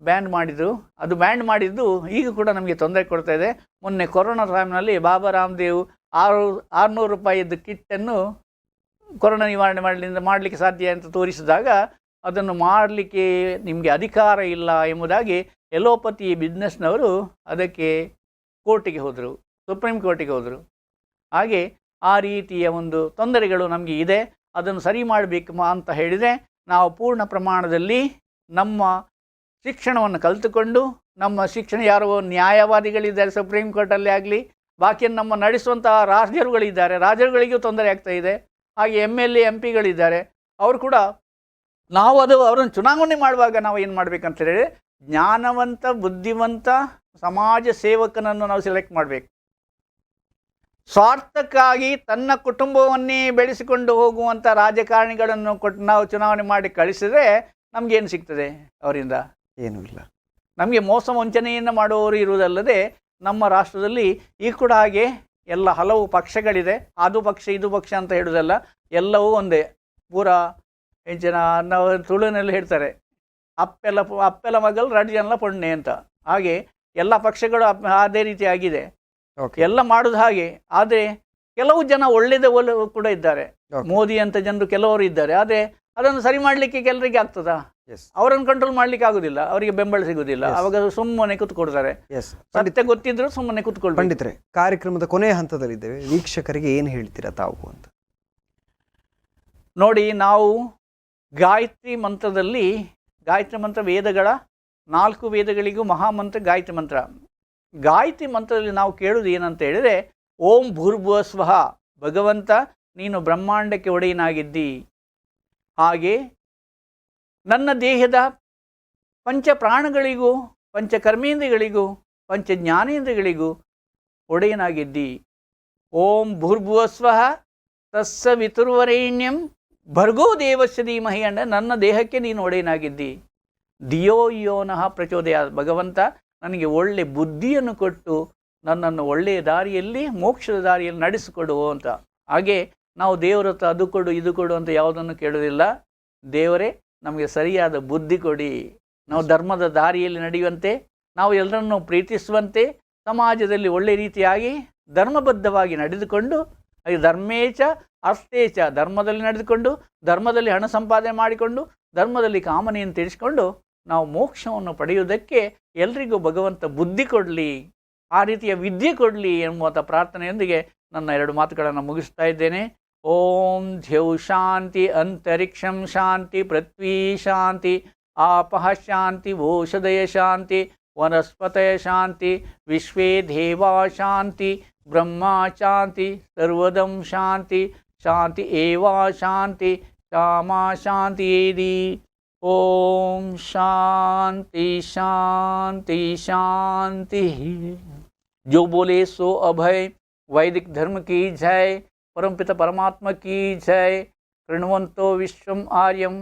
ಬ್ಯಾನ್ ಮಾಡಿದರು. ಅದು ಬ್ಯಾನ್ ಮಾಡಿದ್ದು ಈಗ ಕೂಡ ನಮಗೆ ತೊಂದರೆ ಕೊಡ್ತಾ ಇದೆ. ಮೊನ್ನೆ ಕೊರೋನಾ ಟೈಮ್ನಲ್ಲಿ ಬಾಬಾ ರಾಮದೇವ್ 600 ರೂಪಾಯಿದ್ದು ಕಿಟ್ಟನ್ನು ಕೊರೋನಾ ನಿವಾರಣೆ ಮಾಡಲಿಕ್ಕೆ ಸಾಧ್ಯ ಅಂತ ತೋರಿಸಿದಾಗ ಅದನ್ನು ಮಾಡಲಿಕ್ಕೆ ನಿಮಗೆ ಅಧಿಕಾರ ಇಲ್ಲ ಎಂಬುದಾಗಿ ಎಲೋಪತಿ ಬಿಸ್ನೆಸ್ನವರು ಅದಕ್ಕೆ ಕೋರ್ಟಿಗೆ ಹೋದರು, ಸುಪ್ರೀಂ ಕೋರ್ಟಿಗೆ ಹೋದರು. ಹಾಗೆ ಆ ರೀತಿಯ ಒಂದು ತೊಂದರೆಗಳು ನಮಗೆ ಇದೆ. ಅದನ್ನು ಸರಿ ಮಾಡಬೇಕು ಅಂತ ಹೇಳಿದರೆ ನಾವು ಪೂರ್ಣ ಪ್ರಮಾಣದಲ್ಲಿ ನಮ್ಮ ಶಿಕ್ಷಣವನ್ನು ಕಲಿತುಕೊಂಡು, ನಮ್ಮ ಶಿಕ್ಷಣ ಯಾರೋ ನ್ಯಾಯವಾದಿಗಳಿದ್ದಾರೆ ಸುಪ್ರೀಂ ಕೋರ್ಟಲ್ಲಿ ಆಗಲಿ, ಬಾಕಿಯನ್ನು ನಮ್ಮ ನಡೆಸುವಂತಹ ರಾಜರುಗಳಿದ್ದಾರೆ, ರಾಜರುಗಳಿಗೂ ತೊಂದರೆ ಆಗ್ತಾ ಇದೆ. ಹಾಗೆ MLA MP ಗಳಿದ್ದಾರೆ, ಅವರು ಕೂಡ ನಾವು ಅವರನ್ನು ಚುನಾವಣೆ ಮಾಡುವಾಗ ನಾವು ಏನು ಮಾಡಬೇಕಂತ ಹೇಳಿದರೆ ಜ್ಞಾನವಂತ ಬುದ್ಧಿವಂತ ಸಮಾಜ ಸೇವಕನನ್ನು ನಾವು ಸೆಲೆಕ್ಟ್ ಮಾಡಬೇಕು. ಸ್ವಾರ್ಥಕ್ಕಾಗಿ ತನ್ನ ಕುಟುಂಬವನ್ನೇ ಬೆಳೆಸಿಕೊಂಡು ಹೋಗುವಂಥ ರಾಜಕಾರಣಿಗಳನ್ನು ಕೊಟ್ಟು ನಾವು ಚುನಾವಣೆ ಮಾಡಿ ಕಳಿಸಿದರೆ ನಮಗೇನು ಸಿಗ್ತದೆ? ಅವರಿಂದ ಏನೂ ಇಲ್ಲ. ನಮಗೆ ಮೋಸ ವಂಚನೆಯನ್ನು ಮಾಡುವವರು ಇರುವುದಲ್ಲದೆ ನಮ್ಮ ರಾಷ್ಟ್ರದಲ್ಲಿ ಈಗ ಕೂಡ ಹಾಗೆ ಎಲ್ಲ ಹಲವು ಪಕ್ಷಗಳಿದೆ. ಅದು ಪಕ್ಷ ಇದು ಪಕ್ಷ ಅಂತ ಹೇಳೋದಲ್ಲ, ಎಲ್ಲವೂ ಒಂದೇ. ಪೂರಾ ಜನ ನಾವು ತುಳುವಿನಲ್ಲಿ ಹೇಳ್ತಾರೆ ಅಪ್ಪೆಲ ಮಗಲ್ ರಡ್ ಜನಲ ಪೊಣ್ಣೆ ಅಂತ. ಹಾಗೆ ಎಲ್ಲ ಪಕ್ಷಗಳು ಅದೇ ರೀತಿ ಆಗಿದೆ, ಎಲ್ಲ ಮಾಡೋದು ಹಾಗೆ. ಆದರೆ ಕೆಲವು ಜನ ಒಳ್ಳೆಯದು ಕೂಡ ಇದ್ದಾರೆ, ಮೋದಿ ಅಂತ ಜನರು ಕೆಲವರು ಇದ್ದಾರೆ. ಆದರೆ ಅದನ್ನು ಸರಿ ಮಾಡಲಿಕ್ಕೆ ಕೆಲರಿಗೆ ಆಗ್ತದಾ? ಅವರನ್ನು ಕಂಟ್ರೋಲ್ ಮಾಡಲಿಕ್ಕೆ ಆಗೋದಿಲ್ಲ, ಅವರಿಗೆ ಬೆಂಬಲ ಸಿಗೋದಿಲ್ಲ. ಅವಾಗ ಸುಮ್ಮನೆ ಕೂತ್ಕೊಳ್ತಾರೆ. ಸತ್ಯ ಗೊತ್ತಿದ್ರು ಸುಮ್ಮನೆ ಕೂತ್ಕೊಳ್ಳಿ. ಪಂಡಿತರೆ, ಕಾರ್ಯಕ್ರಮದ ಕೊನೆಯ ಹಂತದಲ್ಲಿದ್ದೇವೆ. ವೀಕ್ಷಕರಿಗೆ ಏನು ಹೇಳ್ತೀರಾ ತಾವು ಅಂತ? ನೋಡಿ, ನಾವು ಗಾಯತ್ರಿ ಮಂತ್ರದಲ್ಲಿ, ಗಾಯತ್ರಿ ಮಂತ್ರ ವೇದಗಳ 4 ವೇದಗಳಿಗೂ ಮಹಾಮಂತ್ರ ಗಾಯತ್ರಿ ಮಂತ್ರ. ಗಾಯತ್ರಿ ಮಂತ್ರದಲ್ಲಿ ನಾವು ಕೇಳೋದು ಏನಂತ ಹೇಳಿದರೆ ಓಂ ಭೂರ್ಭುವಃ ಸ್ವಃ, ಭಗವಂತ ನೀನು ಬ್ರಹ್ಮಾಂಡಕ್ಕೆ ಒಡೆಯನಾಗಿದ್ದಿ. ಹಾಗೆ ನನ್ನ ದೇಹದ ಪಂಚ ಪ್ರಾಣಗಳಿಗೂ ಪಂಚ ಕರ್ಮೇಂದ್ರಿಯಗಳಿಗೂ ಪಂಚ ಜ್ಞಾನೇಂದ್ರಿಯಗಳಿಗೂ ಒಡೆಯನಾಗಿದ್ದಿ. ಓಂ ಭೂರ್ಭುವಃ ಸ್ವಃ ತತ್ಸವಿತುರ್ವರೆಣ್ಯಂ ಭರ್ಗೋ ದೇವಸ್ಯ ಧೀಮಹಿ ಅಂಡ ನನ್ನ ದೇಹಕ್ಕೆ ನೀನು ಒಡೆಯನಾಗಿದ್ದಿ. ಧಿಯೋ ಯೋನಃ ಪ್ರಚೋದಯ, ಭಗವಂತ ನನಗೆ ಒಳ್ಳೆ ಬುದ್ಧಿಯನ್ನು ಕೊಟ್ಟು ನನ್ನನ್ನು ಒಳ್ಳೆಯ ದಾರಿಯಲ್ಲಿ, ಮೋಕ್ಷದ ದಾರಿಯಲ್ಲಿ ನಡೆಸಿಕೊಡು ಅಂತ. ಹಾಗೆ ನಾವು ದೇವರ ಹತ್ರ ಅದು ಕೊಡು ಇದು ಕೊಡು ಅಂತ ಯಾವುದನ್ನು ಕೇಳೋದಿಲ್ಲ. ದೇವರೇ ನಮಗೆ ಸರಿಯಾದ ಬುದ್ಧಿ ಕೊಡಿ, ನಾವು ಧರ್ಮದ ದಾರಿಯಲ್ಲಿ ನಡೆಯುವಂತೆ, ನಾವು ಎಲ್ಲರನ್ನು ಪ್ರೀತಿಸುವಂತೆ, ಸಮಾಜದಲ್ಲಿ ಒಳ್ಳೆಯ ರೀತಿಯಾಗಿ ಧರ್ಮಬದ್ಧವಾಗಿ ನಡೆದುಕೊಂಡು, ಧರ್ಮೇಚ ಅರ್ಥೇಚ, ಧರ್ಮದಲ್ಲಿ ನಡೆದುಕೊಂಡು, ಧರ್ಮದಲ್ಲಿ ಹಣ ಸಂಪಾದನೆ ಮಾಡಿಕೊಂಡು, ಧರ್ಮದಲ್ಲಿ ಕಾಮನೆಯನ್ನು ತಿಳಿಸ್ಕೊಂಡು ನಾವು ಮೋಕ್ಷವನ್ನು ಪಡೆಯುವುದಕ್ಕೆ ಎಲ್ರಿಗೂ ಭಗವಂತ ಬುದ್ಧಿ ಕೊಡಲಿ, ಆ ರೀತಿಯ ವಿದ್ಯೆ ಕೊಡಲಿ ಎಂಬುವಂಥ ಪ್ರಾರ್ಥನೆಯೊಂದಿಗೆ ನನ್ನ 2 ಮಾತುಗಳನ್ನು ಮುಗಿಸ್ತಾ ಇದ್ದೇನೆ. ಓಂ ಧ್ಯೌ ಶಾಂತಿ, ಅಂತರಿಕ್ಷಂ ಶಾಂತಿ, ಪೃಥ್ವೀ ಶಾಂತಿ, ಆಪಃ ಶಾಂತಿ, ಓಷಧಯ ಶಾಂತಿ, ವನಸ್ಪತಯ ಶಾಂತಿ, ವಿಶ್ವೇ ದೇವಾ ಶಾಂತಿ, ಬ್ರಹ್ಮ ಶಾಂತಿ, ಸರ್ವದಂ ಶಾಂತಿ, ಶಾಂತಿ ಏವಾ ಶಾಂತಿ, ಶಾಮಾ ಶಾಂತಿ ಏದಿ. ಓಂ शांति शांति शांति. जो बोले सो अभय. वैदिक धर्म की जय. परमपिता परमात्मा की जय. कृण्वन्तो विश्वम आर्यम.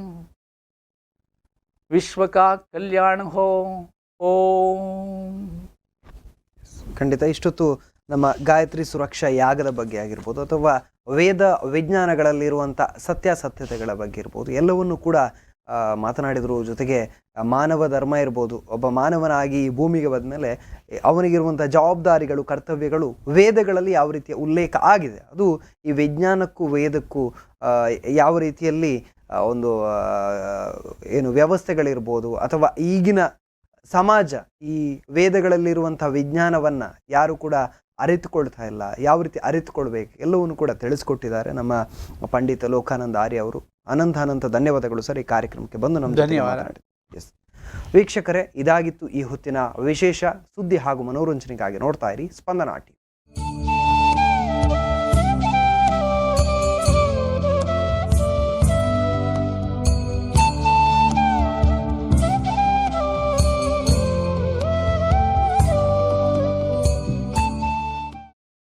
विश्व का कल्याण हो. ಓಂ. ಖಂಡಿತ ಇಷ್ಟೊತ್ತು ನಮ್ಮ ಗಾಯತ್ರಿ ಸುರಕ್ಷಾ ಯಾಗದ ಬಗ್ಗೆ ಆಗಿರ್ಬೋದು, ಅಥವಾ ವೇದ ವಿಜ್ಞಾನಗಳಲ್ಲಿರುವಂಥ ಸತ್ಯಾಸತ್ಯತೆಗಳ ಬಗ್ಗೆ ಇರ್ಬೋದು, ಎಲ್ಲವನ್ನು ಕೂಡ ಮಾತನಾಡಿದರು. ಜೊತೆಗೆ ಮಾನವ ಧರ್ಮ ಇರ್ಬೋದು, ಒಬ್ಬ ಮಾನವನಾಗಿ ಈ ಭೂಮಿಗೆ ಬಂದಮೇಲೆ ಅವನಿಗಿರುವಂಥ ಜವಾಬ್ದಾರಿಗಳು, ಕರ್ತವ್ಯಗಳು ವೇದಗಳಲ್ಲಿ ಯಾವ ರೀತಿಯ ಉಲ್ಲೇಖ ಆಗಿದೆ, ಅದು ಈ ವಿಜ್ಞಾನಕ್ಕೂ ವೇದಕ್ಕೂ ಯಾವ ರೀತಿಯಲ್ಲಿ ಒಂದು ಏನು ವ್ಯವಸ್ಥೆಗಳಿರ್ಬೋದು, ಅಥವಾ ಈಗಿನ ಸಮಾಜ ಈ ವೇದಗಳಲ್ಲಿರುವಂಥ ವಿಜ್ಞಾನವನ್ನು ಯಾರು ಕೂಡ ಅರಿತುಕೊಳ್ತಾ ಇಲ್ಲ, ಯಾವ ರೀತಿ ಅರಿತುಕೊಳ್ಬೇಕು ಎಲ್ಲವನ್ನೂ ಕೂಡ ತಿಳಿಸ್ಕೊಟ್ಟಿದ್ದಾರೆ ನಮ್ಮ ಪಂಡಿತ ಲೋಕಾನಂದ ಆರ್ಯ ಅವರು. ಅನಂತ ಧನ್ಯವಾದಗಳು ಸರ್ ಈ ಕಾರ್ಯಕ್ರಮಕ್ಕೆ ಬಂದು ನಮ್ಮ ಧನ್ಯವಾದ. ಎಸ್ ವೀಕ್ಷಕರೇ, ಇದಾಗಿತ್ತು ಈ ಹೊತ್ತಿನ ವಿಶೇಷ ಸುದ್ದಿ ಹಾಗೂ ಮನೋರಂಜನೆಗಾಗಿ ನೋಡ್ತಾ ಇರಿ ಸ್ಪಂದನ ಟಿವಿ.